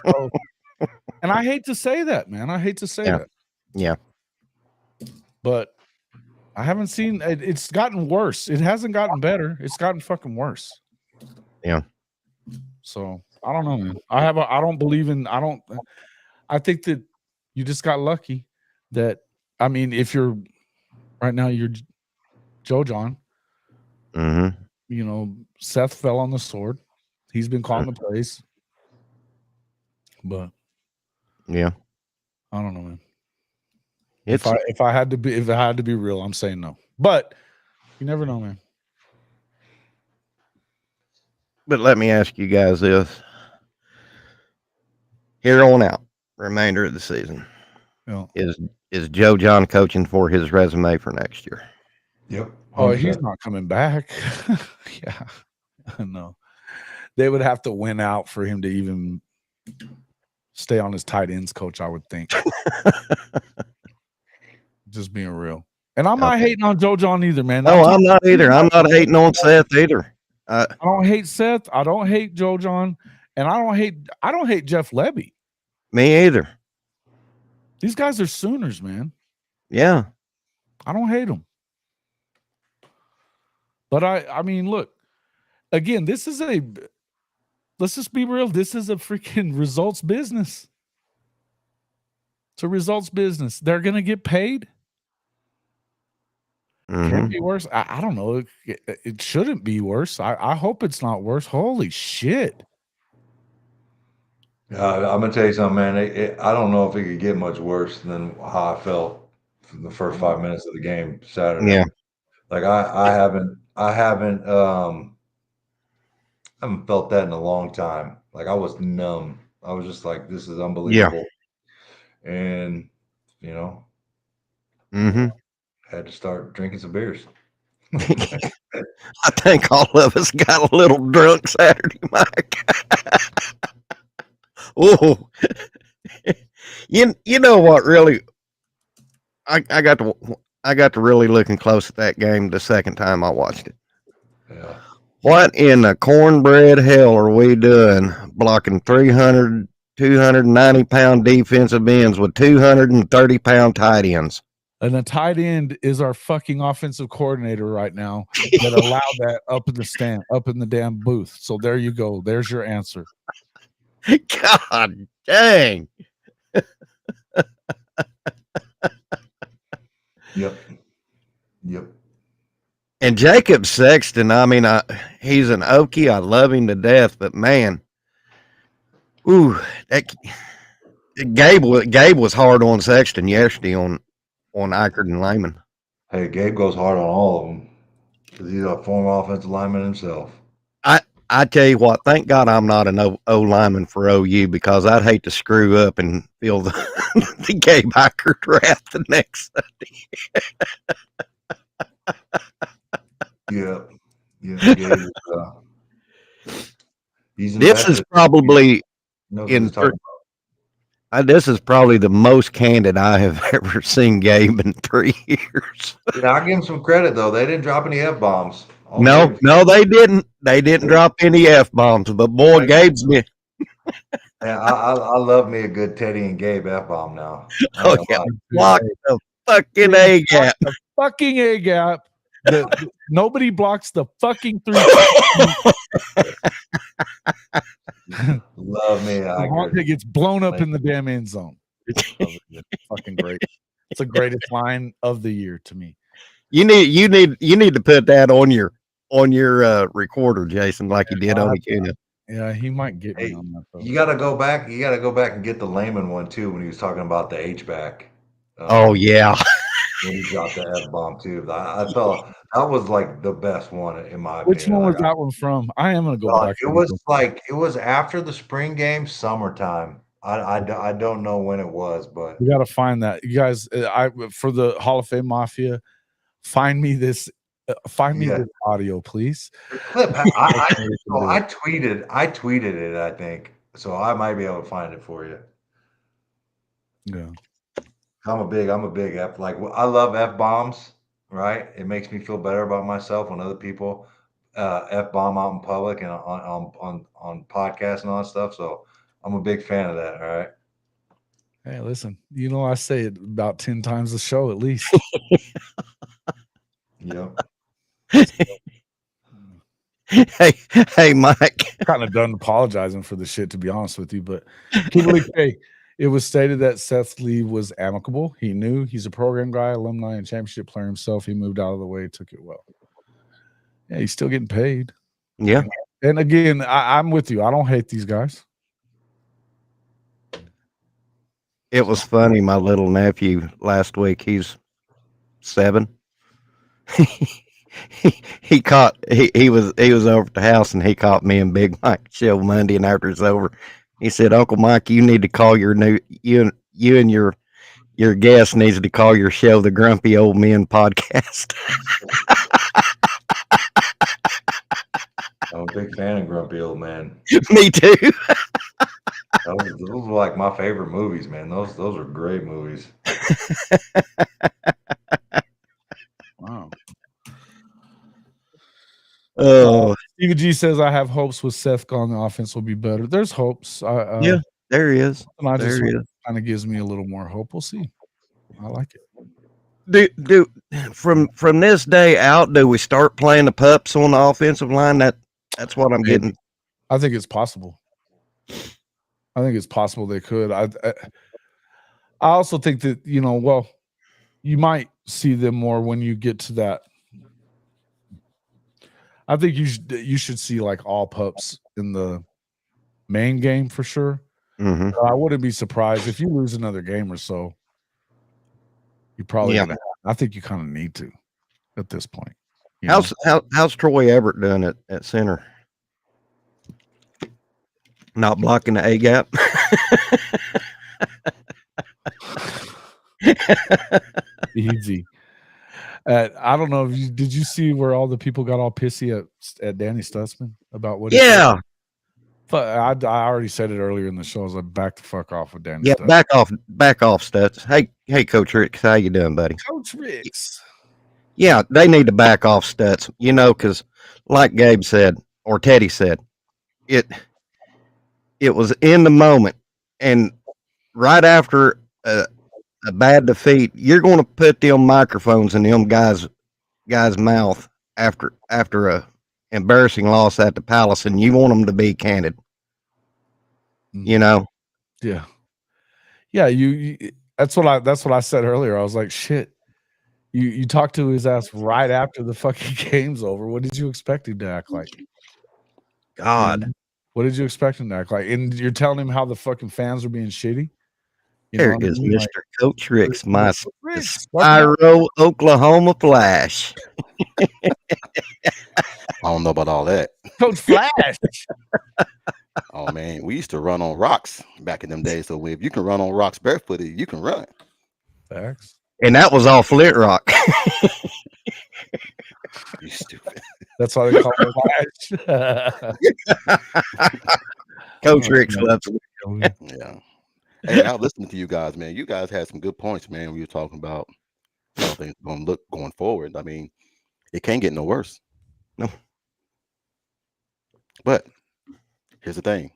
So, and I hate to say that, man. I hate to say that. Yeah. But I haven't seen it. It's gotten worse. It hasn't gotten better. It's gotten fucking worse. Yeah. So I don't know, man. I think that you just got lucky that, if you're right now, you're Joe John. Seth fell on the sword. He's been calling the plays. But yeah, I don't know, man. If I had to be real, I'm saying no. But you never know, man. But let me ask you guys this. Here on out, remainder of the season. Yeah. Is Joe John coaching for his resume for next year? Yep. Oh, he's not coming back. Yeah. No. They would have to win out for him to even stay on his tight ends coach, I would think. Just being real. And I'm not hating on Joe John either, man. No, I'm not either. I'm not hating on Seth either. I don't hate Seth. I don't hate Joe John. And I don't hate Jeff Levy. Me either. These guys are Sooners, man. Yeah. I don't hate them. But I mean, look, again, let's just be real. This is a freaking results business. It's a results business. They're going to get paid. Can it be worse? I don't know. It shouldn't be worse. I hope it's not worse. Holy shit. I'm gonna tell you something, man. I don't know if it could get much worse than how I felt from the first 5 minutes of the game Saturday. Yeah. Like I haven't felt that in a long time. Like I was numb. I was just like, this is unbelievable. And you know, Mm-hmm. had to start drinking some beers. I think all of us got a little drunk Saturday, Mike. Oh, you know what? Really, I got to really looking close at that game the second time I watched it. Yeah. What in the cornbread hell are we doing blocking 300, 290-pound defensive ends with 230-pound tight ends? And a tight end is our fucking offensive coordinator right now that allowed that up in the stand, up in the damn booth. So there you go. There's your answer. God dang. Yep. And Jacob Sexton, I mean, he's an Okie. I love him to death, but man, Gabe was hard on Sexton yesterday on Eichert and Lehman. Hey, Gabe goes hard on all of them because he's a former offensive lineman himself. I tell you what, thank God I'm not an O lineman for OU, because I'd hate to screw up and feel the, the Gabe Eichert draft the next Sunday. Yeah. Gabe is, he's this is probably this is probably the most candid I have ever seen Gabe in 3 years. Yeah, I'll give him some credit though. They didn't drop any F-bombs. No, they didn't. They didn't drop any F-bombs, but boy, Gabe's me. Yeah, I love me a good Teddy and Gabe F-bomb now. Oh yeah, block the fucking A gap. The fucking A gap. Nobody blocks the fucking 3. Love me. It gets blown up in the damn end zone. It's fucking great. It's the greatest line of the year to me. You need to put that on your recorder, Jason, like you did on Acuna. Yeah, he might get me on that. Though. You got to go back. You got to go back and get the Lehman one too when he was talking about the H back. Oh yeah. When he dropped the F-bomb too. I felt that was like the best one in my opinion. Which one was that one from? I am gonna go back. It was after the spring game, summertime. I don't know when it was, but we got to find that. You guys, for the Hall of Fame Mafia, find me this audio, please. Clip. I tweeted it, I think. So I might be able to find it for you. Yeah. I'm a big F. Like, I love F-bombs, right? It makes me feel better about myself when other people F-bomb out in public and on podcasts and all that stuff. So I'm a big fan of that. All right. Hey, listen, I say it about 10 times a show at least. Yep. Hey, Mike. Kind of done apologizing for the shit, to be honest with you, but Kimberly K. It was stated that Seth's leave was amicable. He knew he's a program guy, alumni, and championship player himself. He moved out of the way, took it well. Yeah, he's still getting paid. Yeah. And again, I'm with you. I don't hate these guys. It was funny. My little nephew last week, he's 7. he was over at the house, and he caught me and Big Mike show Monday, and after it's over, he said, "Uncle Mike, you need to call you and your guest needs to call your show the Grumpy Old Men Podcast." I'm a big fan of Grumpy Old Man. Me too. Those were like my favorite movies, man. Those are great movies. Wow. Oh, Stevie G says, I have hopes with Seth gone, the offense will be better. There's hopes. yeah, there he is. There he is. Kind of gives me a little more hope. We'll see. I like it. Do from this day out, do we start playing the pups on the offensive line? That's what I'm getting. I think it's possible. They could. I also think that, you might see them more when you get to that. I think you should see like all pups in the main game for sure. Mm-hmm. So I wouldn't be surprised if you lose another game or so. You probably gonna. I think you kind of need to at this point. How's Troy Everett doing at center? Not blocking the A gap. Easy. I don't know if did you see where all the people got all pissy at Danny Stutsman about what he said? I already said it earlier in the show. I was like, back the fuck off with Danny Stutsman. Back off, Stuts. Hey, Coach Ricks, how you doing, buddy? Coach Ricks. Yeah, they need to back off, Stuts. Because like Gabe said, or Teddy said, it was in the moment, and right after a bad defeat, you're going to put them microphones in them guys' mouth after a embarrassing loss at the Palace, and you want them to be candid. Yeah. You that's what I said earlier. I was like, shit. You talked to his ass right after the fucking game's over. What did you expect him to act like? God. What did you expect him to act like? And you're telling him how the fucking fans are being shitty? There is Mr. Coach Ricks, my Spyro, Oklahoma Flash. I don't know about all that. Coach Flash. Oh man, we used to run on rocks back in them days. So if you can run on rocks barefooted, you can run. Facts. And that was all Flint Rock. You stupid. That's why they call it Flash. Coach Ricks loves it. Yeah. Hey, now listening to you guys, man. You guys had some good points, man. We were talking about how things going to look going forward. I mean, it can't get no worse. No. But here's the thing: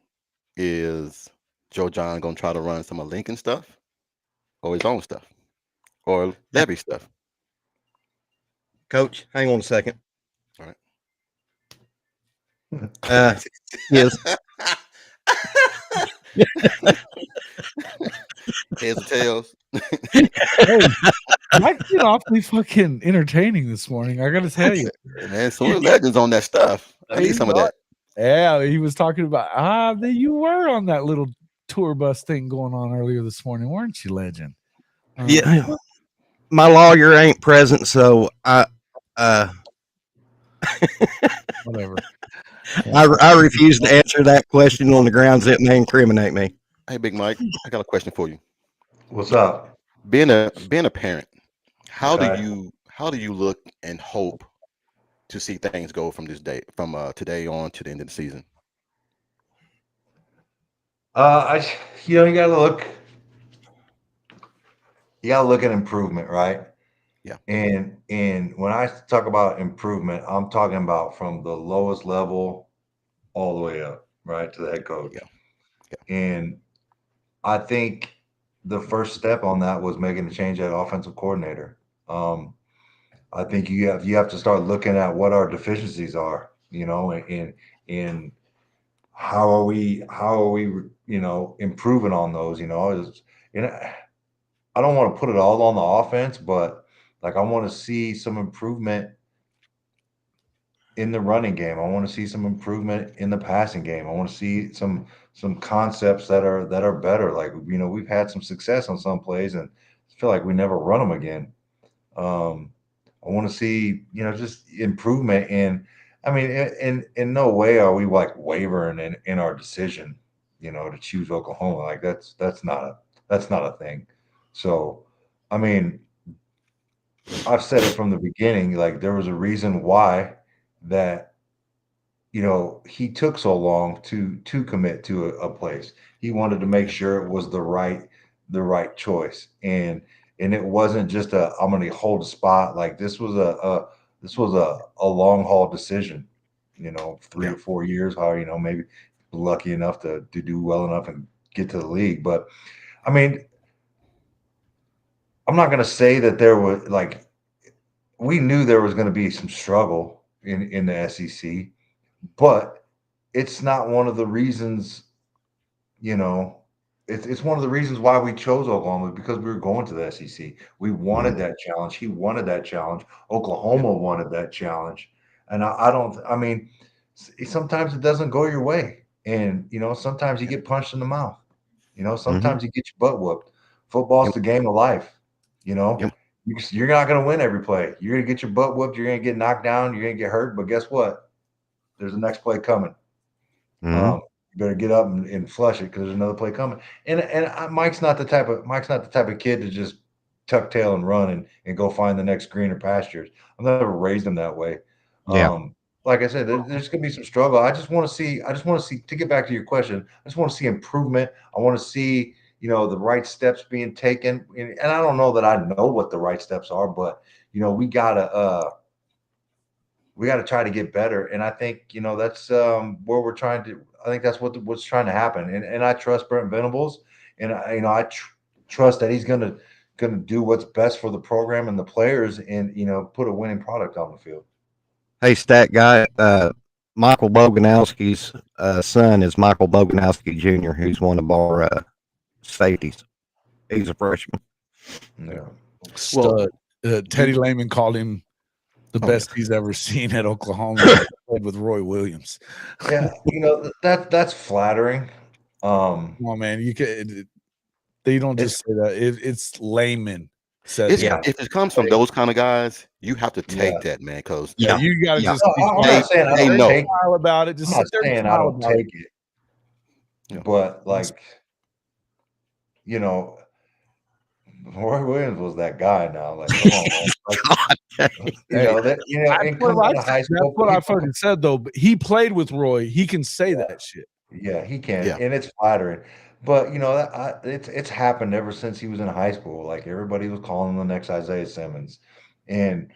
is Joe John gonna try to run some of Lincoln stuff, or his own stuff, or Levy stuff? Coach, hang on a second. All right. Yes. Heads or tails. Hey, Mike's been awfully fucking entertaining this morning. I gotta tell you, man. Some legends on that stuff. I need some of that. Yeah, he was talking about you were on that little tour bus thing going on earlier this morning, weren't you, legend? Yeah. My lawyer ain't present, so whatever. I refuse to answer that question on the grounds it may incriminate me. Hey, Big Mike, I got a question for you. What's up? Being a parent, how do you look and hope to see things go from today on to the end of the season? You gotta look at improvement, right? Yeah. And when I talk about improvement, I'm talking about from the lowest level all the way up, right, to the head coach. Yeah. And I think the first step on that was making a change at offensive coordinator. I think you have to start looking at what our deficiencies are, and how are we improving on those, I don't want to put it all on the offense, but like I want to see some improvement in the running game. I want to see some improvement in the passing game. I want to see some concepts that are better. Like, we've had some success on some plays and I feel like we never run them again. I want to see, just improvement I mean, in no way are we like wavering in our decision, to choose Oklahoma. Like that's not a thing. So, I mean, I've said it from the beginning, like there was a reason why that, he took so long to commit to a place. He wanted to make sure it was the right choice. And it wasn't just I'm going to hold a spot. Like this was a long haul decision, 3 or 4 years, how, maybe lucky enough to do well enough and get to the league. But I mean, I'm not going to say that there was we knew there was going to be some struggle in the SEC, but it's not one of the reasons, it's one of the reasons why we chose Oklahoma, because we were going to the SEC. We wanted that challenge. He wanted that challenge. Oklahoma wanted that challenge. And I mean, sometimes it doesn't go your way. And, sometimes you get punched in the mouth. Sometimes you get your butt whooped. Football's the game of life. Yep. You're not going to win every play. You're going to get your butt whooped. You're going to get knocked down. You're going to get hurt. But guess what? There's the next play coming. You better get up and flush it because there's another play coming. And Mike's not the type of kid to just tuck tail and run and go find the next greener pastures. I've never raised him that way. Like I said, there's going to be some struggle. I just want to see, to get back to your question, I just want to see improvement. I want to see, the right steps being taken. And I don't know that I know what the right steps are, but, we got to try to get better. And I think, that's where we're trying to, I think that's what's trying to happen. And I trust Brent Venables, and I trust that he's going to do what's best for the program and the players and, put a winning product on the field. Hey, stat guy, Michael Boganowski's son is Michael Boganowski Jr., who's one of our safeties. He's a freshman. Yeah. Stud. Teddy Lehman called him the best he's ever seen at Oklahoma with Roy Williams. Yeah, that's flattering. Come on, man, they don't just say that. It's Lehman says if it comes from those kind of guys, you have to take that, man. Because you got to just. I'm not saying I don't take smile about it. Just I'm not saying I don't take it, but Roy Williams was that guy. Now, like, come on, man. That's what I've heard it said though. But he played with Roy. He can say that shit. Yeah, he can, and it's flattering. But it's happened ever since he was in high school. Like, everybody was calling him the next Isaiah Simmons, and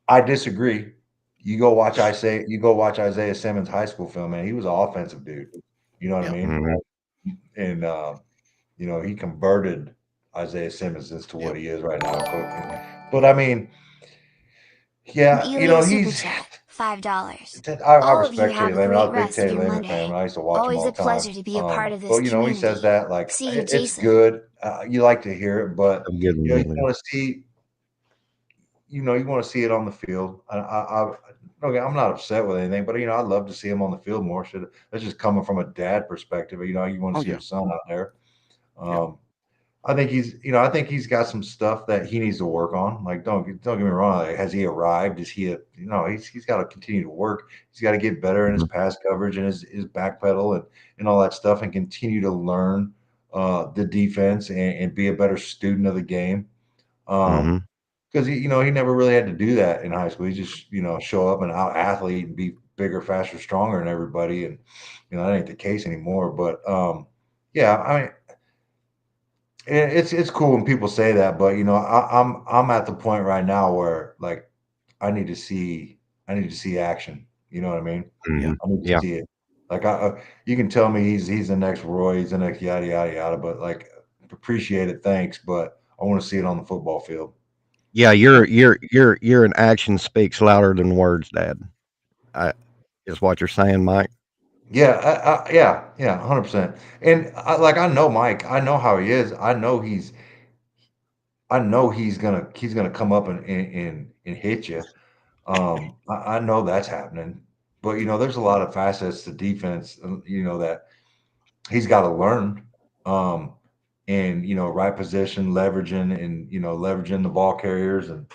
I disagree. You go watch Isaiah Simmons' high school film, man. He was an offensive dude. You know what I mean? And he converted Isaiah Simmons into what he is right now. But I mean, he's $5. I respect Teddy Lehman. I was a big Teddy Lehman fan. I used to watch him all the time. Always a pleasure to be a part of this community. He says that like it's good. You like to hear it, but you want to see. You want to see it on the field. I'm not upset with anything, but I'd love to see him on the field more. That's just coming from a dad perspective. You want to see your son out there. I think he's got some stuff that he needs to work on. Like, don't get me wrong. Like, has he arrived? Is he he's got to continue to work. He's got to get better in his pass coverage and his back pedal and all that stuff, and continue to learn the defense and be a better student of the game. Because he never really had to do that in high school. He just show up and out athlete and be bigger, faster, stronger than everybody. And that ain't the case anymore. But I mean, it's cool when people say that, but I'm at the point right now where, like, I need to see action. You know what I mean? Yeah. I need to see it. Like, you can tell me he's the next Roy, he's the next yada yada yada, but like, appreciate it, thanks, but I want to see it on the football field. Yeah, you're an action speaks louder than words, Dad. Is what you're saying, Mike? Yeah, 100%. And I know Mike. I know how he is. I know he's gonna come up and hit you. I know that's happening. But there's a lot of facets to defense. That he's got to learn. And right position, leveraging, and leveraging the ball carriers, and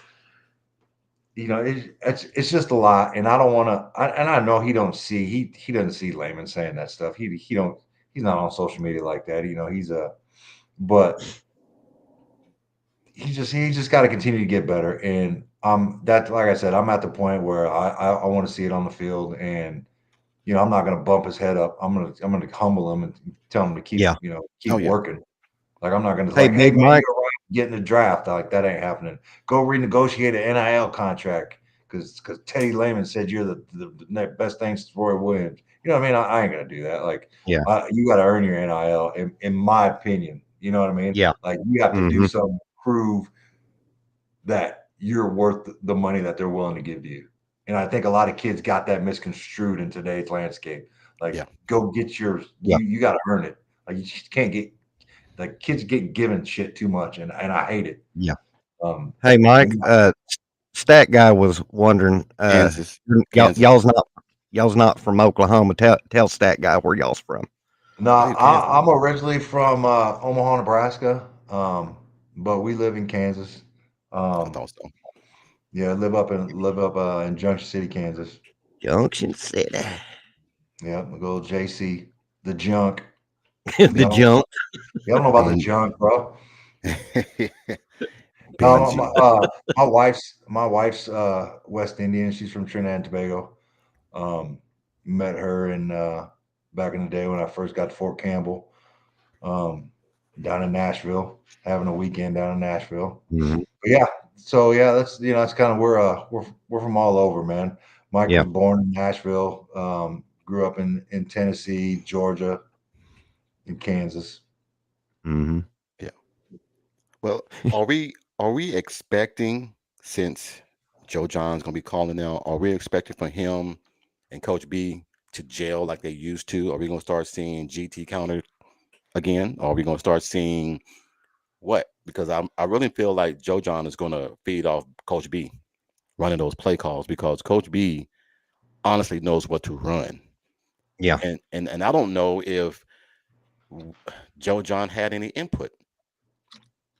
it's just a lot. And I don't want to. And I know he doesn't see Lehman saying that stuff. He's not on social media like that. But he just got to continue to get better. And that, like I said, I'm at the point where I want to see it on the field, and I'm not going to bump his head up. I'm going to humble him and tell him to keep working. Like, I'm not going to say, hey, man, Mike, get in the draft. Like, that ain't happening. Go renegotiate an NIL contract because Teddy Lehman said you're the best thing since Roy Williams. You know what I mean? I ain't going to do that. Like, you got to earn your NIL, in my opinion. You know what I mean? Yeah. Like, you have to do something to prove that you're worth the money that they're willing to give you. And I think a lot of kids got that misconstrued in today's landscape. Like, go get yours. You got to earn it. Like, you just can't get. Like, kids get given shit too much, and I hate it. Yeah. Hey, Mike, stat guy was wondering. Kansas. Y'all's not from Oklahoma. Tell stat guy where y'all's from. No, I believe Kansas. I'm originally from Omaha, Nebraska, but we live in Kansas. I Um, thought so. yeah, in Junction City, Kansas. Junction City. Yeah, we go JC, the junk. The junk. Y'all don't know about the And junk, bro. BG. My wife's West Indian. She's from Trinidad and Tobago. Um, Met her in back in the day when I first got to Fort Campbell, down in Nashville, having a weekend down in Nashville. Mhm. But yeah, so yeah, that's kind of where we're from all over, man. Mike Yeah. was born in Nashville, grew up in Tennessee, Georgia, and Kansas. Mm-hmm. Yeah. Well, are we expecting, since Joe John's gonna be calling now, are we expecting for him and Coach B to gel like they used to? Are we gonna start seeing GT counter again? Or are we gonna start seeing what? Because I really feel like Joe John is gonna feed off Coach B running those play calls, because Coach B honestly knows what to run. Yeah. And I don't know if Joe John had any input.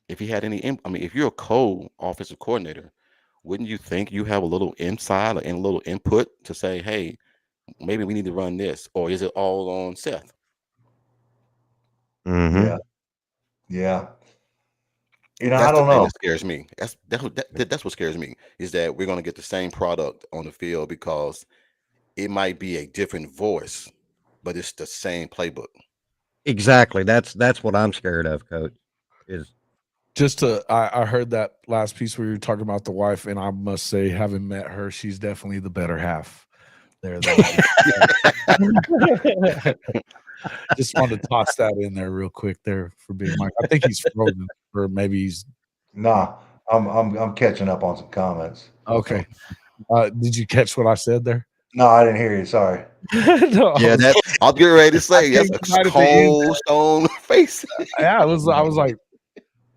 If he had any, I mean, if you're a co-offensive coordinator, wouldn't you think you have a little inside and a little input to say, hey, maybe we need to run this, or is it all on Seth? Mm-hmm. Yeah, yeah. That's I the don't thing know. that scares me. That's what scares me, is that we're going to get the same product on the field, because it might be a different voice, but it's the same playbook. Exactly. That's what I'm scared of, Coach. Is I heard that last piece where you were talking about the wife, and I must say, having met her, she's definitely the better half there. Just wanted to toss that in there real quick there for Big Mike. I think he's frozen, or maybe he's Nah, I'm catching up on some comments. okay. Did you catch what I said there? No, I didn't hear you. Sorry. No, Yeah, that I'll get ready to say that's think a right at the end cold stone face. yeah, I was like,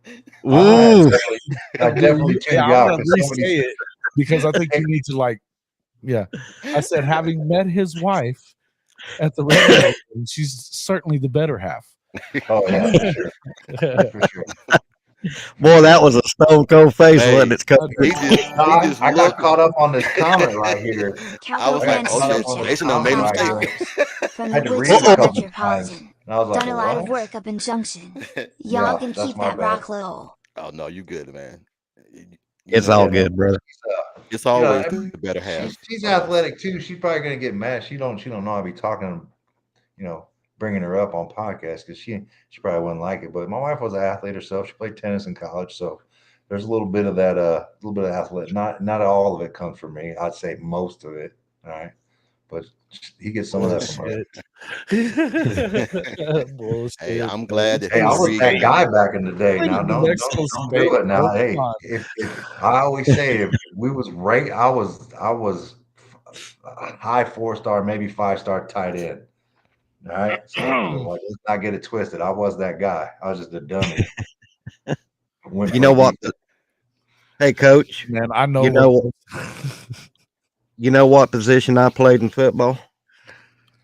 I ooh. definitely tuned yeah, you I'm out gonna because re-say it because I think you need to yeah. I said, having met his wife at the radio, she's certainly the better half. Oh yeah, for sure, for sure. Boy, that was a stone cold face, wasn't Hey, it, Coach? he just I got looked. caught up on this comment right here. I was like, Capo oh Super shit, on Chat, this Jason done made a comment right mistake. here. From I the had to read Wichita it a couple times, Metropolitan. and I was like, Done a lot of "What?" work up in Junction. Yeah, Y'all can that's keep my that bad. rock low. Oh no, you good, man. You It's know, all Yeah, no, good, brother. it's you know, always I the mean, better half she's of us. athletic too. She's probably gonna get mad. She don't know I be talking, bringing her up on podcasts because she probably wouldn't like it. But my wife was an athlete herself. She played tennis in college, so there's a little bit of that, little bit of athlete. Not all of it comes from me. I'd say most of it. All right, but he gets some of that from her. Bullshit. Bullshit. Hey, I'm Man. glad that Hey, he I was agreed that with me. guy back in the day. Played Now at New don't Mexico do State, it bro. now. Hey, Come on. if I always say if we was right, I was high 4-star, maybe 5-star tight end. All right, so like, let's not get it twisted. I was that guy. I was just a dummy. Went You for know the what? deep. Hey, Coach. Man, I know You know. what You know what position I played in football?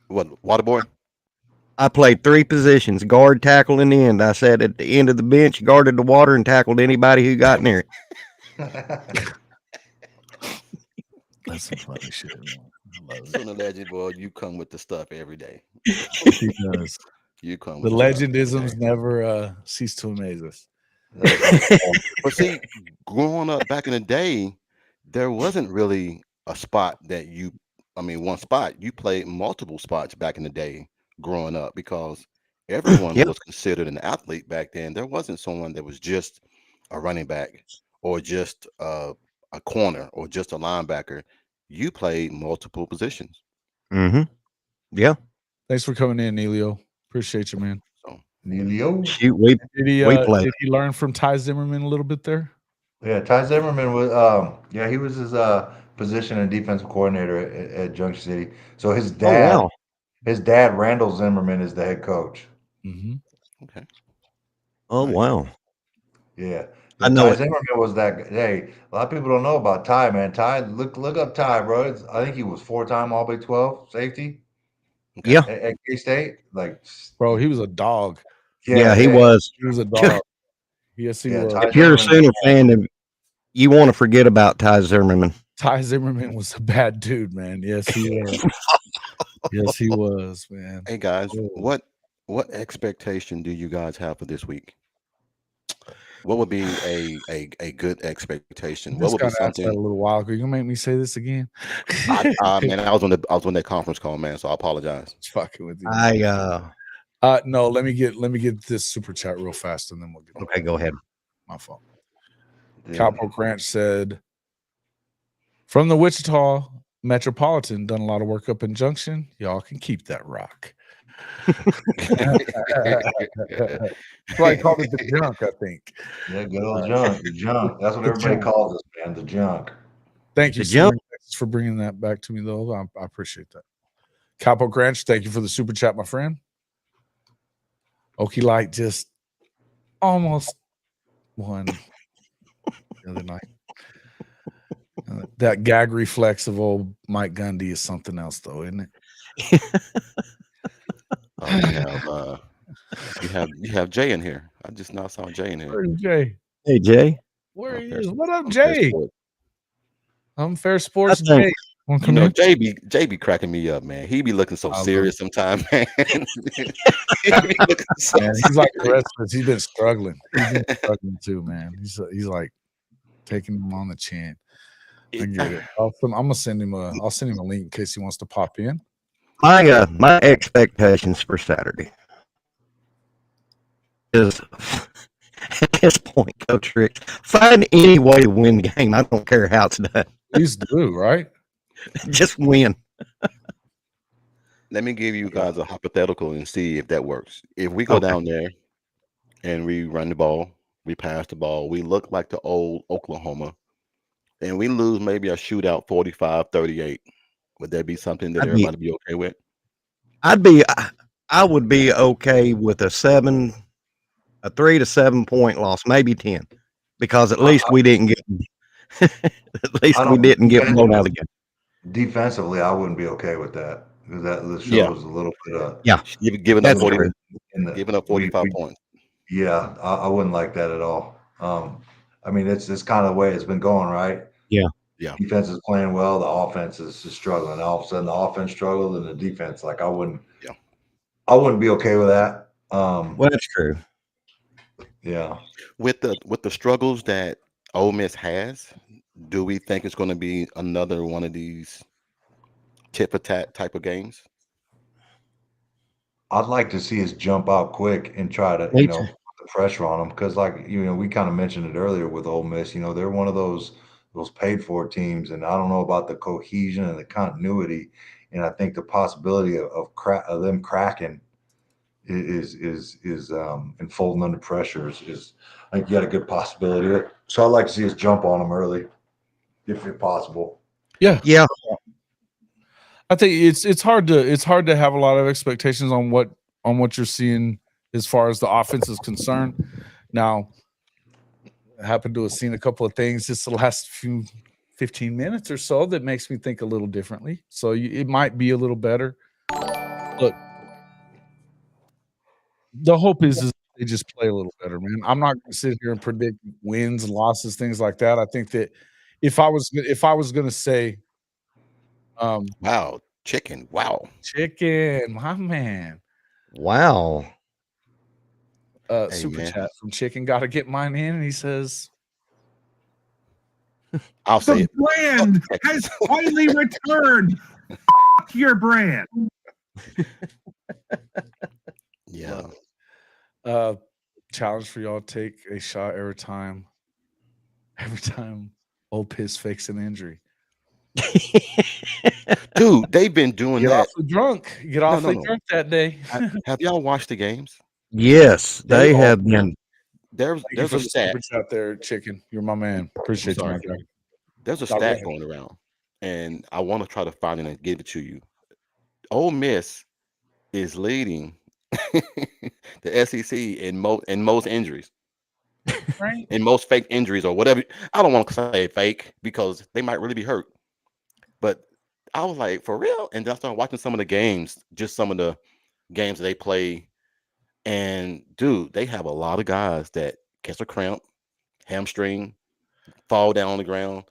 What, Waterboy? I played 3 positions: guard, tackle, and end. I sat at the end of the bench, guarded the water, and tackled anybody who got near it. that's some funny shit, man. I love it. Son of legend, boy, you come with the stuff every day. He does. You come The with the stuff every legendisms day. never cease to amaze us. But see, growing up back in the day, there wasn't really a spot that one spot. You played multiple spots back in the day growing up, because everyone Yep. was considered an athlete back then. There wasn't someone that was just a running back, or just a corner, or just a linebacker. You played multiple positions. Mm-hmm. Yeah. Thanks for coming in, Neilio. Appreciate you, man. So Neilio. Shoot, Did played. he learn from Ty Zimmerman a little bit there? Yeah, Ty Zimmerman was he was his position and defensive coordinator at Junction City. So Oh wow. his dad Randall Zimmerman is the head coach. Mm-hmm. okay. Oh Nice. wow. Yeah. I Yeah, know Ty it. Zimmerman was that. Hey, a lot of people don't know about Ty, man. Ty, look up Ty, bro. I think he was 4-time All Big 12 safety. Okay. Yeah, at K-State? Like, Bro, he was a dog. yeah, he hey, was. He was a dog. Yes, he Yeah, was. Ty If you're a Zimmerman. Sooner fan, then you want to forget about Ty Zimmerman. Ty Zimmerman was a bad dude, man. Yes, he was. Yes, he was, man. Hey guys, Oh. what expectation do you guys have for this week? What would be a good expectation? What Just would be got asked that a something? little while ago. You gonna make me say this again? Man, I was on that conference call, man. So I apologize. Just fucking with you. Man. No, let me get this super chat real fast, and then we'll get. Okay, go ahead. My fault. Yeah. Cowpoke Ranch said, from the Wichita Metropolitan, done a lot of work up in Junction. Y'all can keep that rock. Somebody called it the junk, I think. Yeah, good old junk. The junk. That's what everybody calls us, man. The junk. Thank you The junk. for bringing that back to me, though. I appreciate that. Cowpoke Ranch, thank you for the super chat, my friend. Okie Light just almost won the other night. That gag reflex of old Mike Gundy is something else, though, isn't it? You have Jay in here. I just now saw Jay in here. Where's Jay? Hey, Jay. Where he Unfair- is? What up, Unfair Jay? Sport. Unfair Sports I think- Jay. Wanna You come know, in? Jay be cracking me up, man. He be looking so I love serious sometimes, man. He be looking so Man, he's like the serious. rest of us. He's been struggling. He's been struggling too, man. He's like taking him on the chin. I get it. I'm gonna send him a link in case he wants to pop in. My expectations for Saturday is at this point, Coach Rick, find any way to win the game. I don't care how it's done. Please do, right? Just win. Let me give you guys a hypothetical and see if that works. If we go Okay. down there and we run the ball, we pass the ball, we look like the old Oklahoma, and we lose maybe a shootout 45-38, would that be something that everybody be okay with? I would be okay with a 3 to 7 point loss, maybe 10, because at least we didn't get blown out again. Defensively, I wouldn't be okay with that because that shows Yeah. a little bit of Giving up That's 40, true. giving up 45 points. Yeah, I wouldn't like that at all. I mean, it's kind of the way it's been going, right? Yeah. Yeah. Defense is playing well, the offense is struggling. All of a sudden, the offense struggled, and the defense, like I wouldn't be okay with that. Well, that's true. Yeah. With the struggles that Ole Miss has, do we think it's going to be another one of these tit for tat type of games? I'd like to see us jump out quick and try to, Me put the pressure on them because, like, we kind of mentioned it earlier with Ole Miss. They're one of those paid for teams, and I don't know about the cohesion and the continuity. And I think the possibility of them cracking is and folding under pressure is I think you got a good possibility of it. So I'd like to see us jump on them early, if possible. Yeah. I think it's hard to have a lot of expectations on what you're seeing as far as the offense is concerned. Now, I happen to have seen a couple of things just the last 15 minutes or so that makes me think a little differently. So it might be a little better. Look, the hope is they just play a little better, man. I'm not going to sit here and predict wins, losses, things like that. I think that if I was going to say, Wow, chicken, my man. Wow. Super man. chat from Chicken. Got to get mine in. And he says, I'll say The it. brand has finally returned. Fuck your brand. Yeah. challenge for y'all: take a shot every time Old Piss fakes an injury. Dude, they've been doing Get that. awfully drunk. Get awfully drunk that day. Have y'all watched the games? Yes, they have been. There's a stat. Out there, Chicken. You're my man. Appreciate you, my guy. There's a stat going around, and I want to try to find it and give it to you. Ole Miss is leading the SEC in most injuries, right? In most fake injuries or whatever. I don't want to say fake because they might really be hurt, but I was like, for real? And then I started watching some of the games, just some of the games that they play. And dude, they have a lot of guys that catch a cramp, hamstring, fall down on the ground.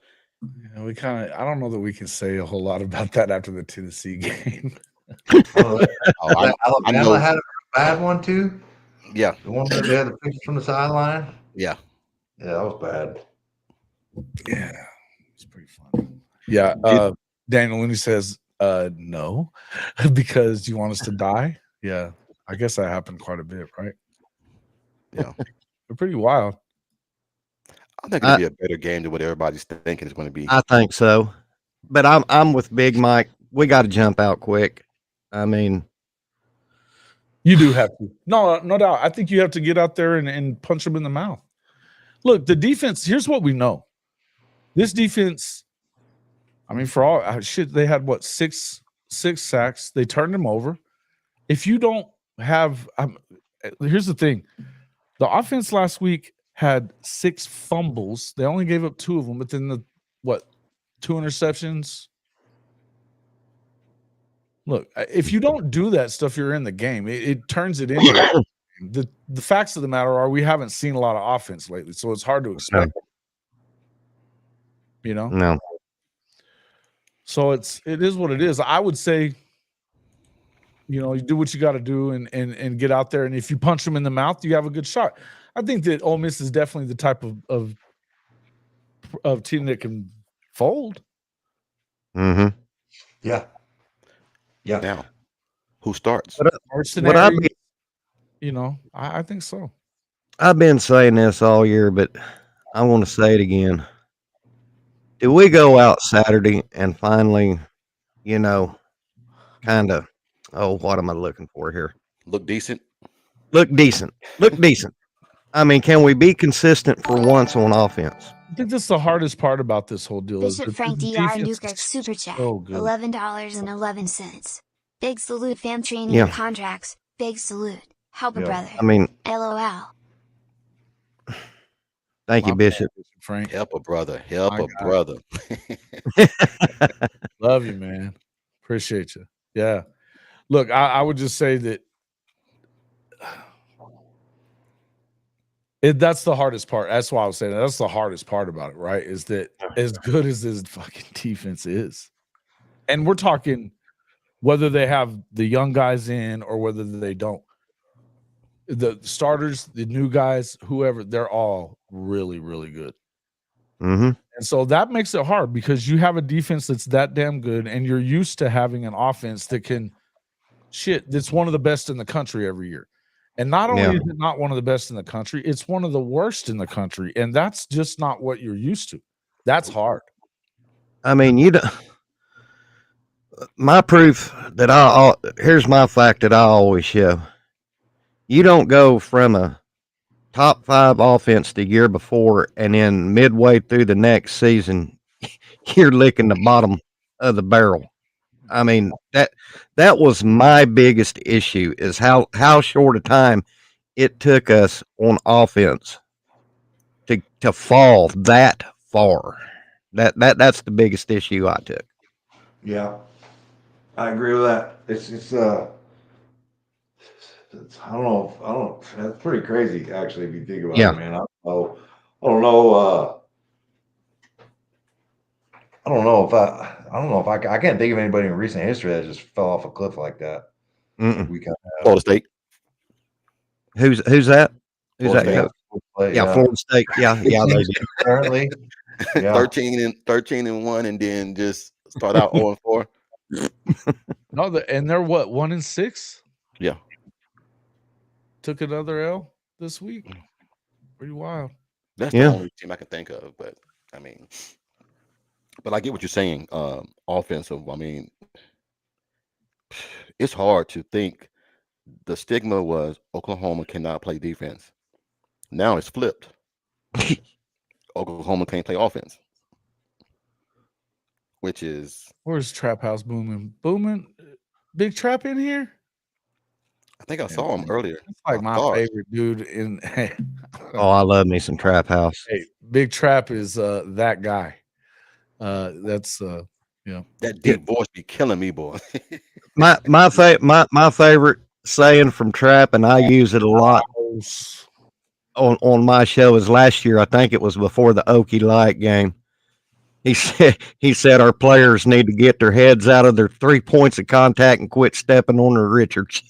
Yeah, we kind of. I don't know that we can say a whole lot about that after the Tennessee game. Oh, I Alabama know. had a bad one too. Yeah, The one that they had the pictures from the sideline. yeah. Yeah, that was bad. Yeah, it's pretty funny. Yeah, Daniel Looney says, no, because you want us to die. Yeah, I guess that happened quite a bit, right? Yeah. They're pretty wild. I think it'll be a better game than what everybody's thinking it's going to be. I think so. But I'm with Big Mike. We got to jump out quick. I mean, You do have to. No doubt. I think you have to get out there and punch them in the mouth. Look, the defense, here's what we know. This defense, I mean, for all shit, they had what, six sacks. They turned them over. If you don't have, here's the thing. The offense last week had 6 fumbles. They only gave up 2 of them, but then 2 interceptions. Look, if you don't do that stuff, you're in the game. It turns it into the facts of the matter are we haven't seen a lot of offense lately, so it's hard to expect. You know? no. So it is what it is. I would say, you do what you got to do and get out there. And if you punch them in the mouth, you have a good shot. I think that Ole Miss is definitely the type of team that can fold. Mm-hmm. Yeah. Yeah. Now, who starts? Mercenary, I think so. I've been saying this all year, but I want to say it again. Did we go out Saturday and finally, kind of, what am I looking for here? Look decent. Look decent. I mean, can we be consistent for once on offense? I think that's the hardest part about this whole deal. Bishop Frank DR Newkirk Super Chat, good. $11.11. Big salute, fam training Yeah. contracts. Big salute. Help a Yeah. brother. I mean, LOL. thank you, My Bishop. bad, Frank. Help a brother. Help My a guy. brother. Love you, man. Appreciate you. Yeah. Look, I would just say that that's the hardest part. That's why I was saying that's the hardest part about it, right? Is that as good as this fucking defense is, and we're talking whether they have the young guys in or whether they don't. The starters, the new guys, whoever, they're all really, really good. Mm-hmm. And so that makes it hard because you have a defense that's that damn good, and you're used to having an offense that that's one of the best in the country every year. And not only is it not one of the best in the country, it's one of the worst in the country. And that's just not what you're used to. That's hard. I mean, my proof that here's my fact that I always show. You don't go from a top 5 offense the year before, and then midway through the next season, you're licking the bottom of the barrel. I mean, that was my biggest issue is how short a time it took us on offense to fall that far. That's the biggest issue I took. Yeah, I agree with that. It's I don't know. That's pretty crazy, actually, if you think about it, man. I don't know if I can't think of anybody in recent history that just fell off a cliff like that. Mm-mm. We kind of Florida State. Who's that? Who's Florida that? State. Florida State. Yeah, they did. Currently, yeah. 13-1, and then just start out 0-4. No, and they're what, 1-6? Yeah. Took another L this week. Pretty wild. That's the only team I can think of. But I mean, I get what you're saying. Offensive. I mean, it's hard to think. The stigma was Oklahoma cannot play defense. Now it's flipped. Oklahoma can't play offense, which is. Where's Trap House booming? Big Trap in here? I think I saw him earlier. It's like my favorite dude in. I love me some Trap House. Hey, Big Trap is that guy. That's Yeah. That deep voice be killing me, boy. My favorite saying from Trap, and I use it a lot on my show, is last year. I think it was before the Okie Light game. He said our players need to get their heads out of their 3 points of contact and quit stepping on their Richards.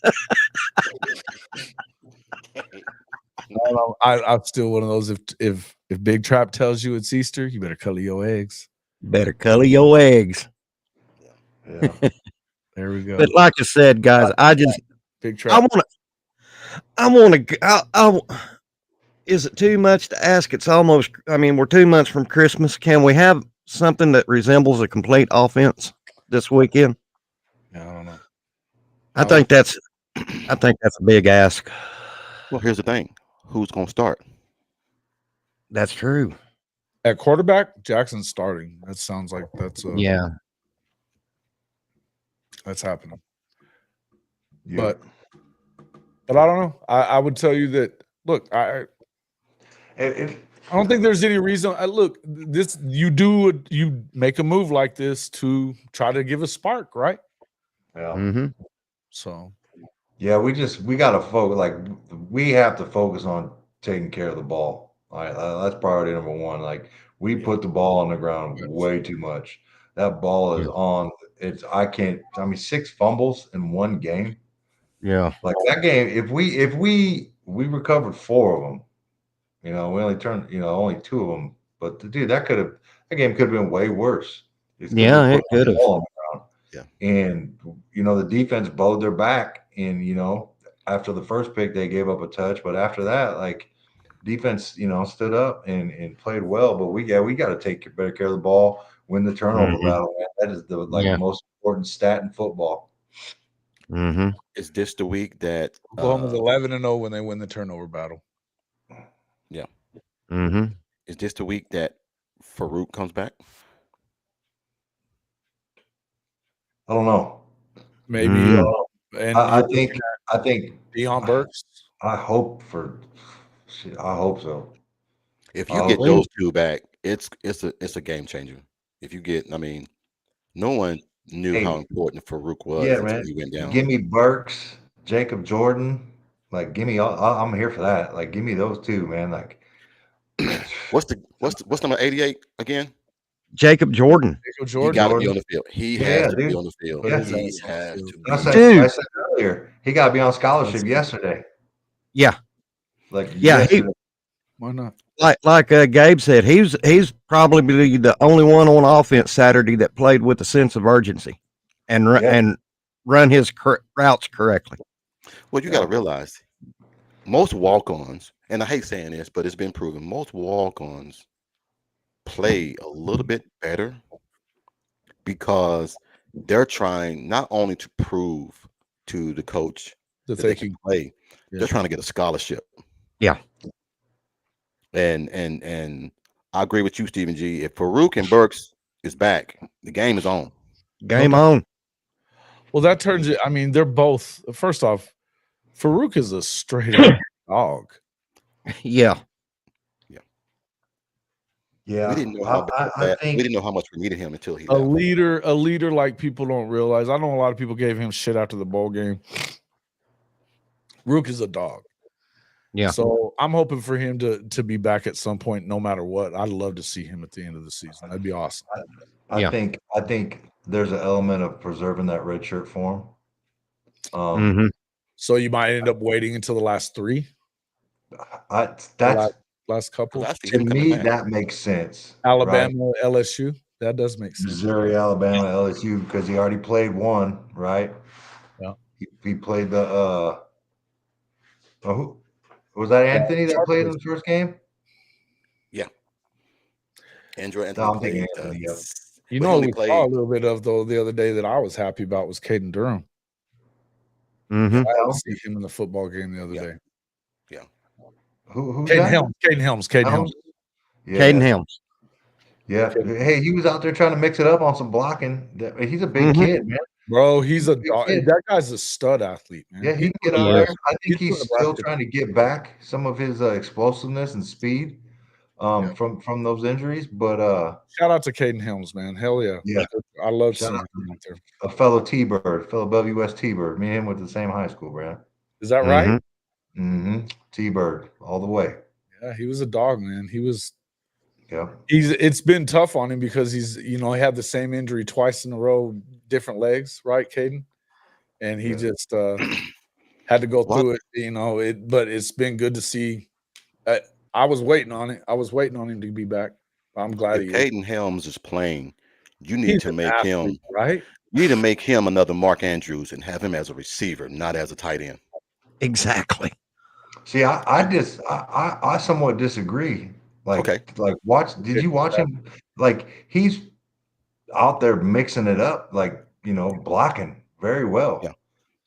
I'm still one of those. If Big Trap tells you it's Easter, you better color your eggs. Better color your eggs. Yeah. There we go. But like I said, guys, Big Trap. I want to. Is it too much to ask? It's almost. I mean, we're 2 months from Christmas. Can we have something that resembles a complete offense this weekend? Yeah, I don't know. I think that's a big ask. Well, here's the thing: who's going to start? That's true. At quarterback, Jackson's starting. That sounds like that's that's happening. Yeah. But I don't know. I would tell you that. Look, I don't think there's any reason. Look, this you make a move like this to try to give a spark, right? Yeah. Mm-hmm. So yeah, we got to focus. Like we have to focus on taking care of the ball. All right, that's priority number one. Like we put the ball on the ground way too much. That ball is on. I mean, 6 fumbles in one game. Yeah. Like that game, if we recovered 4 of them, we only turned, only 2 of them. But dude, that game could have been way worse. Yeah, it could have. Yeah. And the defense bowed their back, and after the first pick they gave up a touch, but after that, like defense, stood up and played well. But we got to take better care of the ball, win the turnover battle. Man. That is the most important stat in football. Mm-hmm. Is this the week that Oklahoma's 11-0 when they win the turnover battle? Yeah. Mm-hmm. Is this the week that Farouk comes back? I don't know. Maybe. And I think Deion Burks. I hope so. If you get those 2 back, it's a game changer. If you get, no one knew how important Farouk was until he went down. Give me Burks, Jacob Jordan, like give me all. I'm here for that. Like give me those 2, man. Like what's number 88 again? Jacob Jordan. He got to be on the field. He has to be on the field. Yeah. He has to be. I said earlier, he got to be on scholarship yesterday. Yeah. Yesterday. Why not? Like Gabe said, he's probably the only one on offense Saturday that played with a sense of urgency and run his routes correctly. Well, you got to realize most walk-ons, and I hate saying this, but it's been proven, most walk-ons play a little bit better because they're trying not only to prove to the coach that they can play, they're trying to get a scholarship. Yeah. And I agree with you, Stephen G. If Farouk and Burks is back, the game is on. Game on. Well, that turns it. I mean, they're both. First off, Farouk is a straight up dog. Yeah. Yeah. We didn't know we didn't know how much we needed him until he left. A leader like people don't realize. I know a lot of people gave him shit after the bowl game. Farouk is a dog. Yeah. So I'm hoping for him to be back at some point, no matter what. I'd love to see him at the end of the season. That'd be awesome. I think there's an element of preserving that red shirt form. So you might end up waiting until the last 3. Last couple. To me, that makes sense. Alabama, right? LSU. That does make sense. Missouri, Alabama, LSU, because he already played one, right? Yeah. He played the who was that? Anthony that played in the first game? Yeah. Andrew Anthony. No, I'm thinking Anthony. We saw a little bit of though the other day that I was happy about was Caden Durham. Mm-hmm. I didn't see him in the football game the other day. Yeah. Who's Caden that? Helms. Caden Helms. Yeah. Caden Helms. Yeah. Hey, he was out there trying to mix it up on some blocking. He's a big kid, man. Bro, he's that guy's a stud athlete, man. Yeah, he can get out there. I think he's still trying to get back some of his explosiveness and speed. from those injuries. But shout out to Caden Helms, man. Hell yeah. yeah, I love shout seeing out him out there. a fellow T-Bird, fellow WS T-Bird. Me and him went to the same high school, bro. Is that right? Mm-hmm. T-Bird all the way. Yeah, he was a dog, man. He was. Yeah. It's been tough on him because he's, he had the same injury twice in a row, different legs, right, Caden? And he just had to go through it, but it's been good to see. I was waiting on it. I was waiting on him to be back. I'm glad If he is. Caden Helms is playing, you need to make him right. You need to make him another Mark Andrews and have him as a receiver, not as a tight end. Exactly. See, I somewhat disagree. Did you watch him? Like, he's out there mixing it up, blocking very well. Yeah.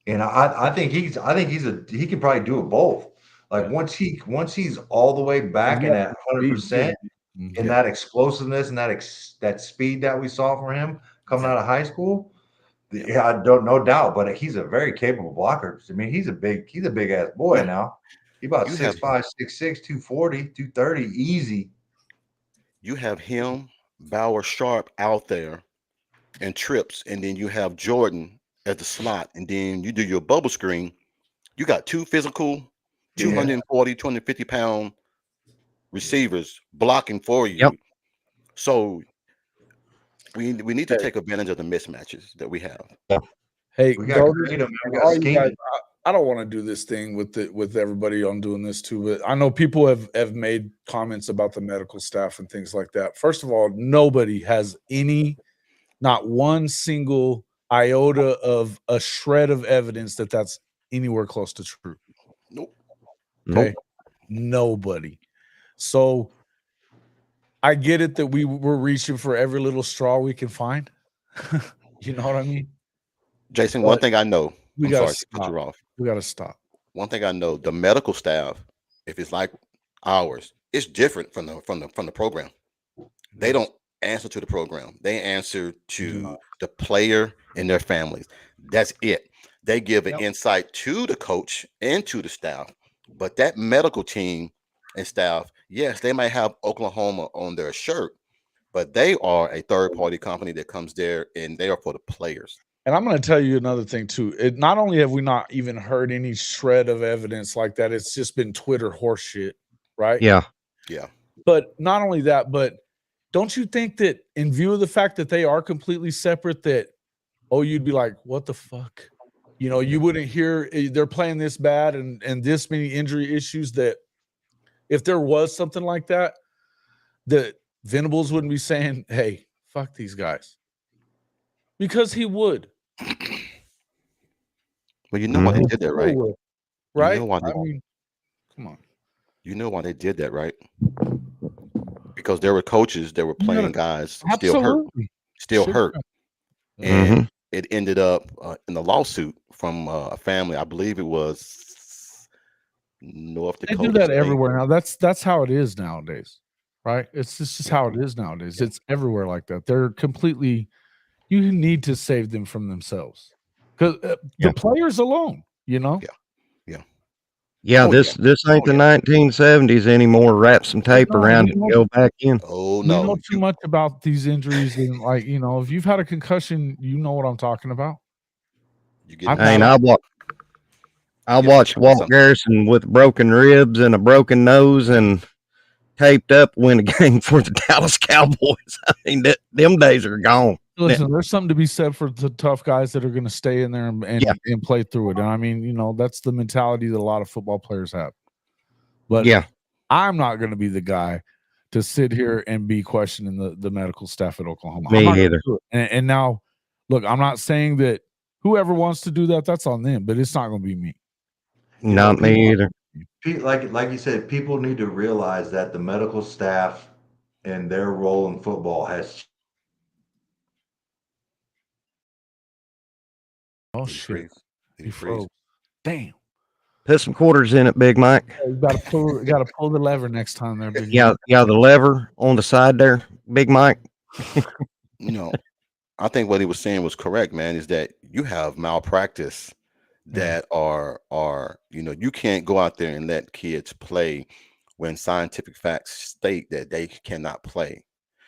And I think he can probably do it both. Like once he's all the way back and at 100% and that explosiveness and that speed that we saw from him coming out of high school, I don't no doubt. But he's a very capable blocker. I mean, he's a big ass boy now. He's about 6'5", 6'6", 240, 230, easy. You have him, Bauer, Sharp out there, and trips, and then you have Jordan at the slot, and then you do your bubble screen. You got two physical, 240, 250-pound receivers blocking for you. Yep. So we need to take advantage of the mismatches that we have. Hey, we got freedom. We got scheme. I don't want to do this thing with everybody on doing this too, but I know people have made comments about the medical staff and things like that. First of all, nobody has not one single iota of a shred of evidence that that's anywhere close to true. Nope. Okay. Nope. Nobody. So I get it that we're reaching for every little straw we can find. You know what I mean? Jason, one thing I know. We got to cut you off. We got to stop. One thing I know: the medical staff, if it's like ours, it's different from the program. They don't answer to the program. They answer to the player and their families. That's it. They give an insight to the coach and to the staff. But that medical team and staff, yes, they might have Oklahoma on their shirt, but they are a third-party company that comes there and they are for the players. And I'm going to tell you another thing too. Not only have we not even heard any shred of evidence like that, it's just been Twitter horseshit, right? Yeah. Yeah. But not only that, but don't you think that in view of the fact that they are completely separate, that, you'd be like, what the fuck? You wouldn't hear they're playing this bad and this many injury issues, that if there was something like that, that Venables wouldn't be saying, hey, fuck these guys. Because he would. Well, you know why they did that, right? Right? You know why come on. You know why they did that, right? Because there were coaches that were playing guys still hurt. And it ended up in a lawsuit from a family. I believe it was North Dakota. They do that everywhere now. That's how it is nowadays, right? It's just how it is nowadays. It's everywhere like that. They're completely. You need to save them from themselves, because the players alone, Yeah, this ain't the 1970s anymore. Wrap some tape around it and go back in. Oh no, we know too much about these injuries, and if you've had a concussion, you know what I'm talking about. I watched Walt Garrison with broken ribs and a broken nose and taped up win a game for the Dallas Cowboys. I mean, them days are gone. Listen, there's something to be said for the tough guys that are going to stay in there and play through it. And I mean, that's the mentality that a lot of football players have. But I'm not going to be the guy to sit here and be questioning the medical staff at Oklahoma. Me either. And now, look, I'm not saying that whoever wants to do that, that's on them, but it's not going to be me. Not me either. Like you said, people need to realize that the medical staff and their role in football has. Oh shit! He froze. Damn. Put some quarters in it, Big Mike. You got to pull the lever next time there, Big Mike. Yeah, the lever on the side there, Big Mike. I think what he was saying was correct, man. Is that you have malpractice that are you can't go out there and let kids play when scientific facts state that they cannot play.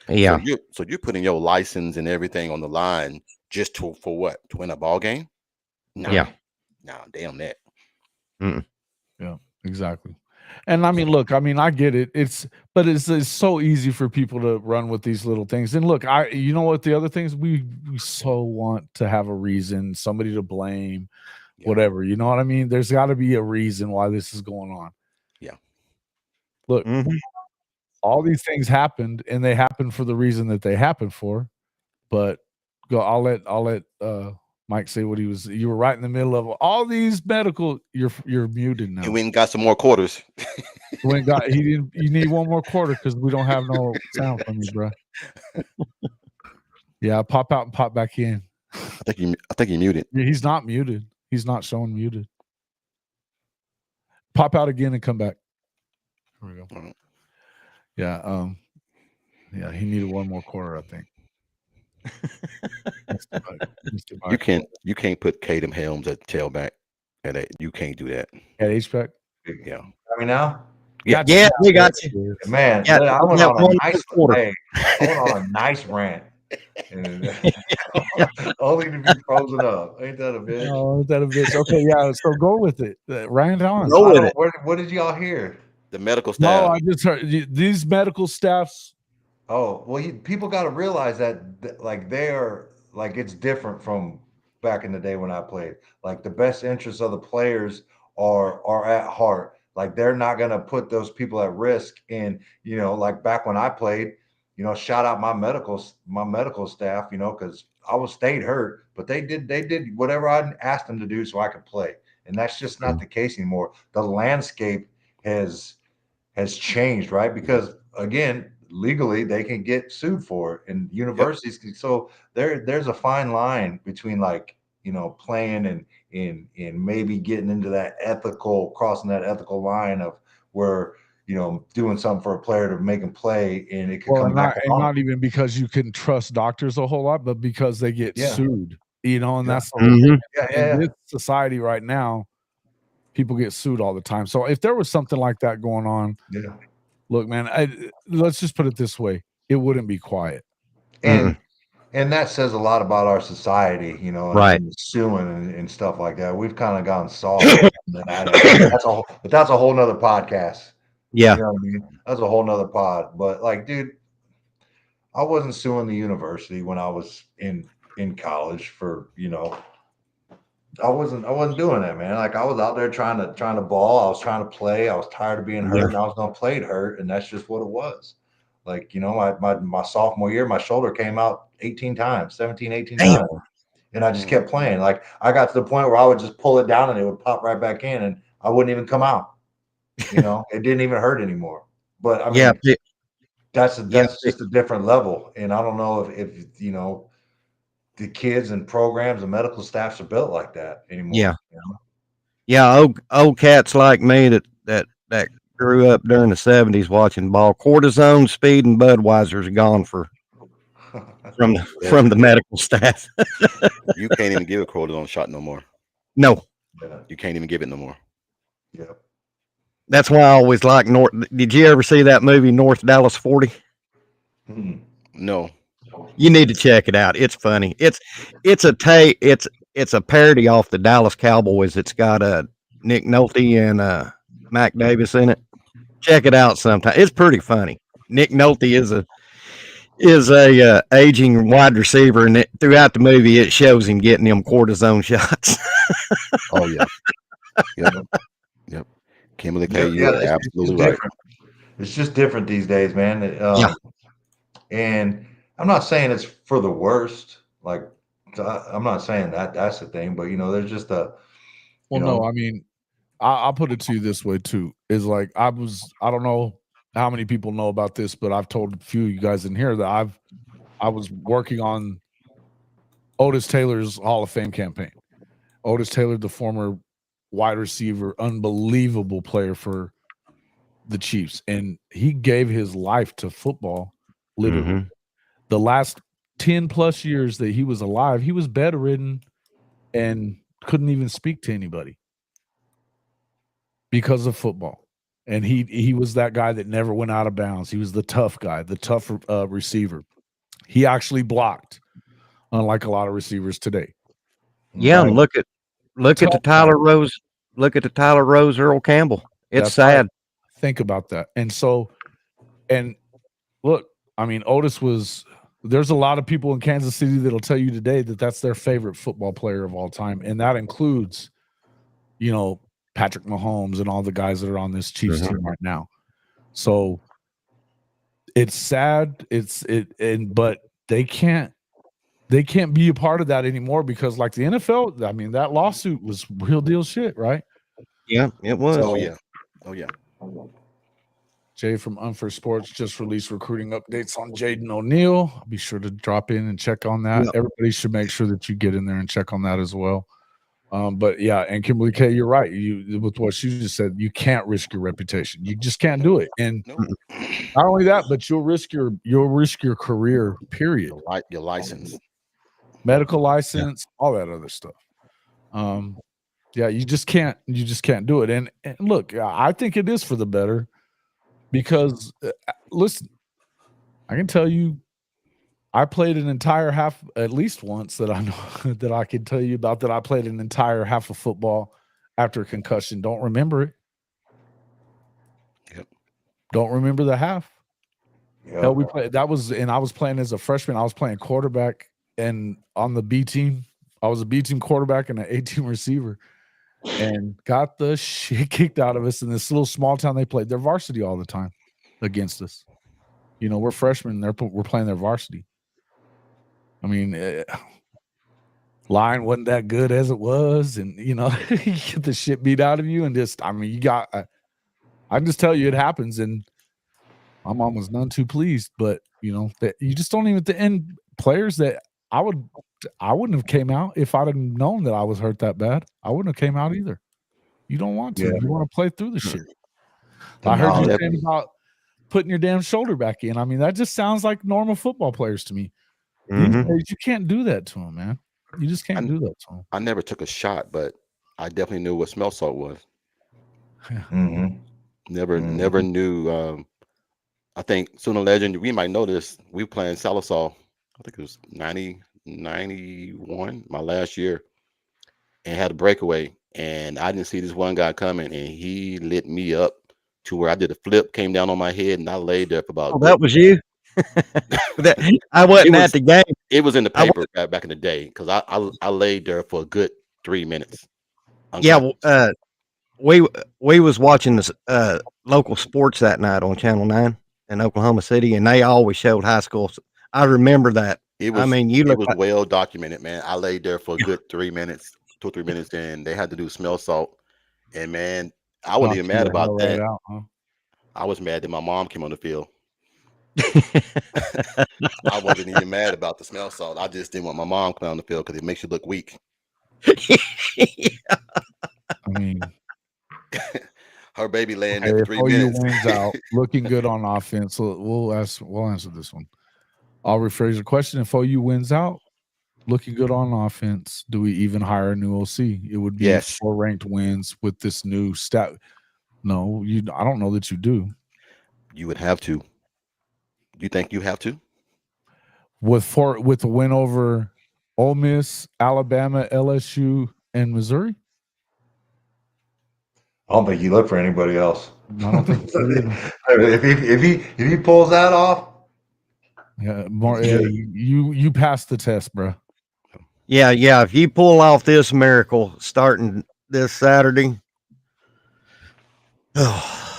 Yeah. So you're putting your license and everything on the line just for what? To win a ball game? No. Yeah. No, damn that. Yeah, exactly. And I mean, look, I mean, I get it. But it's so easy for people to run with these little things. And look, you know what the other things we so want to have a reason, somebody to blame, whatever. You know what I mean? There's got to be a reason why this is going on. Yeah. Look, all these things happened, and they happened for the reason that they happened for. But I'll let Mike say what he was. You were right in the middle of all these medical. You're muted now. You went and got some more quarters. He didn't. You need one more quarter because we don't have no sound from you, bro. Yeah, pop out and pop back in. I think he muted. Yeah, he's not muted. He's not showing muted. Pop out again and come back. Here we go. Yeah. Yeah, he needed one more quarter, I think. You can't put Kadem Helms at tailback. You can't do that. At H-back? Yeah. I mean now? Yeah, we got you. Man, Yeah, I went on a nice quarter. I went on a nice rant. And only to be frozen up. Ain't that a bitch? Oh, ain't that a bitch? Okay, yeah. So go with it. Rant on. Go with it. What did y'all hear? The medical staff. No, I just heard these medical staffs. Oh, well, people got to realize that like they are like it's different from back in the day when I played. Like the best interests of the players are at heart. Like they're not gonna put those people at risk. And like back when I played, shout out my medical staff, because I stayed hurt, but they did whatever I asked them to do so I could play. And that's just not the case anymore. The landscape has changed, right? Because again, legally they can get sued for it, and universities. Yep. So there's a fine line between playing and maybe getting into crossing that ethical line of where doing something for a player to make him play, and it could come back. And not even because you can trust doctors a whole lot, but because they get sued. And that's the whole thing. In this society right now, people get sued all the time. So if there was something like that going on, look, man, let's just put it this way: it wouldn't be quiet. And that says a lot about our society, right? And suing and stuff like that. We've kind of gone soft. That's a whole nother podcast. Yeah, you know what I mean? That's a whole nother pod. But dude, I wasn't suing the university when I was in college for I wasn't doing that, man. Like I was out there trying to ball. I was trying to play. I was tired of being hurt, and I was gonna play hurt, and that's just what it was. Like, my sophomore year, my shoulder came out 18 times. And I just kept playing. Like I got to the point where I would just pull it down and it would pop right back in, and I wouldn't even come out. It didn't even hurt anymore. But I mean, that's just a different level. And I don't know if the kids and programs and medical staffs are built like that anymore. Yeah. Old cats like me that grew up during the 70s watching ball. Cortisone, speed, and Budweiser's gone from the medical staff. You can't even give a cortisone shot no more. No. You can't even give it no more. Yeah. That's why I always like North. Did you ever see that movie North Dallas 40? No. You need to check it out. It's funny. It's a parody off the Dallas Cowboys. It's got Nick Nolte and Mac Davis in it. Check it out sometime. It's pretty funny. Nick Nolte is a aging wide receiver, and throughout the movie it shows him getting them cortisone shots. Oh yeah. Yep. Kimberly K, you're absolutely right. It's just different these days, man. And I'm not saying it's for the worst. Like I'm not saying that's the thing, but there's just no, I mean, I'll put it to you this way too. Is like I don't know how many people know about this, but I've told a few of you guys in here that I was working on Otis Taylor's Hall of Fame campaign. Otis Taylor, the former wide receiver, unbelievable player for the Chiefs, and he gave his life to football. Literally, the last 10 plus years that he was alive, he was bedridden and couldn't even speak to anybody because of football. And he was that guy that never went out of bounds. He was the tough guy, the tough receiver. He actually blocked, unlike a lot of receivers today. Yeah, and look at the Tough Tyler guy. Rose. Look at the Tyler Rose, Earl Campbell. It's That's sad. right. Think about that. And so, and look, I mean, Otis was. There's a lot of people in Kansas City that'll tell you today that that's their favorite football player of all time, and that includes, you know, Patrick Mahomes and all the guys that are on this Chiefs team right now. So it's sad. But they can't be a part of that anymore because, like the NFL, I mean, that lawsuit was real deal shit, right? Yeah, it was. Oh yeah. Jay from Unfair Sports just released recruiting updates on Jaden O'Neal. Be sure to drop in and check on that. Yep. Everybody should make sure that you get in there and check on that as well. But yeah, and Kimberly K, you're right. You with what you just said, you can't risk your reputation. You just can't do it. And not only that, but you'll risk your career. Period. Your license, medical license, all that other stuff. Yeah, you just can't do it. And look, I think it is for the better because listen, I can tell you, I played an entire half, at least once that I know that I can tell you about, that I played an entire half of football after a concussion. Don't remember it. Yep. Don't remember the half. Yep. Hell, and I was playing as a freshman. I was playing quarterback, and on the B team, I was a B team quarterback and an A team receiver, and got the shit kicked out of us in this little small town. They played their varsity all the time against us. You know, we're freshmen. We're playing their varsity. I mean, line wasn't that good as it was, and you know, you get the shit beat out of you, and just, I mean, I can just tell you it happens, and my mom was none too pleased. But you know, that you just don't even end players that I wouldn't have came out if I'd have known that I was hurt that bad. I wouldn't have came out either. You don't want to. Yeah. You want to play through the shit. The I heard you knowledge. saying about putting your damn shoulder back in. I mean, that just sounds like normal football players to me. These days, you can't do that to them, man. You just can't do that to them. I never took a shot, but I definitely knew what smell salt was. Mhm. Never Mhm. knew. I think Sooner Legend, we might know this. We were playing Salisal. I think it was 91, my last year, and had a breakaway. And I didn't see this one guy coming, and he lit me up to where I did a flip, came down on my head, and I laid there for about. Oh, that was you. I wasn't at the game. It was in the paper back in the day because I laid there for a good 3 minutes. Yeah, we was watching this local sports that night on Channel 9 in Oklahoma City, and they always showed high school. I remember that. It was. I mean, it was well documented, man. I laid there for a good 3 minutes, 2 or 3 minutes, and they had to do smell salt. And man, I wasn't even mad about that. Out, huh? I was mad that my mom came on the field. I wasn't even mad about the smell salt. I just didn't want my mom coming on the field because it makes you look weak. I mean, her baby laying there for 3 minutes. Wins out, looking good on offense. So we'll answer this one. I'll rephrase the question. If OU wins out, looking good on offense, do we even hire a new OC? It would be 4 ranked wins with this new stat. No, I don't know that you do. You would have to. You think you have to? With the win over Ole Miss, Alabama, LSU, and Missouri? I don't think you look for anybody else. I don't think if he pulls that off, you passed the test, bro. Yeah. If you pull off this miracle starting this Saturday,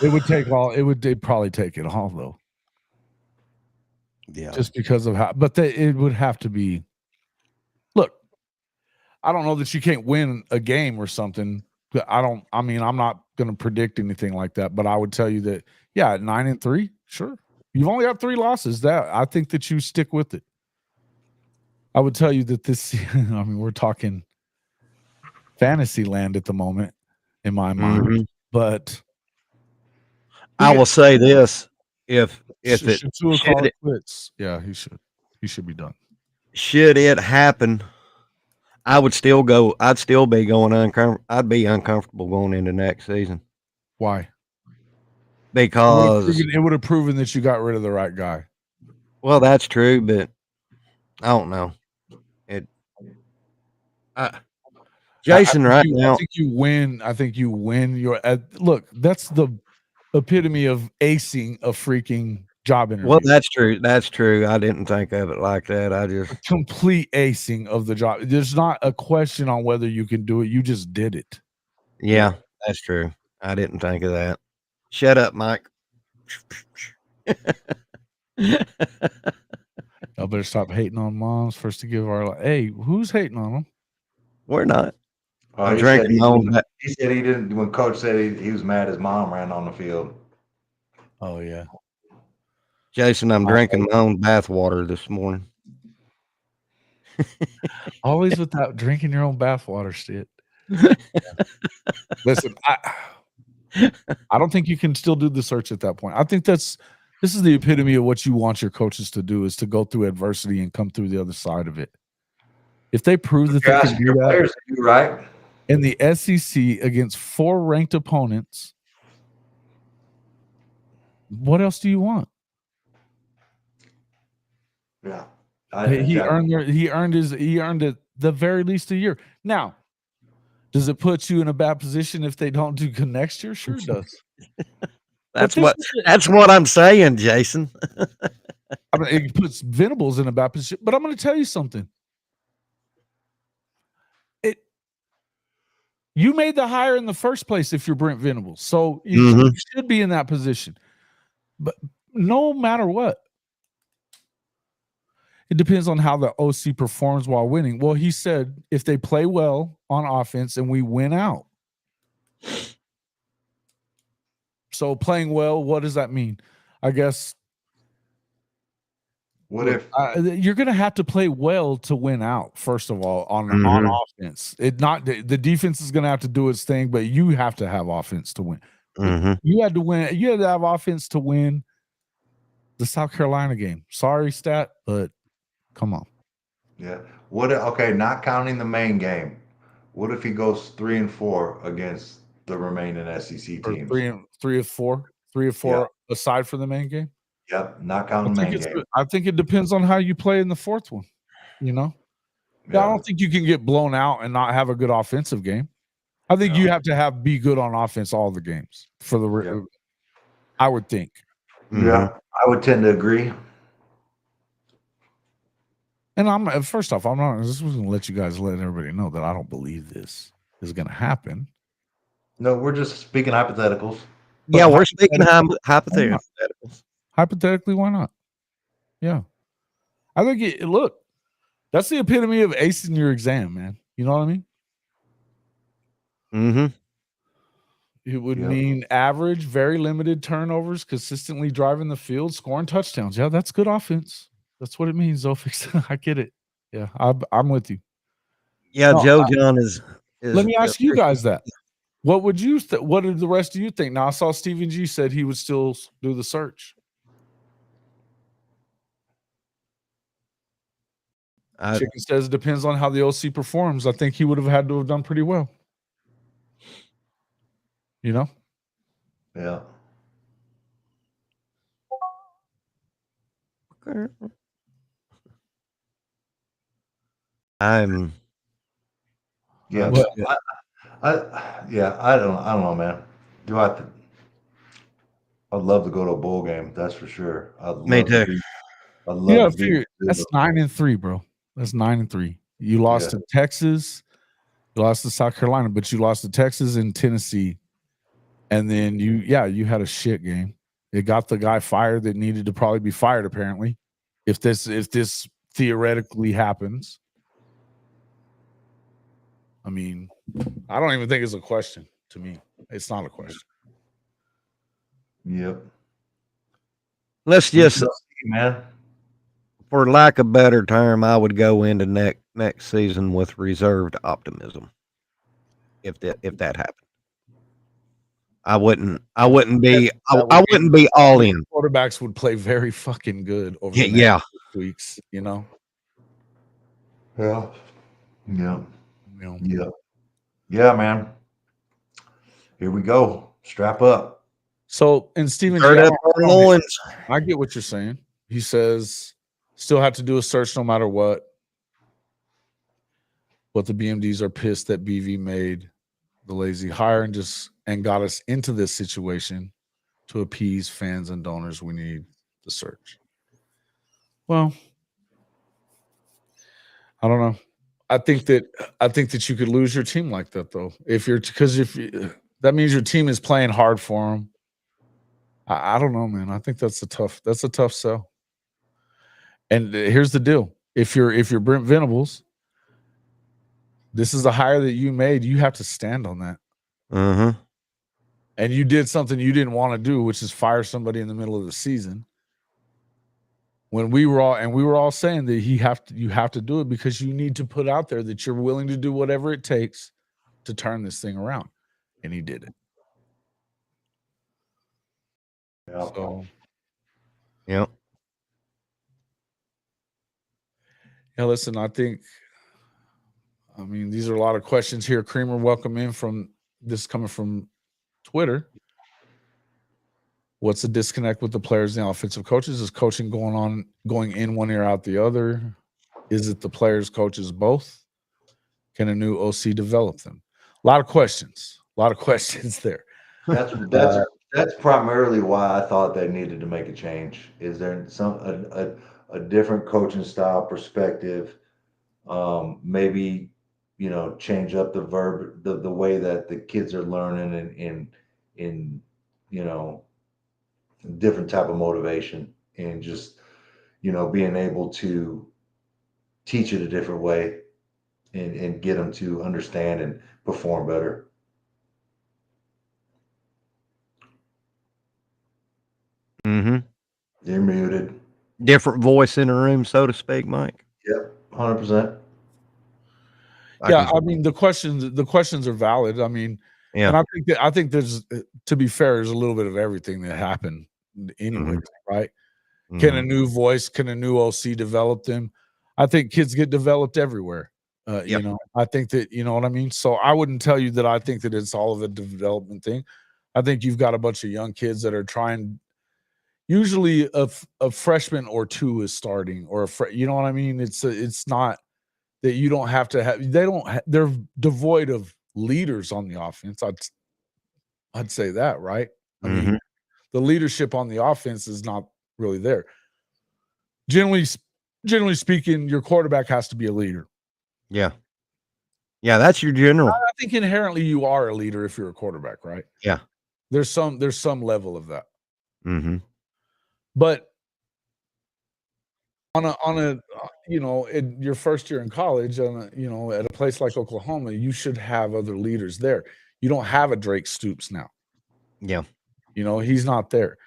They'd probably take it all though. Yeah. Just because of how, but it would have to be. Look, I don't know that you can't win a game or something. I'm not going to predict anything like that, but I would tell you that, at 9-3, sure. You've only got 3 losses. That I think that you stick with it. I would tell you that this, we're talking fantasy land at the moment in my mind, but I will say this: if it quits, he should be done. Should it happen, I would still go. I'd still be going uncomfortable. I'd be uncomfortable going into next season. Why? because it would have proven that you got rid of the right guy. Well, that's true, but I don't know. Jason, I right now, think you win. I think you win your look. That's the epitome of acing a freaking job interview. well, that's true. That's true. I didn't think of it like that. I just complete acing of the job. There's not a question on whether you can do it. You just did it. Yeah, that's true. I didn't think of that. Shut up, Mike. I better stop hating on moms first to give our hey, who's hating on them? We're not. He said he didn't. When Coach said he was mad his mom ran on the field. Oh yeah, Jason, I'm drinking my own bath water this morning. Always without drinking your own bathwater shit. Listen, I don't think you can still do the search at that point. I think this is the epitome of what you want your coaches to do, is to go through adversity and come through the other side of it. If they prove that they can do that, players to do right in the SEC against 4 ranked opponents, what else do you want? Yeah, he earned it the very least a year. Now, does it put you in a bad position if they don't do good next year? Sure it does. That's what I'm saying, Jason. I mean, it puts Venables in a bad position. But I'm going to tell you something. You made the hire in the first place if you're Brent Venables, so you should be in that position. But no matter what, it depends on how the OC performs while winning. Well, he said if they play well on offense and we win out. So playing well, what does that mean? I guess. What if you're going to have to play well to win out? First of all, on offense, the defense is going to have to do its thing, but you have to have offense to win. You had to win. You had to have offense to win the South Carolina game. Sorry, stat, but come on. Yeah. Okay, not counting the main game. What if he goes 3-4 against the remaining SEC teams? Or 3 of 4 aside from the main game. Yep, not counting the main game. I think it depends on how you play in the fourth one. I don't think you can get blown out and not have a good offensive game. I think you have to be good on offense all the games for the. I would think. Yeah, I would tend to agree. And first off, I'm not. This was going to let everybody know that I don't believe this is going to happen. No, we're just speaking hypotheticals. Yeah, we're speaking hypotheticals. Hypothetically, why not? Yeah, I think. Look, that's the epitome of acing your exam, man. You know what I mean? It would mean average, very limited turnovers, consistently driving the field, scoring touchdowns. Yeah, that's good offense. That's what it means, Zofix. I get it. Yeah, I'm with you. Yeah, Joe John is. Let me ask you guys that. What would you? What did the rest of you think? Now I saw Stephen G said he would still do the search. Chicken says it depends on how the OC performs. I think he would have had to have done pretty well. Yeah. I don't know, man. I'd love to go to a bowl game. That's for sure. Me too. That's 9-3, bro. That's 9-3. You lost to Texas, you lost to South Carolina, but you lost to Texas and Tennessee, and then you had a shit game. It got the guy fired that needed to probably be fired. Apparently, if this theoretically happens, I mean, I don't even think it's a question to me. It's not a question. Yep. Let's just, man. For lack of a better term, I would go into next season with reserved optimism. If that happened, I wouldn't be all in. Quarterbacks would play very fucking good over the next weeks, Yeah. Yeah, man. Here we go. Strap up. So, and Steven Stirred G, up our loins. I get what you're saying. He says still have to do a search no matter what. But the BMDs are pissed that BV made the lazy hire and got us into this situation to appease fans and donors. We need the search. Well, I don't know. I think that you could lose your team like that though. That means your team is playing hard for them. I don't know, man. I think that's a tough sell. And here's the deal: if you're Brent Venables, this is a hire that you made. You have to stand on that. Mm-hmm. And you did something you didn't want to do, which is fire somebody in the middle of the season. When we were all saying that you have to do it because you need to put out there that you're willing to do whatever it takes to turn this thing around, and he did it. Yeah. So, Yep. yeah, listen, I mean, these are a lot of questions here. Creamer, welcome in coming from Twitter. What's the disconnect with the players and the offensive coaches? Is coaching going in one ear out the other? Is it the players, coaches, both? Can a new OC develop them? A lot of questions there. That's primarily why I thought they needed to make a change. Is there a different coaching style perspective? Maybe change up the way that the kids are learning in different type of motivation, and just being able to teach it a different way and get them to understand and perform better. Mm-hmm. You're muted. Different voice in the room, so to speak, Mike. Yep, 100%. Yeah, I mean the questions are valid. I mean, Yeah. and I think there's, to be fair, there's a little bit of everything that happened anyway, right? Mm-hmm. Can a new voice, can a new OC develop them? I think kids get developed everywhere. Yep. I think that, you know what I mean? So I wouldn't tell you that I think that it's all of a development thing. I think you've got a bunch of young kids that are trying. Usually a freshman or two is starting, or you know what I mean? It's not that you don't have to have. They're devoid of leaders on the offense. I'd say that, right? I mean, the leadership on the offense is not really there. Generally speaking, your quarterback has to be a leader. Yeah. Yeah, that's your general. I think inherently you are a leader if you're a quarterback, right? Yeah. There's some level of that. Mm-hmm. But on a in your first year in college, at a place like Oklahoma, you should have other leaders there. You don't have a Drake Stoops now. Yeah. He's not there.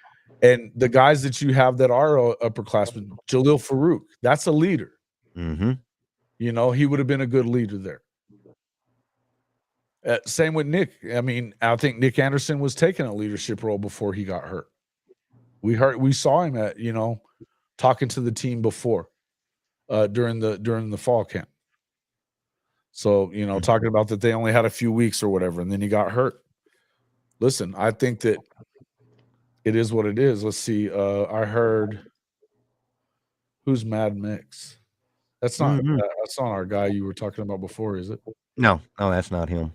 And the guys that you have that are upperclassmen, Jalil Farouk, that's a leader. Mm-hmm. He would have been a good leader there. Same with Nick. I mean, I think Nick Anderson was taking a leadership role before he got hurt. We saw him at, talking to the team before, during the fall camp. So, talking about that they only had a few weeks or whatever, and then he got hurt. Listen, I think that it is what it is. Let's see. I heard, who's Mad Mix? That's not our guy you were talking about before, is it? No, that's not him.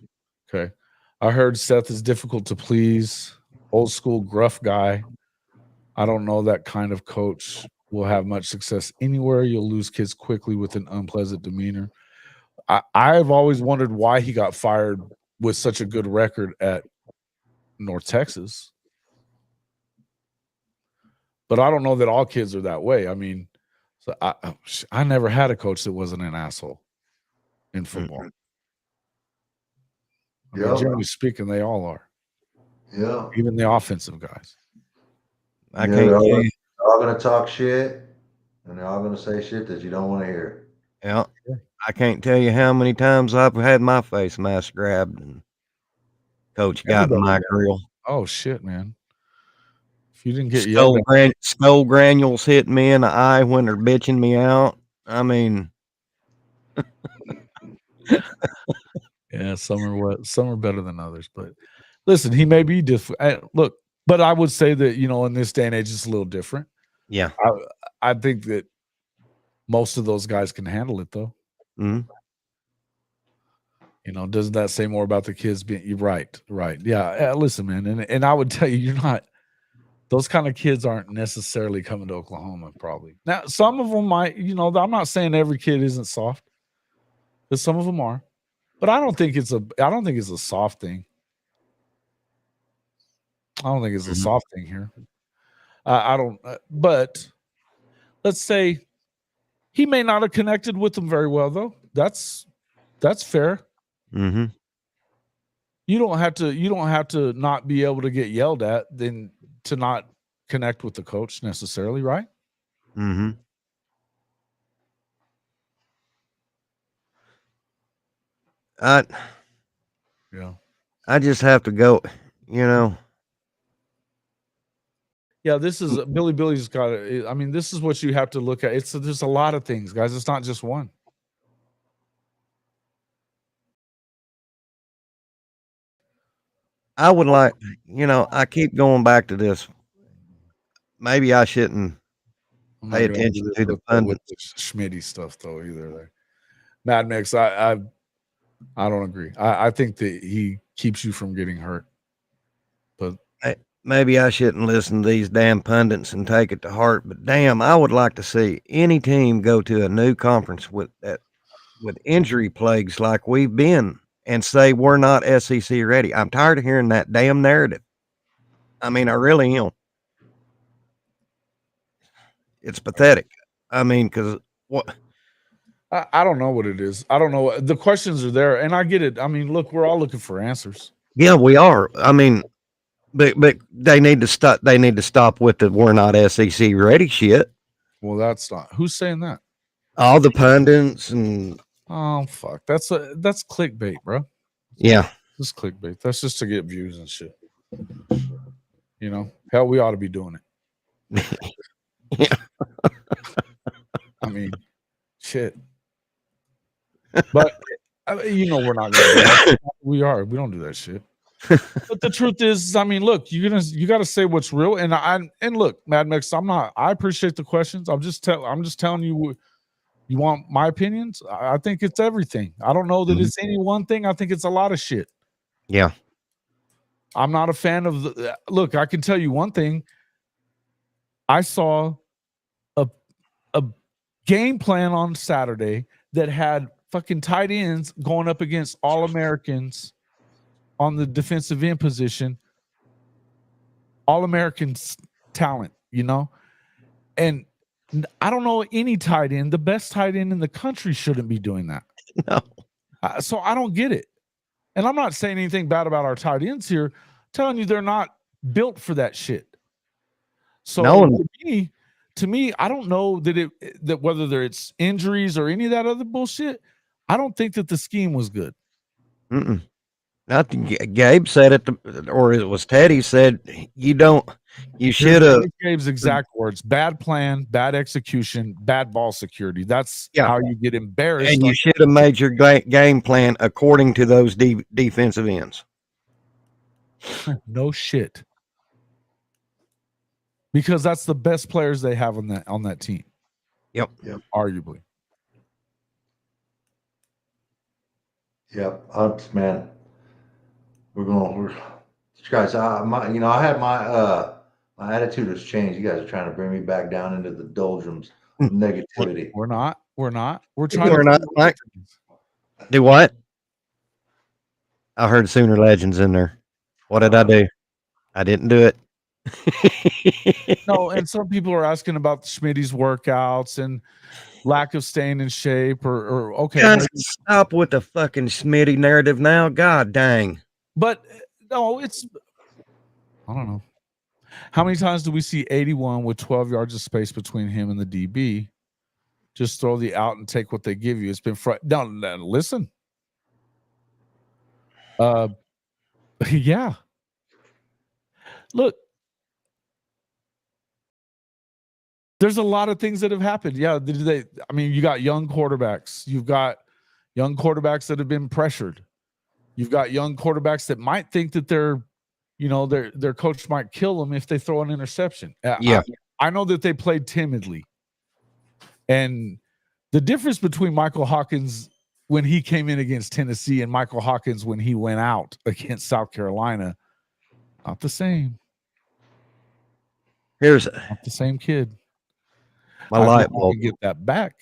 Okay. I heard Seth is difficult to please, old school gruff guy. I don't know that kind of coach will have much success anywhere. You'll lose kids quickly with an unpleasant demeanor. I've always wondered why he got fired with such a good record at North Texas. But I don't know that all kids are that way. I mean, so I never had a coach that wasn't an asshole in football. Mm-hmm. I mean, generally speaking, they all are. Yeah. Even the offensive guys. They're all going to talk shit, and they're all going to say shit that you don't want to hear. Yeah. I can't tell you how many times I've had my face mask grabbed and coach got in my grill. Oh, shit, man. If you didn't get yelled at. Skull granules hit me in the eye when they're bitching me out. I mean. Yeah, some are better than others. But listen, he may be different. Look, But I would say that, in this day and age, it's a little different. Yeah. I think that most of those guys can handle it, though. Mm-hmm. Doesn't that say more about the kids being? You're right. Yeah. Listen, man, and I would tell you, you're not. Those kind of kids aren't necessarily coming to Oklahoma. Probably now, some of them might. I'm not saying every kid isn't soft, but some of them are. But I don't think it's a soft thing. I don't think it's a soft thing here. I don't. But let's say he may not have connected with them very well, though. That's fair. Mm-hmm. You don't have to not be able to get yelled at then to not connect with the coach necessarily, right? Mm-hmm. I just have to go, Yeah, this is Billy's got it. I mean, this is what you have to look at. There's a lot of things, guys. It's not just one. I would like, I keep going back to this. Maybe I shouldn't pay attention to the pundits. Schmitty stuff, though, either. There. Mad Mix, I don't agree. I think that he keeps you from getting hurt. But maybe I shouldn't listen to these damn pundits and take it to heart. But damn, I would like to see any team go to a new conference with injury plagues like we've been and say we're not SEC ready. I'm tired of hearing that damn narrative. I mean, I really am. It's pathetic. I mean, because what? I don't know what it is. I don't know. The questions are there, and I get it. I mean, look, we're all looking for answers. Yeah, we are. I mean, but they need to stop. They need to stop with the "we're not SEC ready" shit. Well, that's not. Who's saying that? All the pundits and. Oh fuck! That's clickbait, bro. Yeah, it's clickbait. That's just to get views and shit. Hell, we ought to be doing it. Yeah. I mean, shit. But we're not gonna do that. We don't do that shit. But the truth is, I mean, look, you got to say what's real. And look, Mad Mix, I appreciate the questions. I'm just telling you. You want my opinions? I think it's everything. I don't know that it's any one thing. I think it's a lot of shit. Yeah. I'm not a fan of the look. I can tell you one thing. I saw a game plan on Saturday that had fucking tight ends going up against All-Americans on the defensive end position. All-Americans talent, and I don't know any tight end. The best tight end in the country shouldn't be doing that. No. So I don't get it. And I'm not saying anything bad about our tight ends here. I'm telling you, they're not built for that shit. So to me, I don't know that whether it's injuries or any of that other bullshit, I don't think that the scheme was good. Mm-mm. Gabe said it, or it was Teddy said, you should have. Gabe's exact words: bad plan, bad execution, bad ball security. That's how you get embarrassed. And you should have made your game plan according to those defensive ends. No shit. Because that's the best players they have on that team. Yep. Yep. Arguably. Man. We're guys. I had my attitude has changed. You guys are trying to bring me back down into the doldrums of negativity. We're not. We're trying. We're not. Mike. Do what? I heard Sooner Legends in there. What did I do? I didn't do it. No, and some people are asking about Schmitty's workouts and lack of staying in shape or okay. Guys, stop with the fucking Schmitty narrative now. God dang. But no, I don't know. How many times do we see 81 with 12 yards of space between him and the DB? Just throw the out and take what they give you. It's been no, listen. Yeah. Look. There's a lot of things that have happened. Yeah, you got young quarterbacks. You've got young quarterbacks that have been pressured. You've got young quarterbacks that might think that they're their coach might kill them if they throw an interception. Yeah. I know that they played timidly. And the difference between Michael Hawkins when he came in against Tennessee and Michael Hawkins when he went out against South Carolina, not the same. Not the same kid. My light bulb. Get that back.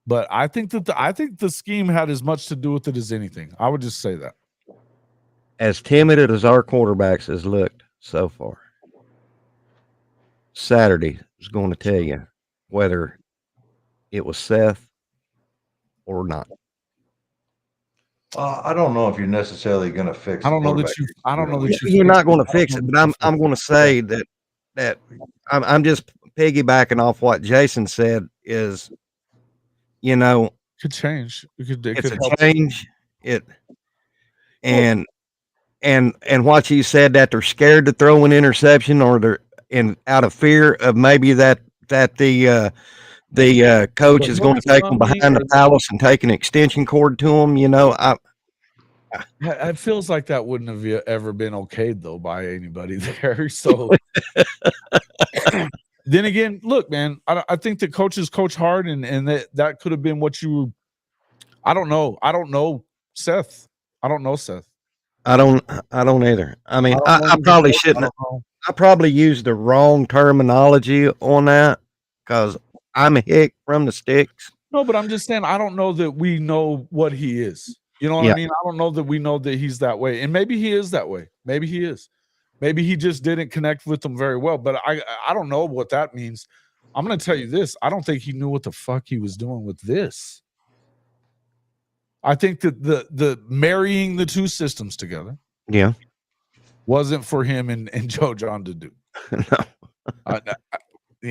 But I think that the scheme had as much to do with it as anything. I would just say that. As timid as our quarterbacks has looked so far, Saturday is going to tell you whether it was Seth or not. I don't know if you're necessarily going to fix. I don't know that you. I don't know that you're not going to fix it, but I'm going to say that I'm just piggybacking off what Jason said. Is could change. It's a change. And what you said, that they're scared to throw an interception, or they're out of fear of maybe that the coach is going to take them behind the palace and take an extension cord to them. It feels like that wouldn't have ever been okayed though by anybody there. So then again, look, man, I think that coaches coach hard, and that could have been what you. I don't know. I don't know Seth. I don't know Seth. I don't either. I mean, I probably shouldn't. I probably used the wrong terminology on that because I'm a hick from the sticks. No, but I'm just saying I don't know that we know what he is. You know what I mean? I don't know that we know that he's that way, and maybe he is that way. Maybe he is. Maybe he just didn't connect with them very well. But I don't know what that means. I'm going to tell you this: I don't think he knew what the fuck he was doing with this. I think that the marrying the two systems together, wasn't for him and Joe John to do. No,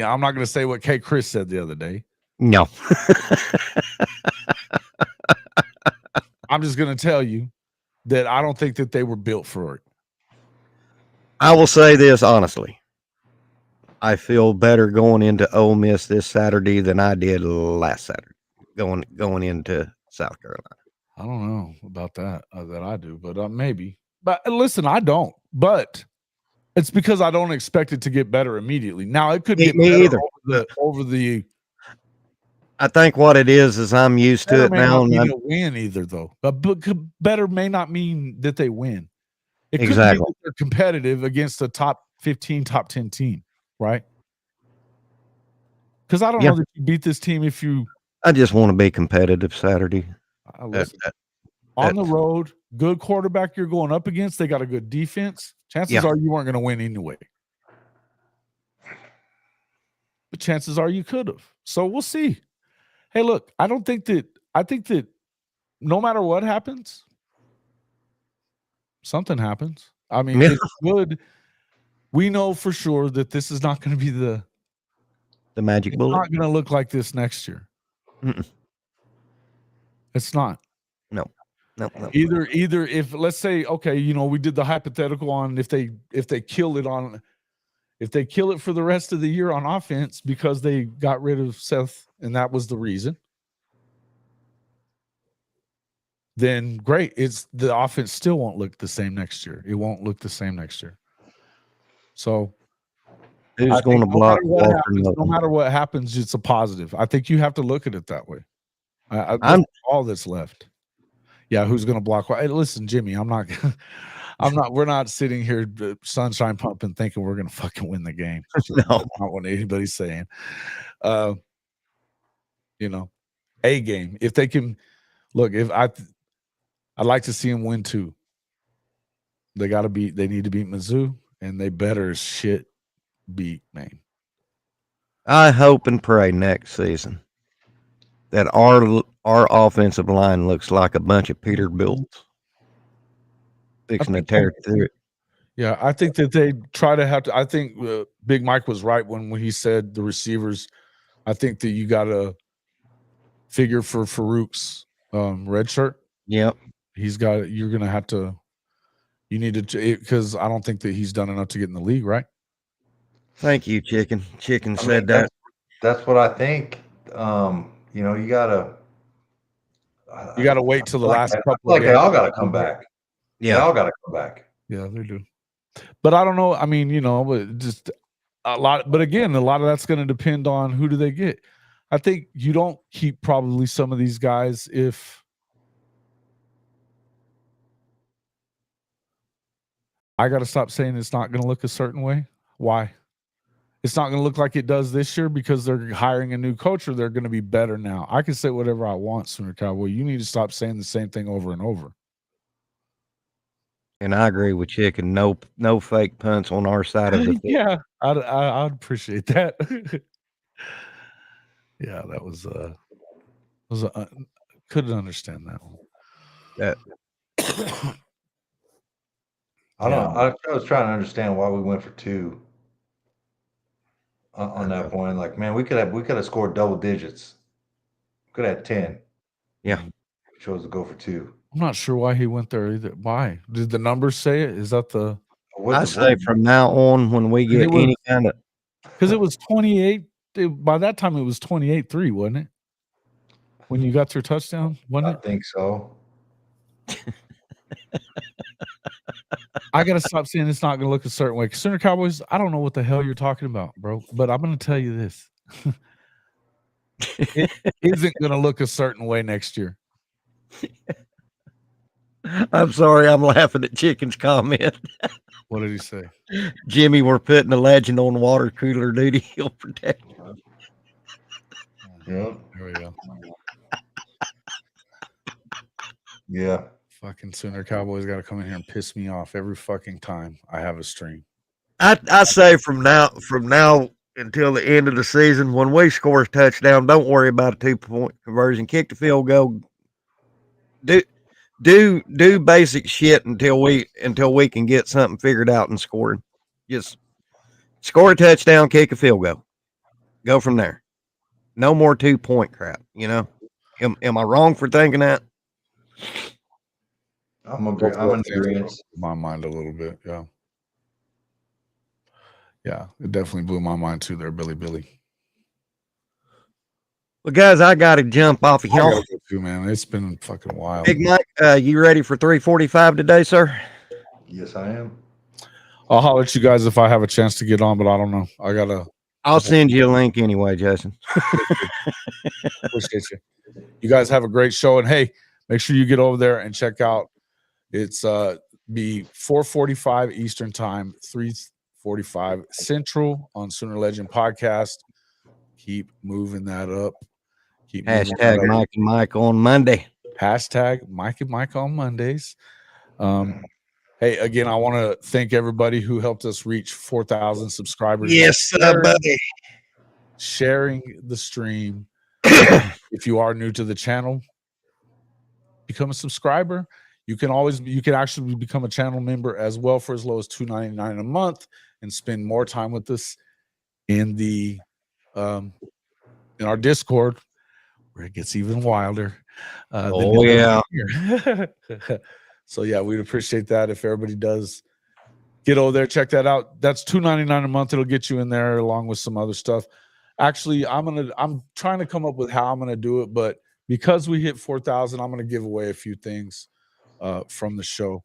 I'm not going to say what K. Chris said the other day. No, I'm just going to tell you that I don't think that they were built for it. I will say this honestly: I feel better going into Ole Miss this Saturday than I did last Saturday going into South Carolina. I don't know about that I do, but maybe. But listen, I don't. But it's because I don't expect it to get better immediately. Now it could get me better either. Over the. I think what it is I'm used to it now. May not win either, though. But better may not mean that they win. It could be that they're competitive against a top 15, top 10 team, right? Because I don't know that you beat this team if you. I just want to be competitive Saturday. On the road, good quarterback you're going up against. They got a good defense. Chances are you weren't going to win anyway. But chances are you could have. So we'll see. Hey, look, I think that no matter what happens, something happens. I mean, it's good. We know for sure that this is not going to be the magic bullet. It's not going to look like this next year. It's not. No. Either if let's say, okay, we did the hypothetical on if they kill it for the rest of the year on offense because they got rid of Seth and that was the reason, then great. It's the offense still won't look the same next year. It won't look the same next year. So who's going to block? No matter what happens, it's a positive. I think you have to look at it that way. That's all that's left. Yeah, who's going to block? Hey, listen, Jimmy, we're not sitting here sunshine pumping thinking we're going to fucking win the game. No. That's not what anybody's saying. A game. If they can look, I'd like to see them win too. They need to beat Mizzou, and they better as shit beat Maine. I hope and pray next season that our offensive line looks like a bunch of Peterbilts fixing to tear through it. Yeah, I think that they try to have to. I think Big Mike was right when he said the receivers. I think that you got to figure for Farouk's red shirt. Yep, he's got. You're gonna have to. You need to because I don't think that he's done enough to get in the league, right? Thank you, Chicken. Chicken said that. That's what I think. You gotta wait till the last couple. Like they all gotta come back. Yeah, they all gotta come back. Yeah, they do. But I don't know. I mean, but just a lot. But again, a lot of that's going to depend on who do they get. I think you don't keep probably some of these guys if I got to stop saying it's not going to look a certain way. Why? It's not going to look like it does this year because they're hiring a new coach or they're going to be better now. I can say whatever I want, Sooner Cowboy. You need to stop saying the same thing over and over. And I agree with Chicken. No fake punts on our side of the field. Yeah, I'd appreciate that. Yeah, that was couldn't understand that one. That I don't. I was trying to understand why we went for 2 on that point. Like, man, we could have scored double digits. Could have had 10. Yeah, chose to go for 2. I'm not sure why he went there either. Why did the numbers say it? Is that the? I say from now on when we get any kind of because it was 28. By that time, it was 28-3, wasn't it? When you got your touchdown, wasn't it? I think so. I gotta stop saying it's not gonna look a certain way. Sooner Cowboys, I don't know what the hell you're talking about, bro. But I'm gonna tell you this: it isn't gonna look a certain way next year. I'm sorry, I'm laughing at Chicken's comment. What did he say? Jimmy, we're putting a legend on water cooler duty. He'll protect. Yeah. There we go. Yeah. Fucking Sooner Cowboys got to come in here and piss me off every fucking time I have a stream. I say from now until the end of the season, when we score a touchdown, don't worry about a 2-point conversion. Kick the field goal. Do basic shit until we can get something figured out and scoring. Just score a touchdown, kick a field goal. Go from there. No more 2-point crap, Am I wrong for thinking that? I'm in agreement. My mind a little bit, yeah. Yeah, it definitely blew my mind too there, Billy. Well, guys, I got to jump off of I y'all. gotta go too, man. It's been fucking wild. Big Mike, you ready for 3:45 today, sir? Yes, I am. I'll holler at you guys if I have a chance to get on, but I don't know. I'll send you a link anyway, Jason. Appreciate you. You guys have a great show, and hey, make sure you get over there and check out. It's be 4:45 Eastern time, 3:45 Central on Sooner Legend Podcast. Keep moving that up. Hashtag Mike and Mike on Monday. Hashtag Mike and Mike on Mondays. Hey, again, I want to thank everybody who helped us reach 4,000 subscribers. Yes, buddy. Sharing the stream. If you are new to the channel, become a subscriber. You can actually become a channel member as well for as low as $2.99 a month and spend more time with us in the in our Discord, where it gets even wilder. Yeah. So yeah, we'd appreciate that if everybody does get over there, check that out. That's $2.99 a month. It'll get you in there along with some other stuff. Actually, I'm trying to come up with how I'm gonna do it, but because we hit 4,000, I'm gonna give away a few things from the show.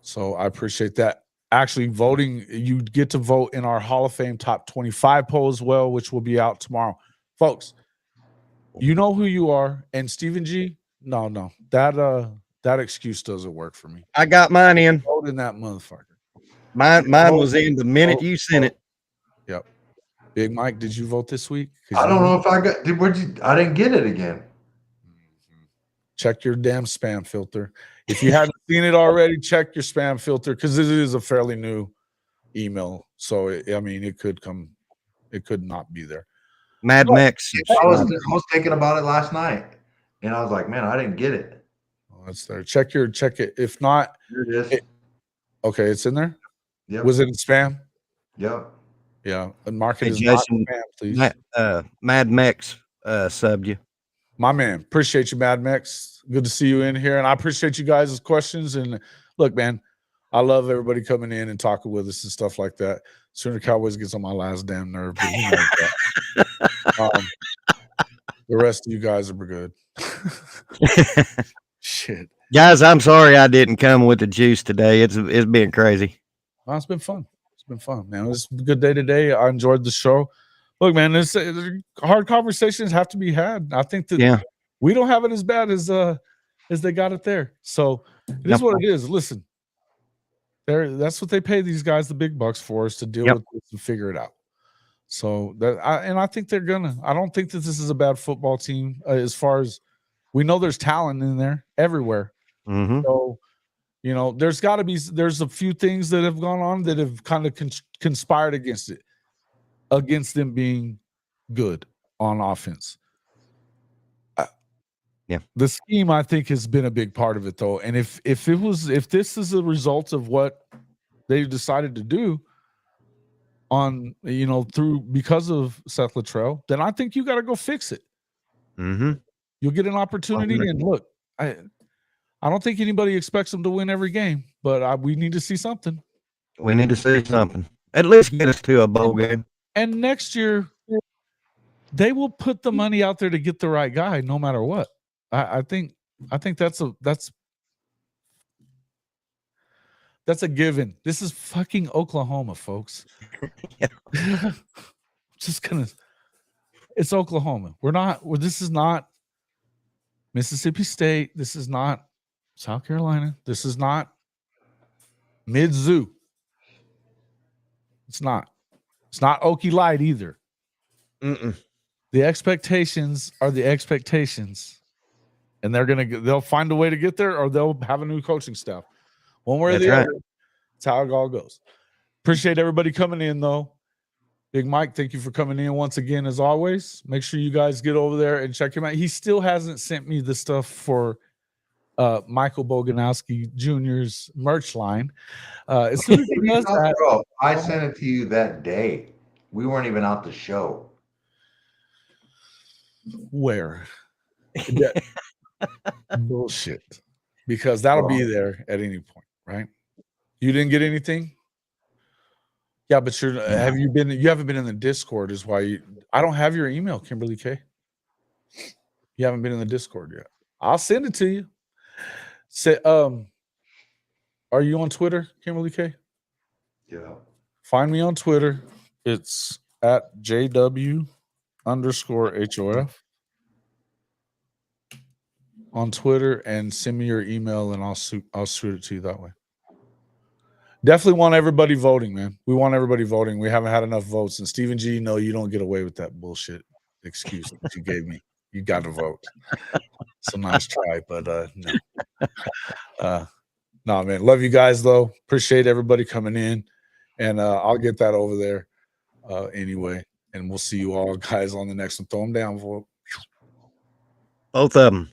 So I appreciate that. Actually, voting, you get to vote in our Hall of Fame top 25 poll as well, which will be out tomorrow. Folks, you know who you are. And Stephen G, no, that excuse doesn't work for me. I got mine in. Vote in that motherfucker. Mine was in the minute you sent it. Yep. Big Mike, did you vote this week? I don't know if I got. I didn't get it again. Check your damn spam filter. If you haven't seen it already, check your spam filter because this is a fairly new email. So it could not be there. Mad Max. I was thinking about it last night, and I was like, man, I didn't get it. Oh, it's there. Check it. If not, here it is. Okay, it's in there. Yep. Was it in spam? Yep. Yeah. And mark it as Jason, not spam, please. Mad Max subbed you. My man, appreciate you, Mad Max. Good to see you in here, and I appreciate you guys' questions. And look, man, I love everybody coming in and talking with us and stuff like that. Sooner Cowboys gets on my last damn nerve. But you know that. The rest of you guys are good. Shit, guys, I'm sorry I didn't come with the juice today. It's been crazy. Well, it's been fun. It's been fun, man. It was a good day today. I enjoyed the show. Look, man, this hard conversations have to be had. I think that we don't have it as bad as they got it there. So it is what it is. Listen, that's what they pay these guys the big bucks for, is to deal with this and figure it out. So I think they're gonna. I don't think that this is a bad football team. As far as we know, there's talent in there everywhere. Mm-hmm. So there's got to be. There's a few things that have gone on that have kind of conspired against them being good on offense. The scheme, I think, has been a big part of it, though. And if this is a result of what they decided to do because of Seth Littrell, then I think you got to go fix it. Mm-hmm. You'll get an opportunity. And look, I don't think anybody expects them to win every game, but we need to see something. We need to see something. At least get us to a bowl game. And next year, they will put the money out there to get the right guy, no matter what. I think that's a given. This is fucking Oklahoma, folks. It's Oklahoma. This is not Mississippi State. This is not South Carolina. This is not Mizzou. It's not Okie Light either. Mm-mm. The expectations are the expectations, and they'll find a way to get there, or they'll have a new coaching staff. One way or the other. That's how it all goes. Appreciate everybody coming in, though. Big Mike, thank you for coming in once again, as always. Make sure you guys get over there and check him out. He still hasn't sent me the stuff for Michael Boganowski Jr.'s merch line. As soon as he does that, bro, I sent it to you that day. We weren't even out the show. Where? Bullshit. Because that'll be there at any point, right? You didn't get anything? Yeah, but you haven't been in the Discord is why I don't have your email, Kimberly K. You haven't been in the Discord yet. I'll send it to you. Say, are you on Twitter, Kimberly K? Yeah. Find me on Twitter. It's at JW_HOF on Twitter, and send me your email and I'll shoot it to you that way. Definitely want everybody voting, man. We want everybody voting. We haven't had enough votes. And Stephen G, no, you don't get away with that bullshit excuse that you gave me. You got to vote. It's a nice try, but no. No, man. Love you guys, though. Appreciate everybody coming in. And I'll get that over there anyway. And we'll see you all guys on the next one. Throw them down, vote. Both of them.